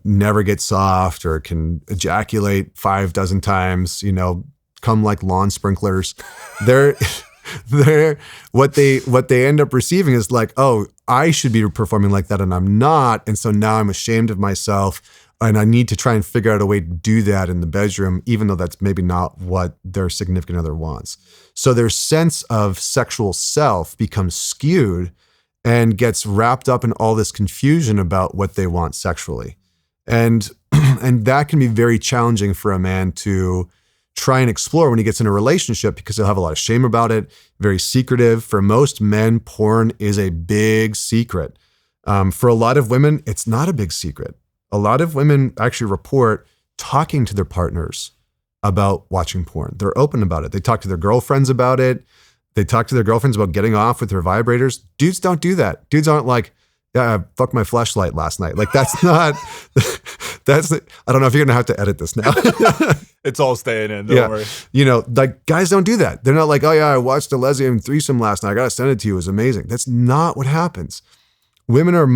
never get soft or can ejaculate 5 dozen times, come like lawn sprinklers. They're what they end up receiving is like, oh, I should be performing like that and I'm not. And so now I'm ashamed of myself and I need to try and figure out a way to do that in the bedroom, even though that's maybe not what their significant other wants. So their sense of sexual self becomes skewed and gets wrapped up in all this confusion about what they want sexually. And that can be very challenging for a man to try and explore when he gets in a relationship because he'll have a lot of shame about it, very secretive. For most men, porn is a big secret. For a lot of women, it's not a big secret. A lot of women actually report talking to their partners about watching porn. They're open about it. They talk to their girlfriends about it. They talk to their girlfriends about getting off with their vibrators. Dudes don't do that. Dudes aren't like, yeah, I fucked my fleshlight last night. Like that's not, I don't know if you're going to have to edit this now. It's all staying in, don't worry. Like guys don't do that. They're not like, oh yeah, I watched a lesbian threesome last night. I got to send it to you. It was amazing. That's not what happens. Women are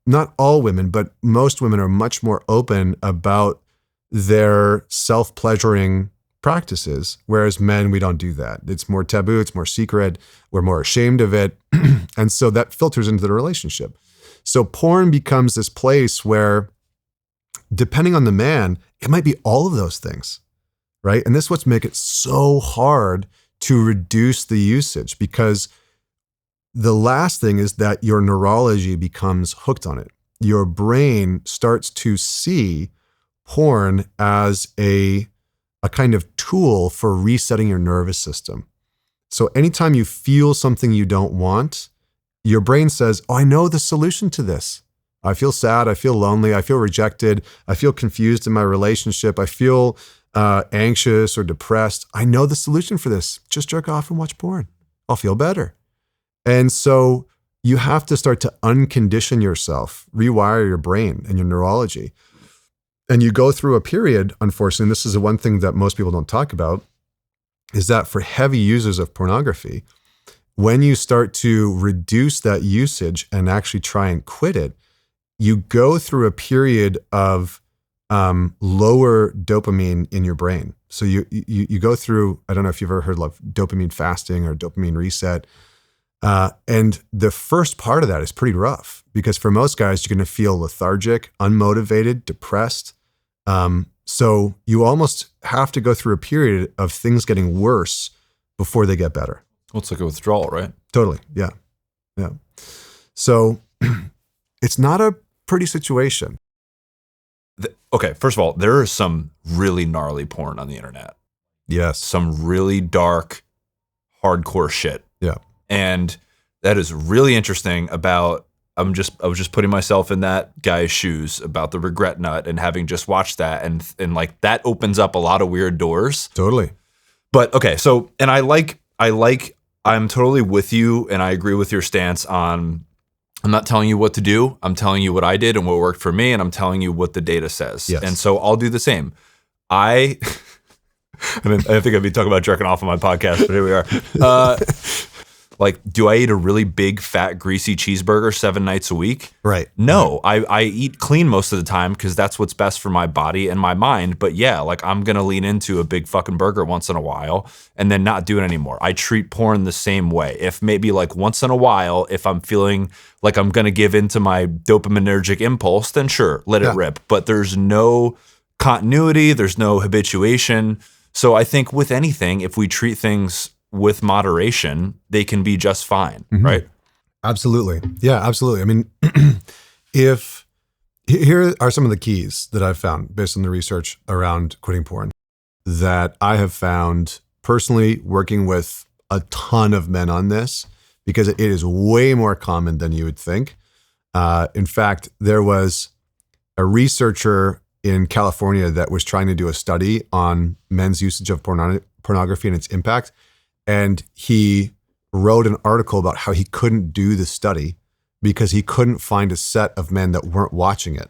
not all women, but most women are much more open about their self-pleasuring practices, whereas men, we don't do that. It's more taboo, it's more secret, we're more ashamed of it. And so that filters into the relationship. So porn becomes this place where, depending on the man, it might be all of those things, right? And this is what's make it so hard to reduce the usage, because the last thing is that your neurology becomes hooked on it. Your brain starts to see porn as a kind of tool for resetting your nervous system. So anytime you feel something you don't want, your brain says, oh, I know the solution to this. I feel sad, I feel lonely, I feel rejected, I feel confused in my relationship, I feel anxious or depressed. I know the solution for this. Just jerk off and watch porn. I'll feel better. And so you have to start to uncondition yourself, rewire your brain and your neurology. And you go through a period, unfortunately, and this is the one thing that most people don't talk about, is that for heavy users of pornography, when you start to reduce that usage and actually try and quit it, you go through a period of lower dopamine in your brain. So you go through, I don't know if you've ever heard of dopamine fasting or dopamine reset. And the first part of that is pretty rough, because for most guys, you're going to feel lethargic, unmotivated, depressed. So you almost have to go through a period of things getting worse before they get better. Well, it's like a withdrawal, right? Totally. Yeah. Yeah. So it's not a pretty situation. Okay, first of all, there is some really gnarly porn on the internet. Yes. Some really dark, hardcore shit. Yeah. And that is really interesting about, I was just putting myself in that guy's shoes about the regret nut and having just watched that, and like that opens up a lot of weird doors. Totally. But okay, so, and I'm totally with you, and I agree with your stance on, I'm not telling you what to do. I'm telling you what I did and what worked for me, and I'm telling you what the data says. Yes. And so I'll do the same. I think I'd be talking about jerking off on my podcast, but here we are. Like, do I eat a really big, fat, greasy cheeseburger 7 nights a week? Right. No, I eat clean most of the time because that's what's best for my body and my mind. But yeah, like I'm going to lean into a big fucking burger once in a while and then not do it anymore. I treat porn the same way. If maybe like once in a while, if I'm feeling like I'm going to give into my dopaminergic impulse, then sure, let it rip. But there's no continuity. There's no habituation. So I think with anything, if we treat things with moderation, they can be just fine, right? Absolutely. Yeah, absolutely. I mean, here are some of the keys that I've found based on the research around quitting porn that I have found personally working with a ton of men on this, because it is way more common than you would think. In fact, there was a researcher in California that was trying to do a study on men's usage of pornography and its impact. And he wrote an article about how he couldn't do the study because he couldn't find a set of men that weren't watching it.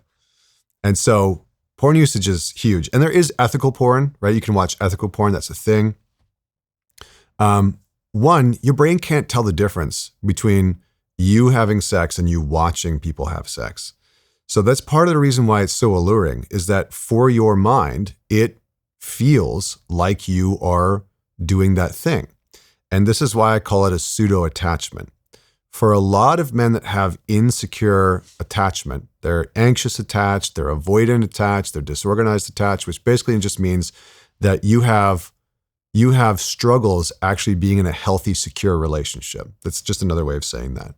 And so porn usage is huge. And there is ethical porn, right? You can watch ethical porn. That's a thing. One, your brain can't tell the difference between you having sex and you watching people have sex. So that's part of the reason why it's so alluring, is that for your mind, it feels like you are doing that thing. And this is why I call it a pseudo attachment. For a lot of men that have insecure attachment, they're anxious attached, they're avoidant attached, they're disorganized attached, which basically just means that you have struggles actually being in a healthy, secure relationship. That's just another way of saying that.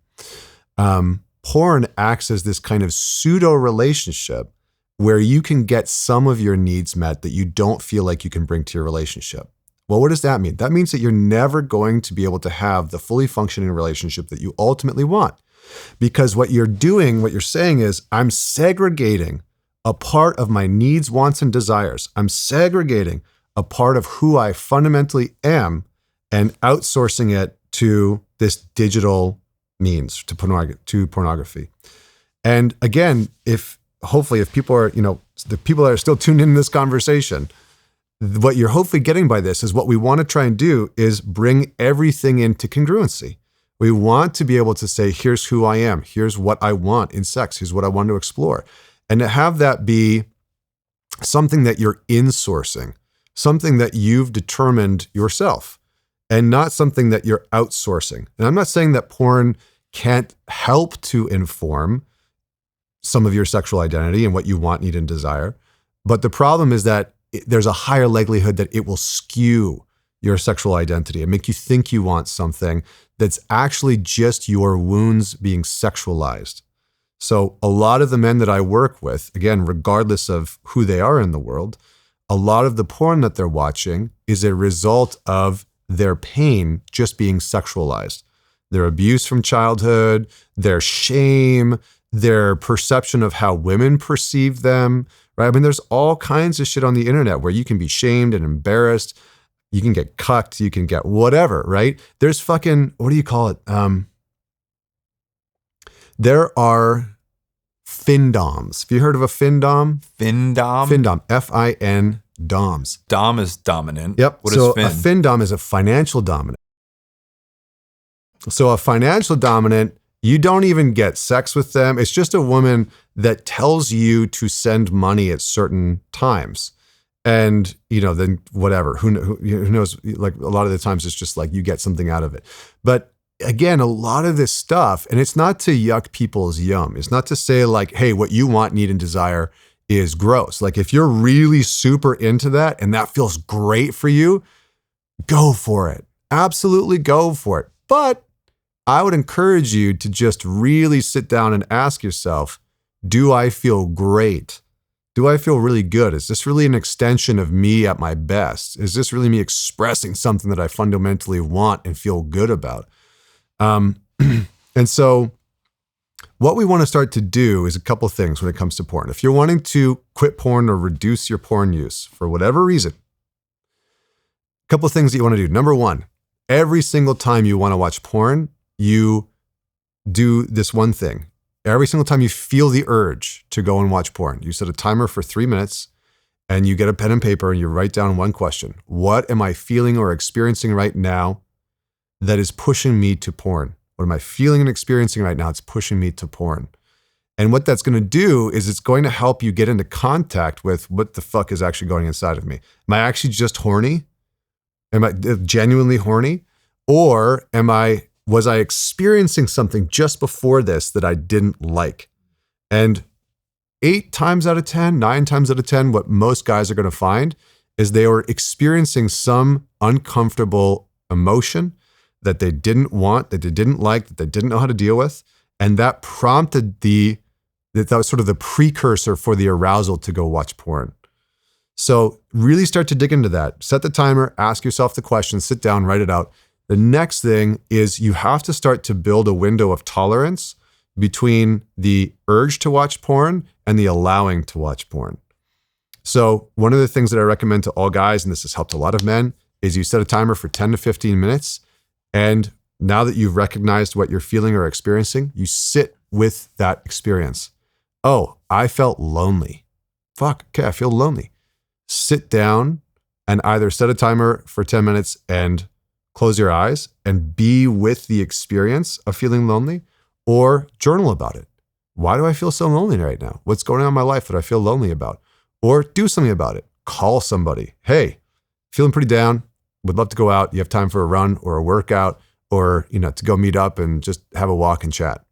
Porn acts as this kind of pseudo relationship where you can get some of your needs met that you don't feel like you can bring to your relationship. Well, what does that mean? That means that you're never going to be able to have the fully functioning relationship that you ultimately want. Because what you're doing, what you're saying is, I'm segregating a part of my needs, wants, and desires. I'm segregating a part of who I fundamentally am and outsourcing it to this digital means, to pornography. And again, if people are, the people that are still tuned in this conversation, what you're hopefully getting by this is what we want to try and do is bring everything into congruency. We want to be able to say, here's who I am. Here's what I want in sex. Here's what I want to explore. And to have that be something that you're insourcing something that you've determined yourself and not something that you're outsourcing. And I'm not saying that porn can't help to inform some of your sexual identity and what you want, need, and desire. But the problem is that there's a higher likelihood that it will skew your sexual identity and make you think you want something that's actually just your wounds being sexualized. So a lot of the men that I work with, again, regardless of who they are in the world, a lot of the porn that they're watching is a result of their pain just being sexualized. Their abuse from childhood, their shame, their perception of how women perceive them, right? I mean, there's all kinds of shit on the internet where you can be shamed and embarrassed. You can get cucked, you can get whatever, right? There's fucking, what do you call it? There are findoms. Have you heard of a findom? Findom? Findom, F-I-N, doms. Dom is dominant. Yep. What So is a findom is a financial dominant. So a financial dominant, you don't even get sex with them. It's just a woman that tells you to send money at certain times. And, then whatever, who knows, like a lot of the times it's just like you get something out of it. But again, a lot of this stuff, and it's not to yuck people's yum. It's not to say like, hey, what you want, need, and desire is gross. Like if you're really super into that and that feels great for you, go for it. Absolutely go for it. But I would encourage you to just really sit down and ask yourself, do I feel great? Do I feel really good? Is this really an extension of me at my best? Is this really me expressing something that I fundamentally want and feel good about? And so what we want to start to do is a couple things when it comes to porn. If you're wanting to quit porn or reduce your porn use for whatever reason, a couple things that you want to do. Number one, every single time you want to watch porn, you do this one thing. Every single time you feel the urge to go and watch porn, you set a timer for 3 minutes and you get a pen and paper and you write down one question. What am I feeling or experiencing right now that is pushing me to porn? What am I feeling and experiencing right now that's pushing me to porn? And what that's going to do is it's going to help you get into contact with what the fuck is actually going inside of me. Am I actually just horny? Am I genuinely horny? Or was I experiencing something just before this that I didn't like? And 9 times out of 10, what most guys are going to find is they were experiencing some uncomfortable emotion that they didn't want, that they didn't like, that they didn't know how to deal with. And that prompted that was sort of the precursor for the arousal to go watch porn. So really start to dig into that. Set the timer, ask yourself the question, sit down, write it out. The next thing is you have to start to build a window of tolerance between the urge to watch porn and the allowing to watch porn. So one of the things that I recommend to all guys, and this has helped a lot of men, is you set a timer for 10 to 15 minutes. And now that you've recognized what you're feeling or experiencing, you sit with that experience. Oh, I felt lonely. Fuck, okay, I feel lonely. Sit down and either set a timer for 10 minutes and close your eyes and be with the experience of feeling lonely, or journal about it. Why do I feel so lonely right now? What's going on in my life that I feel lonely about? Or do something about it. Call somebody. Hey, feeling pretty down. Would love to go out. You have time for a run or a workout or, to go meet up and just have a walk and chat.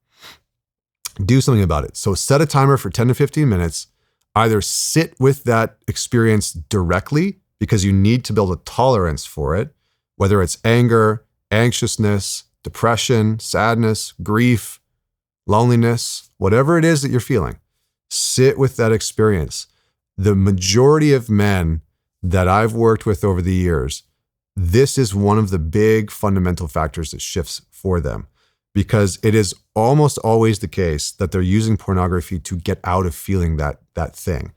Do something about it. So set a timer for 10 to 15 minutes. Either sit with that experience directly because you need to build a tolerance for it, whether it's anger, anxiousness, depression, sadness, grief, loneliness, whatever it is that you're feeling, sit with that experience. The majority of men that I've worked with over the years, this is one of the big fundamental factors that shifts for them, because it is almost always the case that they're using pornography to get out of feeling that thing.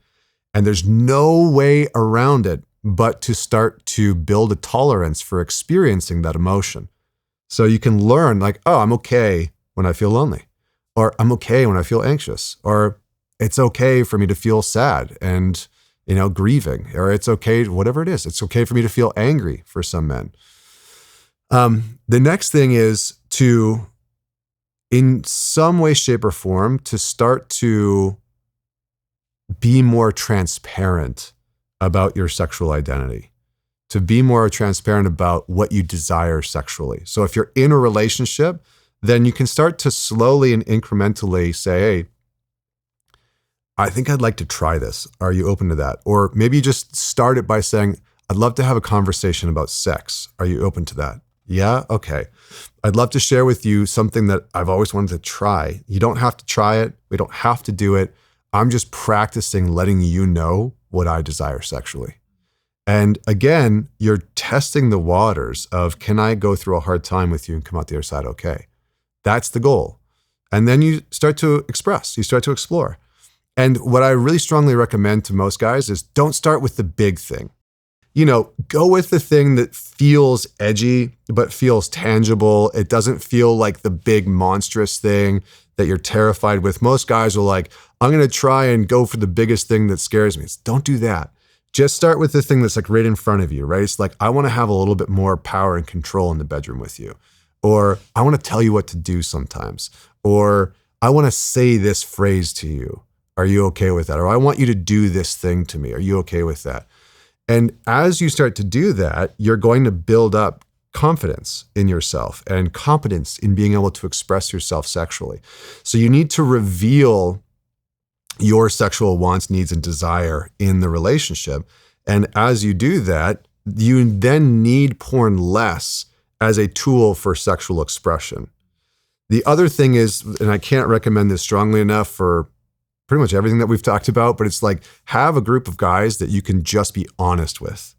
And there's no way around it but to start to build a tolerance for experiencing that emotion. So you can learn like, oh, I'm okay when I feel lonely, or I'm okay when I feel anxious, or it's okay for me to feel sad and, grieving, or it's okay, whatever it is. It's okay for me to feel angry for some men. The next thing is to, in some way, shape, or form, to start to be more transparent about your sexual identity. to be more transparent about what you desire sexually. So if you're in a relationship, then you can start to slowly and incrementally say, hey, I think I'd like to try this. Are you open to that? Or maybe you just start it by saying, I'd love to have a conversation about sex. Are you open to that? Yeah? Okay. I'd love to share with you something that I've always wanted to try. You don't have to try it. We don't have to do it. I'm just practicing letting you know what I desire sexually. And again, you're testing the waters of, can I go through a hard time with you and come out the other side okay? That's the goal. And then you start to express, you start to explore. And what I really strongly recommend to most guys is don't start with the big thing. Go with the thing that feels edgy, but feels tangible. It doesn't feel like the big monstrous thing that you're terrified with. Most guys are like, I'm going to try and go for the biggest thing that scares me. Don't do that. Just start with the thing that's like right in front of you, right? It's like, I want to have a little bit more power and control in the bedroom with you. Or I want to tell you what to do sometimes. Or I want to say this phrase to you. Are you okay with that? Or I want you to do this thing to me. Are you okay with that? And as you start to do that, you're going to build up confidence in yourself and competence in being able to express yourself sexually. So you need to reveal your sexual wants, needs, and desire in the relationship. And as you do that, you then need porn less as a tool for sexual expression. The other thing is, and I can't recommend this strongly enough for pretty much everything that we've talked about, but it's like, have a group of guys that you can just be honest with.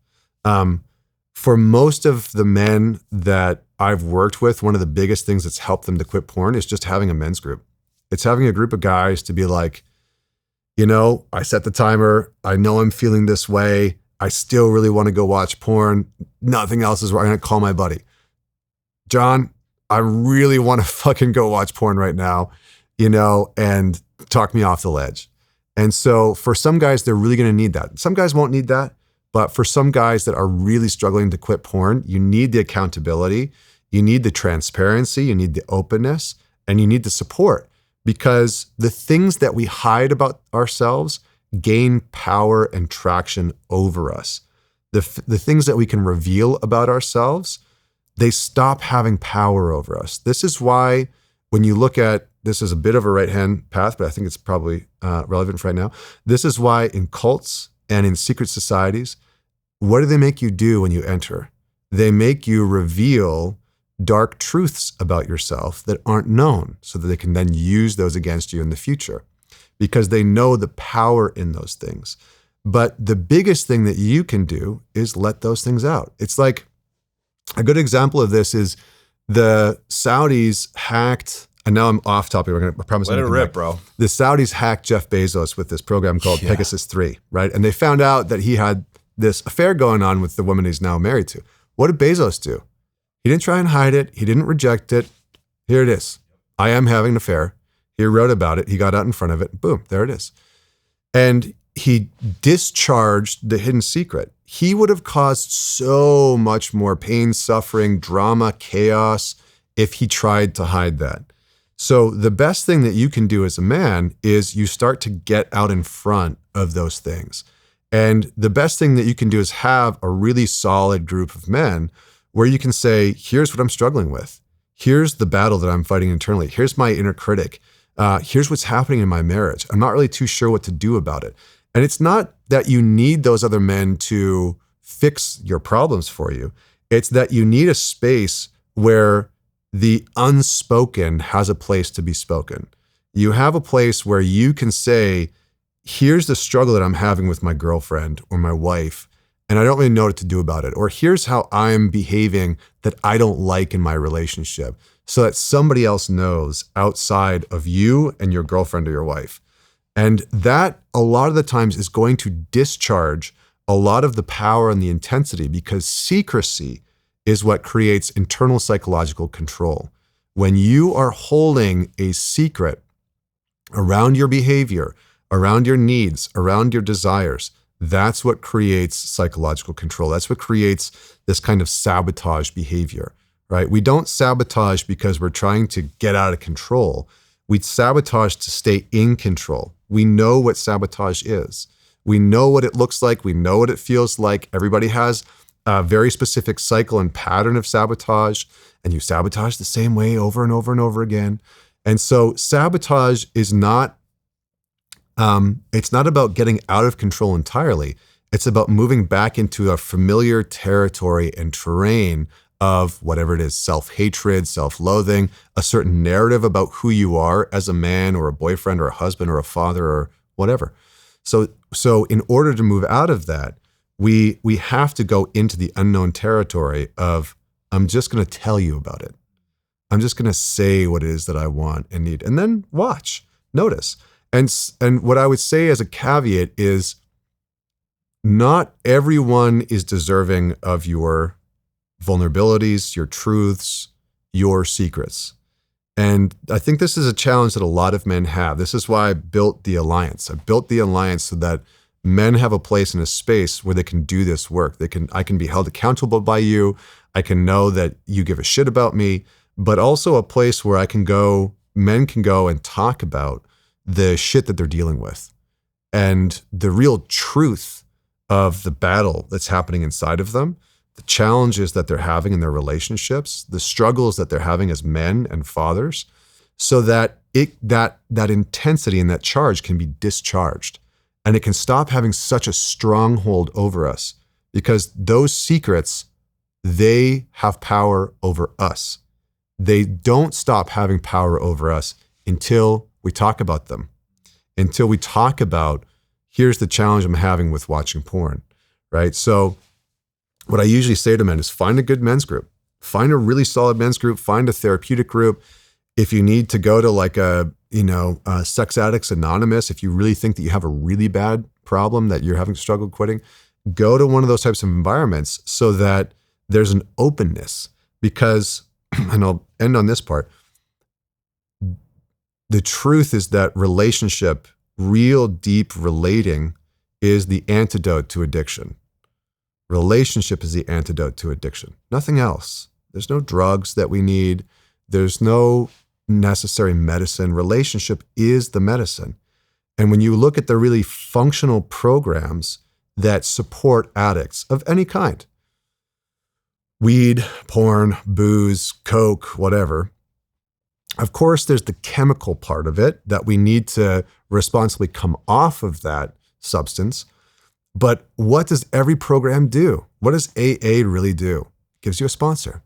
For most of the men that I've worked with, one of the biggest things that's helped them to quit porn is just having a men's group. It's having a group of guys to be like, I set the timer. I know I'm feeling this way. I still really want to go watch porn. Nothing else is right. I'm going to call my buddy. John, I really want to fucking go watch porn right now, and talk me off the ledge. And so for some guys, they're really going to need that. Some guys won't need that. But for some guys that are really struggling to quit porn, you need the accountability, you need the transparency, you need the openness, and you need the support. Because the things that we hide about ourselves gain power and traction over us. The things that we can reveal about ourselves, they stop having power over us. This is why when you look at, this is a bit of a right-hand path, but I think it's probably relevant for right now. This is why in cults and in secret societies, what do they make you do when you enter? They make you reveal dark truths about yourself that aren't known so that they can then use those against you in the future because they know the power in those things. But the biggest thing that you can do is let those things out. It's like a good example of this is the Saudis hacked, and now I'm off topic. I promise. Let it rip, bro. The Saudis hacked Jeff Bezos with this program called Pegasus 3, right? And they found out that he had this affair going on with the woman he's now married to. What did Bezos do? He didn't try and hide it. He didn't reject it. Here it is. I am having an affair. He wrote about it. He got out in front of it. Boom, there it is. And he discharged the hidden secret. He would have caused so much more pain, suffering, drama, chaos if he tried to hide that. So the best thing that you can do as a man is you start to get out in front of those things. And the best thing that you can do is have a really solid group of men where you can say, here's what I'm struggling with. Here's the battle that I'm fighting internally. Here's my inner critic. Here's what's happening in my marriage. I'm not really too sure what to do about it. And it's not that you need those other men to fix your problems for you. It's that you need a space where the unspoken has a place to be spoken. You have a place where you can say, here's the struggle that I'm having with my girlfriend or my wife, and I don't really know what to do about it. Or here's how I'm behaving that I don't like in my relationship, so that somebody else knows outside of you and your girlfriend or your wife. And that a lot of the times is going to discharge a lot of the power and the intensity, because secrecy is what creates internal psychological control. When you are holding a secret around your behavior, around your needs, around your desires, that's what creates psychological control. That's what creates this kind of sabotage behavior, right? We don't sabotage because we're trying to get out of control. We sabotage to stay in control. We know what sabotage is. We know what it looks like. We know what it feels like. Everybody has a very specific cycle and pattern of sabotage, and you sabotage the same way over and over and over again. And so sabotage is not, it's not about getting out of control entirely. It's about moving back into a familiar territory and terrain of whatever it is, self-hatred, self-loathing, a certain narrative about who you are as a man or a boyfriend or a husband or a father or whatever. So in order to move out of that, we have to go into the unknown territory of, I'm just going to tell you about it. I'm just going to say what it is that I want and need, and then watch, notice. And what I would say as a caveat is, not everyone is deserving of your vulnerabilities, your truths, your secrets. And I think this is a challenge that a lot of men have. This is why I built the Alliance. I built the Alliance so that men have a place and a space where they can do this work. I can be held accountable by you. I can know that you give a shit about me, but also a place where men can go and talk about the shit that they're dealing with and the real truth of the battle that's happening inside of them, the challenges that they're having in their relationships, the struggles that they're having as men and fathers, so that that intensity and that charge can be discharged. And it can stop having such a stronghold over us, because those secrets, they have power over us. They don't stop having power over us until we talk about them, until we talk about, here's the challenge I'm having with watching porn, right? So what I usually say to men is, find a good men's group, find a really solid men's group, find a therapeutic group. If you need to go to like a Sex Addicts Anonymous, if you really think that you have a really bad problem that you're having struggle quitting, go to one of those types of environments so that there's an openness. Because, and I'll end on this part, the truth is that relationship, real deep relating, is the antidote to addiction. Relationship is the antidote to addiction. Nothing else. There's no drugs that we need. There's no necessary medicine. Relationship is the medicine. And when you look at the really functional programs that support addicts of any kind, weed, porn, booze, coke, whatever, of course, there's the chemical part of it that we need to responsibly come off of that substance. But what does every program do? What does AA really do? It gives you a sponsor.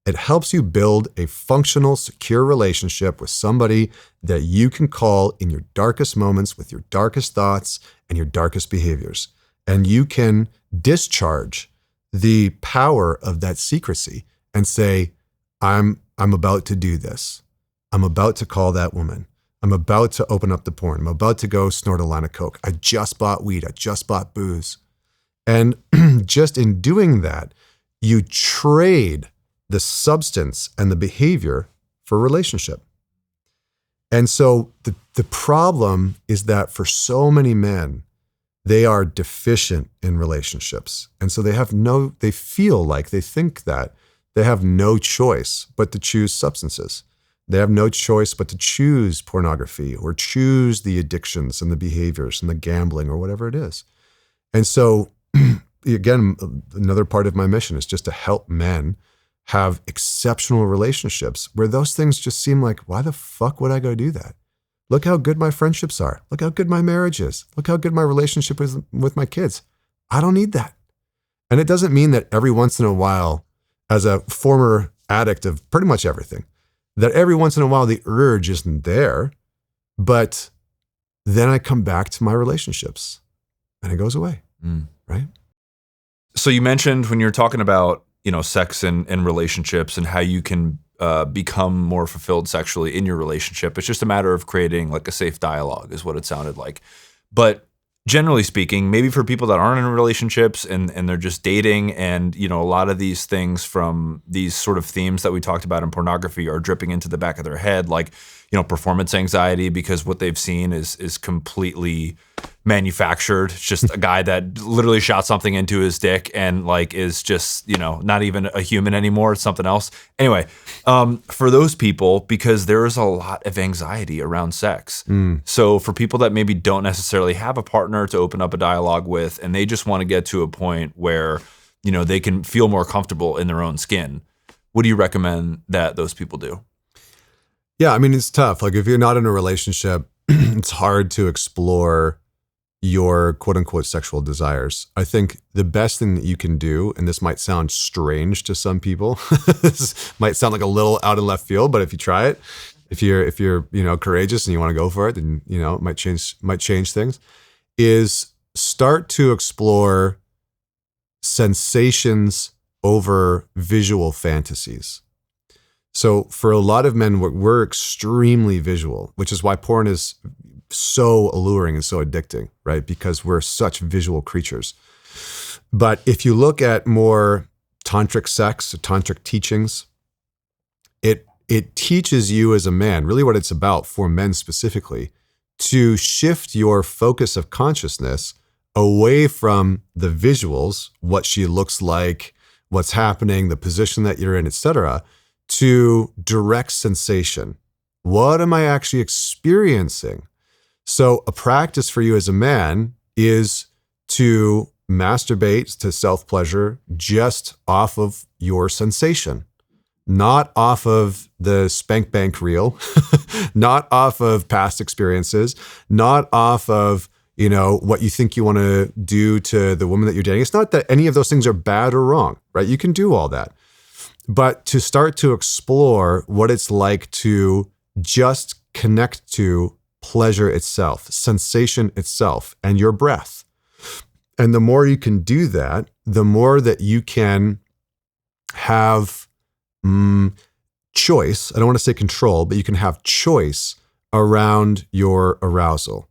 It helps you build a functional, secure relationship with somebody that you can call in your darkest moments with your darkest thoughts and your darkest behaviors. And you can discharge the power of that secrecy and say, I'm about to do this. I'm about to call that woman. I'm about to open up the porn. I'm about to go snort a line of coke. I just bought weed. I just bought booze. And just in doing that, you trade the substance and the behavior for relationship. And so the problem is that for so many men, they are deficient in relationships. And so they feel like, they think that they have no choice but to choose substances. They have no choice but to choose pornography or choose the addictions and the behaviors and the gambling or whatever it is. And so, again, another part of my mission is just to help men have exceptional relationships where those things just seem like, why the fuck would I go do that? Look how good my friendships are. Look how good my marriage is. Look how good my relationship is with my kids. I don't need that. And it doesn't mean that every once in a while, as a former addict of pretty much everything, that every once in a while the urge isn't there, but then I come back to my relationships and it goes away, right? So you mentioned when you're talking about, sex and relationships and how you can become more fulfilled sexually in your relationship. It's just a matter of creating like a safe dialogue is what it sounded like. But generally speaking, maybe for people that aren't in relationships and they're just dating and, a lot of these things from these sort of themes that we talked about in pornography are dripping into the back of their head, like, performance anxiety, because what they've seen is completely manufactured. It's just a guy that literally shot something into his dick and like is just, not even a human anymore. It's something else. Anyway, for those people, because there is a lot of anxiety around sex. So for people that maybe don't necessarily have a partner to open up a dialogue with, and they just want to get to a point where they can feel more comfortable in their own skin. What do you recommend that those people do? Yeah, I mean, it's tough. Like if you're not in a relationship, it's hard to explore your quote unquote sexual desires. I think the best thing that you can do, and this might sound strange to some people, this might sound like a little out of left field, but if you try it, if you're courageous and you want to go for it, then it might change things, is start to explore sensations over visual fantasies. So for a lot of men, we're extremely visual, which is why porn is so alluring and so addicting, right? Because we're such visual creatures. But if you look at more tantric sex, tantric teachings, it teaches you as a man, really what it's about for men specifically, to shift your focus of consciousness away from the visuals, what she looks like, what's happening, the position that you're in, etc., to direct sensation. What am I actually experiencing? So a practice for you as a man is to masturbate to self-pleasure just off of your sensation, not off of the spank bank reel, not off of past experiences, not off of what you think you want to do to the woman that you're dating. It's not that any of those things are bad or wrong, right? You can do all that. But to start to explore what it's like to just connect to pleasure itself, sensation itself, and your breath. And the more you can do that, the more that you can have choice. I don't want to say control, but you can have choice around your arousal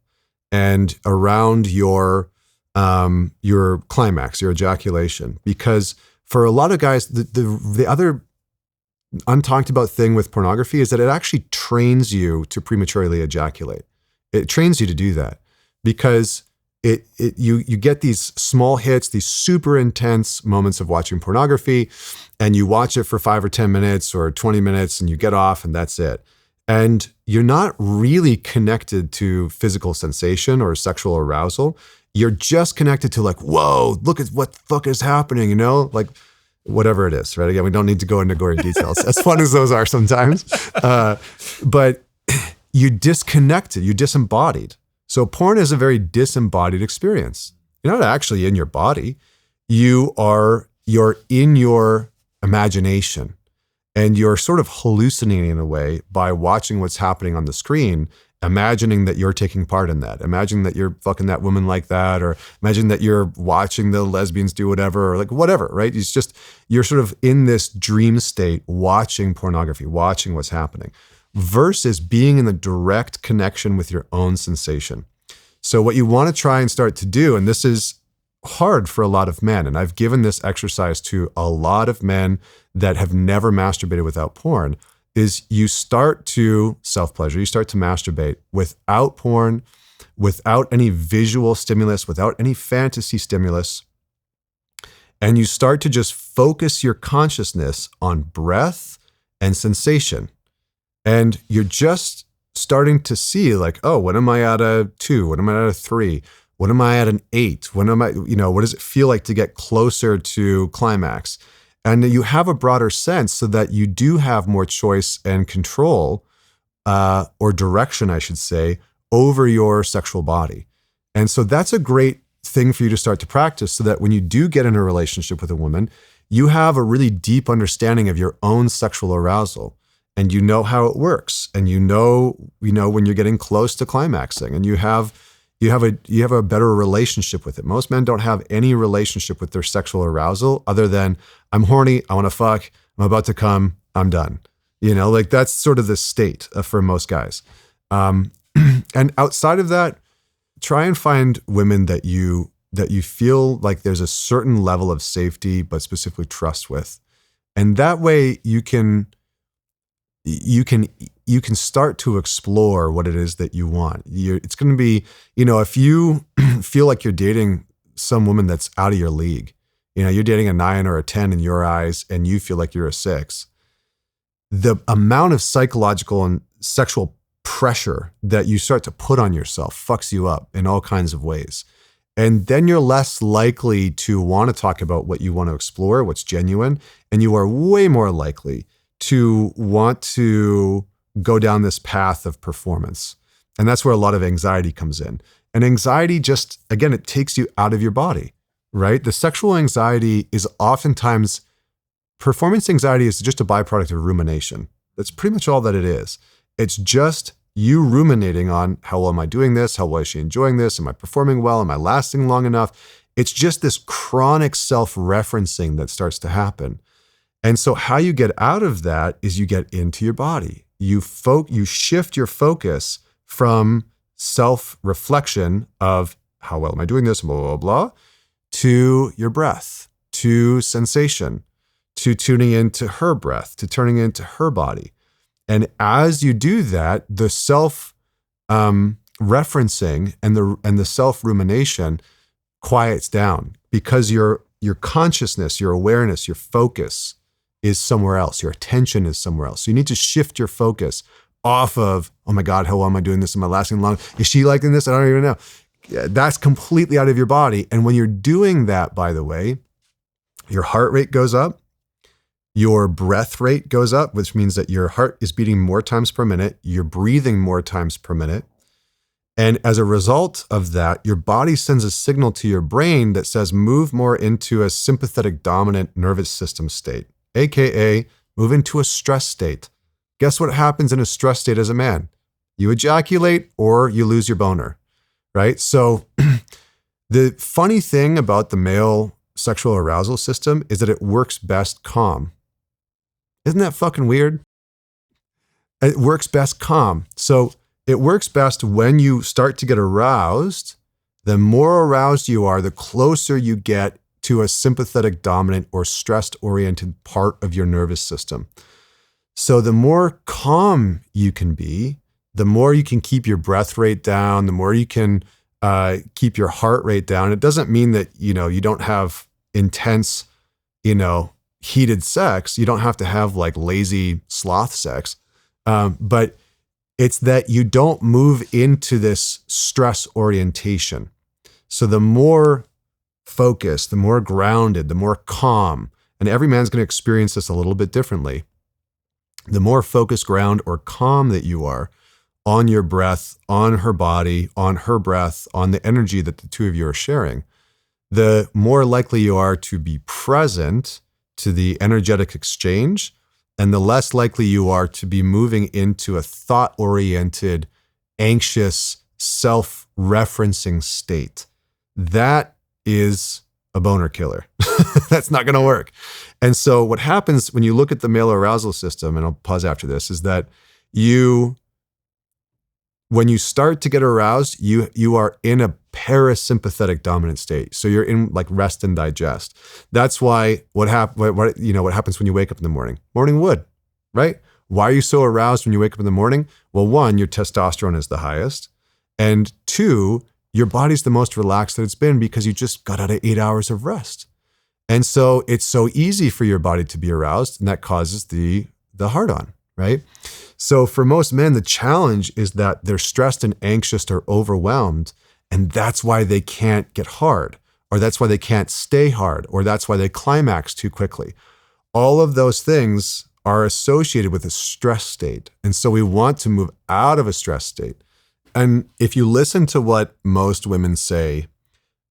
and around your climax, your ejaculation. Because for a lot of guys, the other untalked about thing with pornography is that it actually trains you to prematurely ejaculate. It trains you to do that because you get these small hits, these super intense moments of watching pornography, and you watch it for 5 or 10 minutes or 20 minutes and you get off and that's it. And you're not really connected to physical sensation or sexual arousal. You're just connected to like, whoa, look at what the fuck is happening, like whatever it is, right? Again, we don't need to go into gory details, as fun as those are sometimes. But you disconnected, you disembodied. So porn is a very disembodied experience. You're not actually in your body. You're in your imagination, and you're sort of hallucinating in a way by watching what's happening on the screen, imagining that you're taking part in that, imagining that you're fucking that woman like that, or imagine that you're watching the lesbians do whatever, or like whatever, right? It's just, you're sort of in this dream state, watching pornography, watching what's happening, versus being in the direct connection with your own sensation. So what you want to try and start to do, and this is hard for a lot of men, and I've given this exercise to a lot of men that have never masturbated without porn, is you start to self-pleasure, you start to masturbate without porn, without any visual stimulus, without any fantasy stimulus, and you start to just focus your consciousness on breath and sensation. And you're just starting to see like, oh, when am I at a 2? When am I at a 3? When am I at an 8? When am I, what does it feel like to get closer to climax? And you have a broader sense so that you do have more choice and control, or direction, I should say, over your sexual body. And so that's a great thing for you to start to practice so that when you do get in a relationship with a woman, you have a really deep understanding of your own sexual arousal. And you know how it works, and you know when you're getting close to climaxing, and you have a better relationship with it. Most men don't have any relationship with their sexual arousal other than I'm horny, I want to fuck, I'm about to come, I'm done. Like that's sort of the state for most guys. And outside of that, try and find women that you feel like there's a certain level of safety, but specifically trust with, and that way you can start to explore what it is that you want. It's going to be, if you feel like you're dating some woman that's out of your league, you're dating a 9 or a 10 in your eyes, and you feel like you're a 6, the amount of psychological and sexual pressure that you start to put on yourself fucks you up in all kinds of ways. And then you're less likely to want to talk about what you want to explore, what's genuine. And you are way more likely to want to go down this path of performance. And that's where a lot of anxiety comes in. And anxiety just, again, it takes you out of your body, right? The sexual anxiety is oftentimes, performance anxiety is just a byproduct of rumination. That's pretty much all that it is. It's just you ruminating on, how well am I doing this? How well is she enjoying this? Am I performing well? Am I lasting long enough? It's just this chronic self-referencing that starts to happen. And so how you get out of that is you get into your body. You shift your focus from self-reflection of how well am I doing this, blah, blah, blah, to your breath, to sensation, to tuning into her breath, to turning into her body. And as you do that, the self referencing and the self rumination quiets down because your consciousness, your awareness, your focus is somewhere else. Your attention is somewhere else. So you need to shift your focus off of, oh my God, how well am I doing this? Am I lasting long? Is she liking this? I don't even know. Yeah, that's completely out of your body. And when you're doing that, by the way, your heart rate goes up. Your breath rate goes up, which means that your heart is beating more times per minute. You're breathing more times per minute. And as a result of that, your body sends a signal to your brain that says, move more into a sympathetic dominant nervous system state, AKA move into a stress state. Guess what happens in a stress state as a man? You ejaculate or you lose your boner, right? So the funny thing about the male sexual arousal system is that it works best calm. Isn't that fucking weird? It works best calm. So it works best when you start to get aroused. The more aroused you are, the closer you get to a sympathetic dominant or stress-oriented part of your nervous system. So the more calm you can be, the more you can keep your breath rate down, the more you can keep your heart rate down. It doesn't mean that, you don't have intense, heated sex. You don't have to have like lazy sloth sex. But it's that you don't move into this stress orientation. So the more focused, the more grounded, the more calm, and every man's going to experience this a little bit differently. The more focused, ground, or calm that you are on your breath, on her body, on her breath, on the energy that the two of you are sharing, the more likely you are to be present to the energetic exchange, and the less likely you are to be moving into a thought-oriented, anxious, self-referencing state. That is a boner killer. That's not going to work. And so what happens when you look at the male arousal system, and I'll pause after this, is that when you start to get aroused, you are in a parasympathetic dominant state. So you're in like rest and digest. That's why what happens when you wake up in the morning? Morning wood, right? Why are you so aroused when you wake up in the morning? Well, one, your testosterone is the highest. And two, your body's the most relaxed that it's been because you just got out of 8 hours of rest. And so it's so easy for your body to be aroused, and that causes the hard-on, right? So for most men, the challenge is that they're stressed and anxious or overwhelmed, and that's why they can't get hard, or that's why they can't stay hard, or that's why they climax too quickly. All of those things are associated with a stress state. And so we want to move out of a stress state. And if you listen to what most women say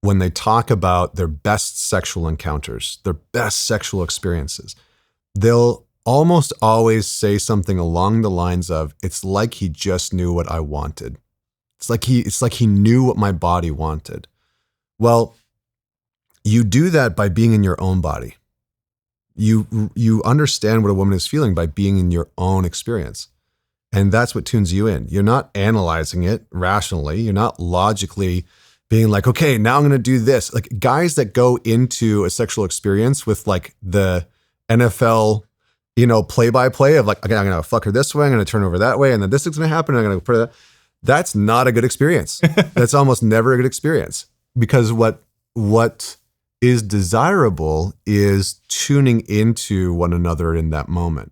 when they talk about their best sexual encounters, their best sexual experiences, they'll almost always say something along the lines of, it's like he just knew what I wanted. It's like he knew what my body wanted. Well, you do that by being in your own body. You understand what a woman is feeling by being in your own experience. And that's what tunes you in. You're not analyzing it rationally. You're not logically being like, okay, now I'm going to do this. Like guys that go into a sexual experience with like the NFL, play-by-play of like, okay, I'm going to fuck her this way. I'm going to turn over that way. And then this is going to happen. I'm going to put it. That's not a good experience. That's almost never a good experience, because what is desirable is tuning into one another in that moment.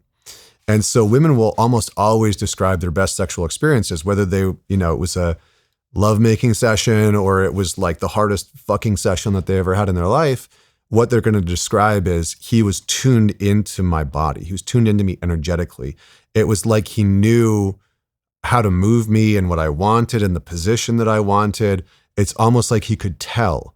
And so women will almost always describe their best sexual experiences, whether they, it was a lovemaking session, or it was like the hardest fucking session that they ever had in their life, what they're going to describe is he was tuned into my body. He was tuned into me energetically. It was like he knew how to move me and what I wanted and the position that I wanted. It's almost like he could tell.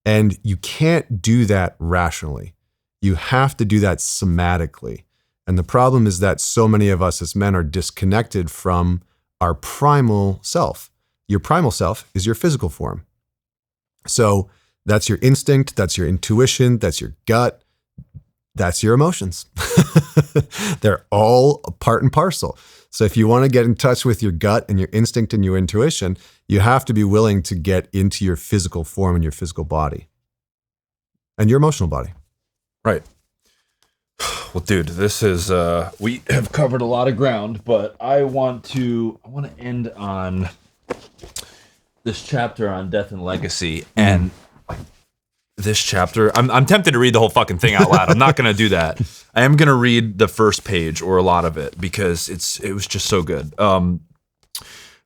And you can't do that rationally. You have to do that somatically. And the problem is that so many of us as men are disconnected from our primal self. Your primal self is your physical form. So that's your instinct, that's your intuition, that's your gut, that's your emotions. They're all part and parcel. So if you want to get in touch with your gut and your instinct and your intuition, you have to be willing to get into your physical form and your physical body and your emotional body. Right. Well, dude, this is we have covered a lot of ground, but I want to end on this chapter on death and legacy. And this chapter, I'm tempted to read the whole fucking thing out loud. I'm not going to do that. I am going to read the first page or a lot of it because it was just so good.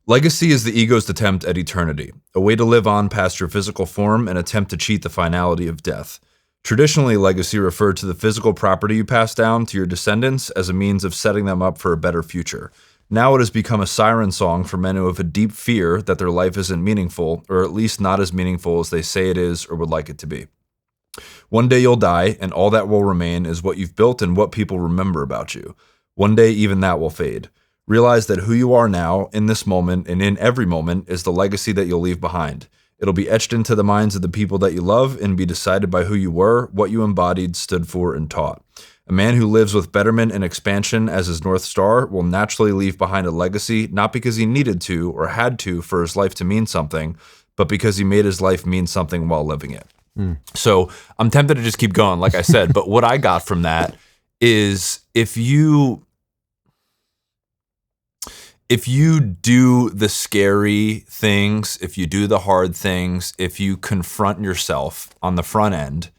Legacy is the ego's attempt at eternity, a way to live on past your physical form and attempt to cheat the finality of death. Traditionally, legacy referred to the physical property you pass down to your descendants as a means of setting them up for a better future. Now it has become a siren song for men who have a deep fear that their life isn't meaningful, or at least not as meaningful as they say it is or would like it to be. One day you'll die, and all that will remain is what you've built and what people remember about you. One day even that will fade. Realize that who you are now, in this moment, and in every moment, is the legacy that you'll leave behind. It'll be etched into the minds of the people that you love and be decided by who you were, what you embodied, stood for, and taught. A man who lives with betterment and expansion as his North Star will naturally leave behind a legacy, not because he needed to or had to for his life to mean something, but because he made his life mean something while living it. So I'm tempted to just keep going, like I said, but what I got from that is if you do the scary things, if you do the hard things, if you confront yourself on the front end,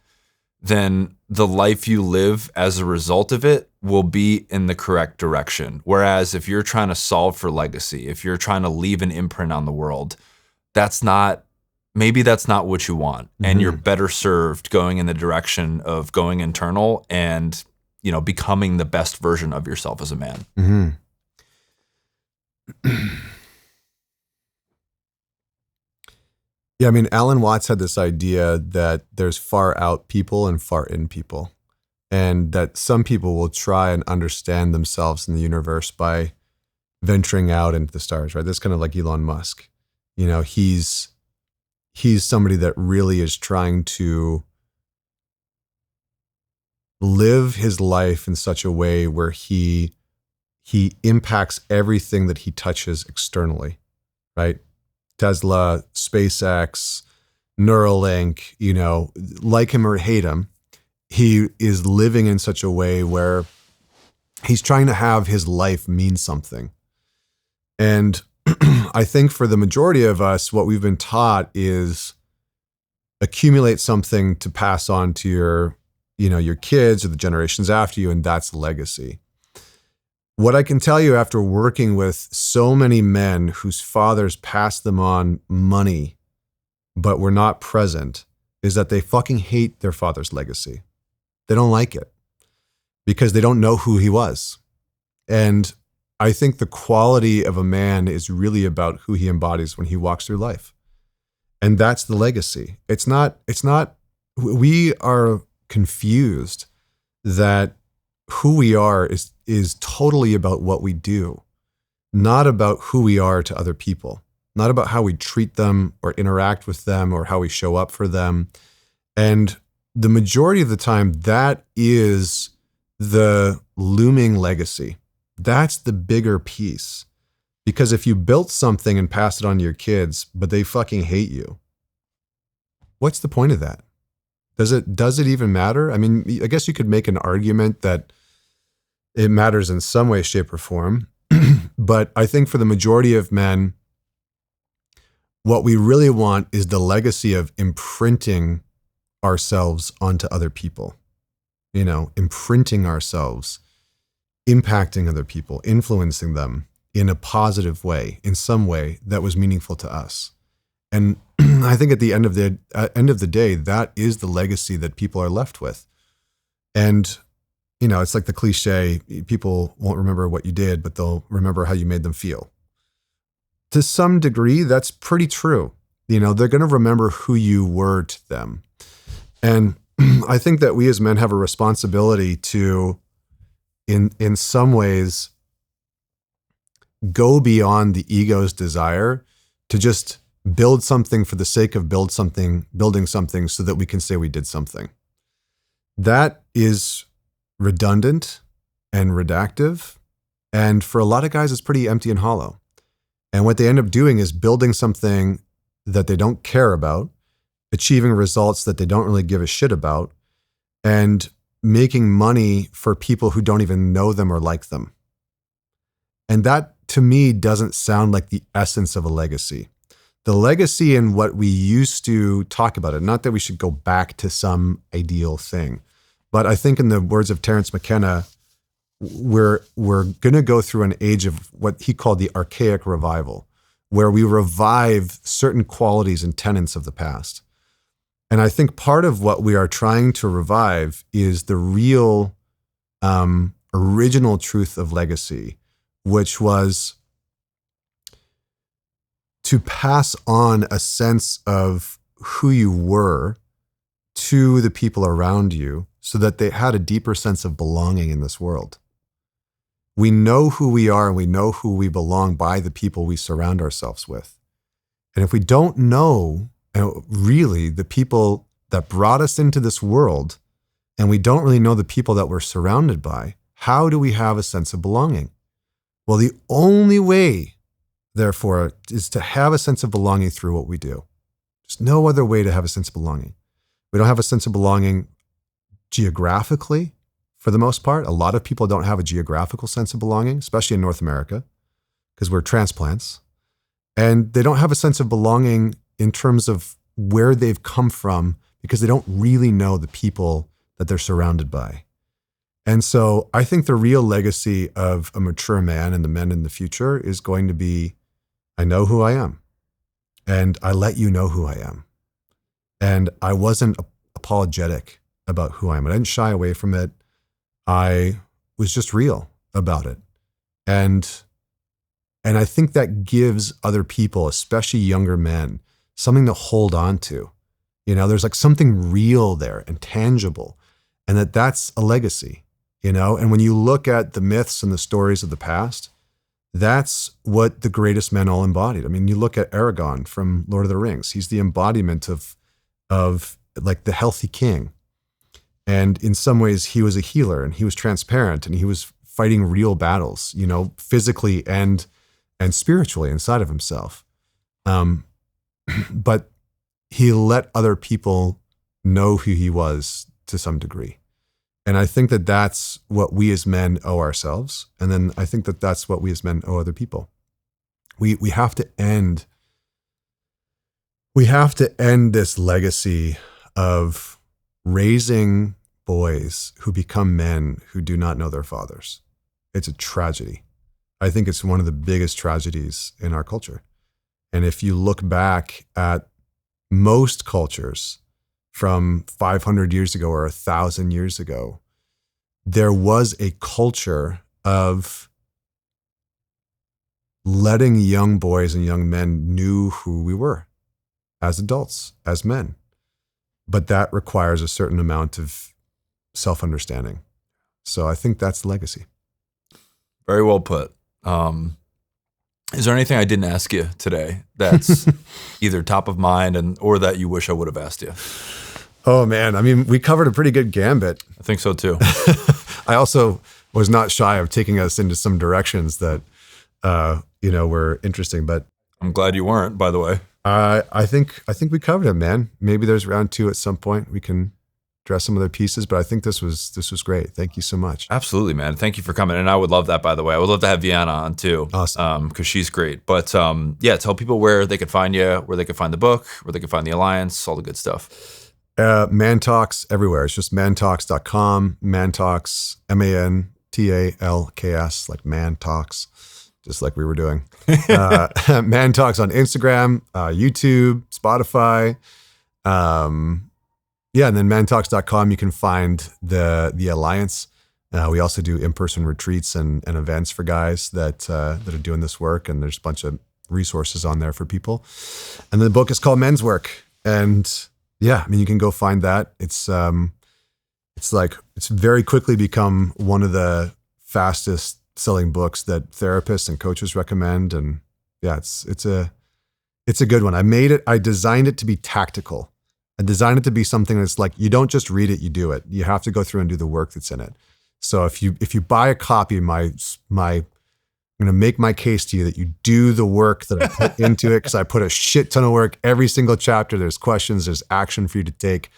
then the life you live as a result of it will be in the correct direction. Whereas if you're trying to solve for legacy, if you're trying to leave an imprint on the world, maybe that's not what you want. And you're better served going in the direction of going internal and, becoming the best version of yourself as a man. Mm-hmm. Yeah, I mean, Alan Watts had this idea that there's far out people and far in people, and that some people will try and understand themselves in the universe by venturing out into the stars, right? That's kind of like Elon Musk. He's somebody that really is trying to live his life in such a way where he impacts everything that he touches externally, right? Tesla, SpaceX, Neuralink, like him or hate him, he is living in such a way where he's trying to have his life mean something. And I think for the majority of us, what we've been taught is accumulate something to pass on to your kids or the generations after you, and that's legacy. What I can tell you after working with so many men whose fathers passed them on money, but were not present, is that they fucking hate their father's legacy. They don't like it because they don't know who he was. And I think the quality of a man is really about who he embodies when he walks through life. And that's the legacy. We are confused that who we are is totally about what we do, not about who we are to other people, not about how we treat them or interact with them or how we show up for them. And the majority of the time, that is the looming legacy. That's the bigger piece. Because if you built something and passed it on to your kids, but they fucking hate you, what's the point of that? Does it even matter? I mean, I guess you could make an argument that it matters in some way, shape, or form. But I think for the majority of men, what we really want is the legacy of imprinting ourselves onto other people, imprinting ourselves, impacting other people, influencing them in a positive way, in some way that was meaningful to us. And I think at the end of the day, that is the legacy that people are left with. And, it's like the cliche, people won't remember what you did, but they'll remember how you made them feel. To some degree, that's pretty true. They're going to remember who you were to them. And I think that we as men have a responsibility to, in some ways, go beyond the ego's desire to just build something for the sake of building something so that we can say we did something. That is redundant and reductive. And for a lot of guys, it's pretty empty and hollow. And what they end up doing is building something that they don't care about, achieving results that they don't really give a shit about, and making money for people who don't even know them or like them. And that, to me, doesn't sound like the essence of a legacy. The legacy in what we used to talk about it, not that we should go back to some ideal thing, but I think in the words of Terence McKenna, we're going to go through an age of what he called the archaic revival, where we revive certain qualities and tenets of the past. And I think part of what we are trying to revive is the real original truth of legacy, which was to pass on a sense of who you were to the people around you so that they had a deeper sense of belonging in this world. We know who we are and we know who we belong by the people we surround ourselves with. And if we don't know really the people that brought us into this world, and we don't really know the people that we're surrounded by, how do we have a sense of belonging? Well, the only way, therefore, is to have a sense of belonging through what we do. There's no other way to have a sense of belonging. We don't have a sense of belonging geographically, for the most part. A lot of people don't have a geographical sense of belonging, especially in North America, because we're transplants. And they don't have a sense of belonging in terms of where they've come from, because they don't really know the people that they're surrounded by. And so I think the real legacy of a mature man and the men in the future is going to be, I know who I am, and I let you know who I am. And I wasn't apologetic about who I am. I didn't shy away from it. I was just real about it. And I think that gives other people, especially younger men, something to hold on to. There's like something real there and tangible, and that's a legacy, And when you look at the myths and the stories of the past, that's what the greatest men all embodied. I mean, you look at Aragorn from Lord of the Rings. He's the embodiment of like the healthy king. And in some ways, he was a healer, and he was transparent, and he was fighting real battles, physically and spiritually inside of himself. But he let other people know who he was to some degree. And I think that that's what we as men owe ourselves. And then I think that that's what we as men owe other people. We have to end this legacy of raising boys who become men who do not know their fathers. It's a tragedy. I think it's one of the biggest tragedies in our culture. And if you look back at most cultures from 500 years ago or 1,000 years ago, there was a culture of letting young boys and young men know who we were as adults, as men. But that requires a certain amount of self-understanding. So I think that's the legacy. Very well put. Is there anything I didn't ask you today that's either top of mind or that you wish I would have asked you? Oh man, I mean, we covered a pretty good gambit. I think so too. I also was not shy of taking us into some directions that, were interesting, but I'm glad you weren't, by the way. I think we covered it, man. Maybe there's round 2 at some point. We can address some other pieces, but I think this was great. Thank you so much. Absolutely, man. Thank you for coming. And I would love that, by the way. I would love to have Vienna on too. Awesome. Because she's great. But tell people where they could find you, where they could find the book, where they could find the Alliance, all the good stuff. ManTalks everywhere. It's just mantalks.com, ManTalks, ManTalks, like ManTalks. just like we were doing. ManTalks on Instagram, YouTube, Spotify. Yeah, and then mantalks.com, you can find the Alliance. We also do in-person retreats and events for guys that are doing this work, and there's a bunch of resources on there for people. And the book is called Men's Work. And yeah, I mean, you can go find that. It's very quickly become one of the fastest selling books that therapists and coaches recommend. And yeah, it's a good one. I designed it to be tactical. I designed it to be something that's like, you don't just read it, you do it. You have to go through and do the work that's in it. So if you buy a copy, I'm going to make my case to you that you do the work that I put into it, because I put a shit ton of work every single chapter. There's questions, there's action for you to take.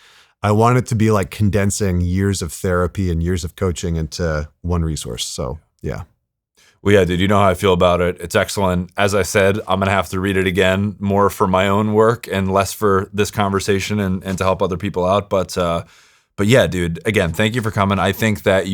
I want it to be like condensing years of therapy and years of coaching into one resource. So yeah. Well, yeah, dude, you know how I feel about it. It's excellent. As I said, I'm going to have to read it again, more for my own work and less for this conversation and to help other people out. But yeah, dude, again, thank you for coming. I think that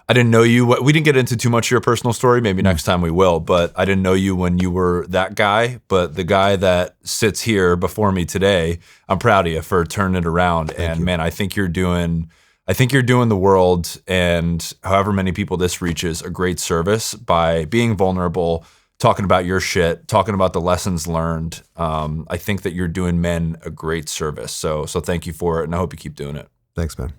I didn't know you. We didn't get into too much of your personal story. Maybe next time we will, but I didn't know you when you were that guy. But the guy that sits here before me today, I'm proud of you for turning it around. Thank you. Man, I think you're doing the world, and however many people this reaches, a great service by being vulnerable, talking about your shit, talking about the lessons learned. I think that you're doing men a great service. So thank you for it, and I hope you keep doing it. Thanks, man.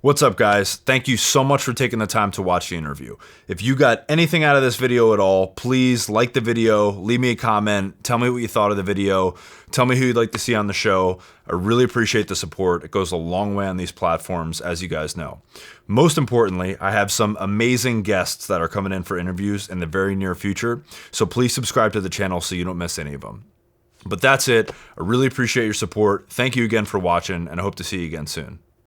What's up, guys? Thank you so much for taking the time to watch the interview. If you got anything out of this video at all, please like the video, leave me a comment, tell me what you thought of the video, tell me who you'd like to see on the show. I really appreciate the support. It goes a long way on these platforms, as you guys know. Most importantly, I have some amazing guests that are coming in for interviews in the very near future, so please subscribe to the channel so you don't miss any of them. But that's it. I really appreciate your support. Thank you again for watching, and I hope to see you again soon.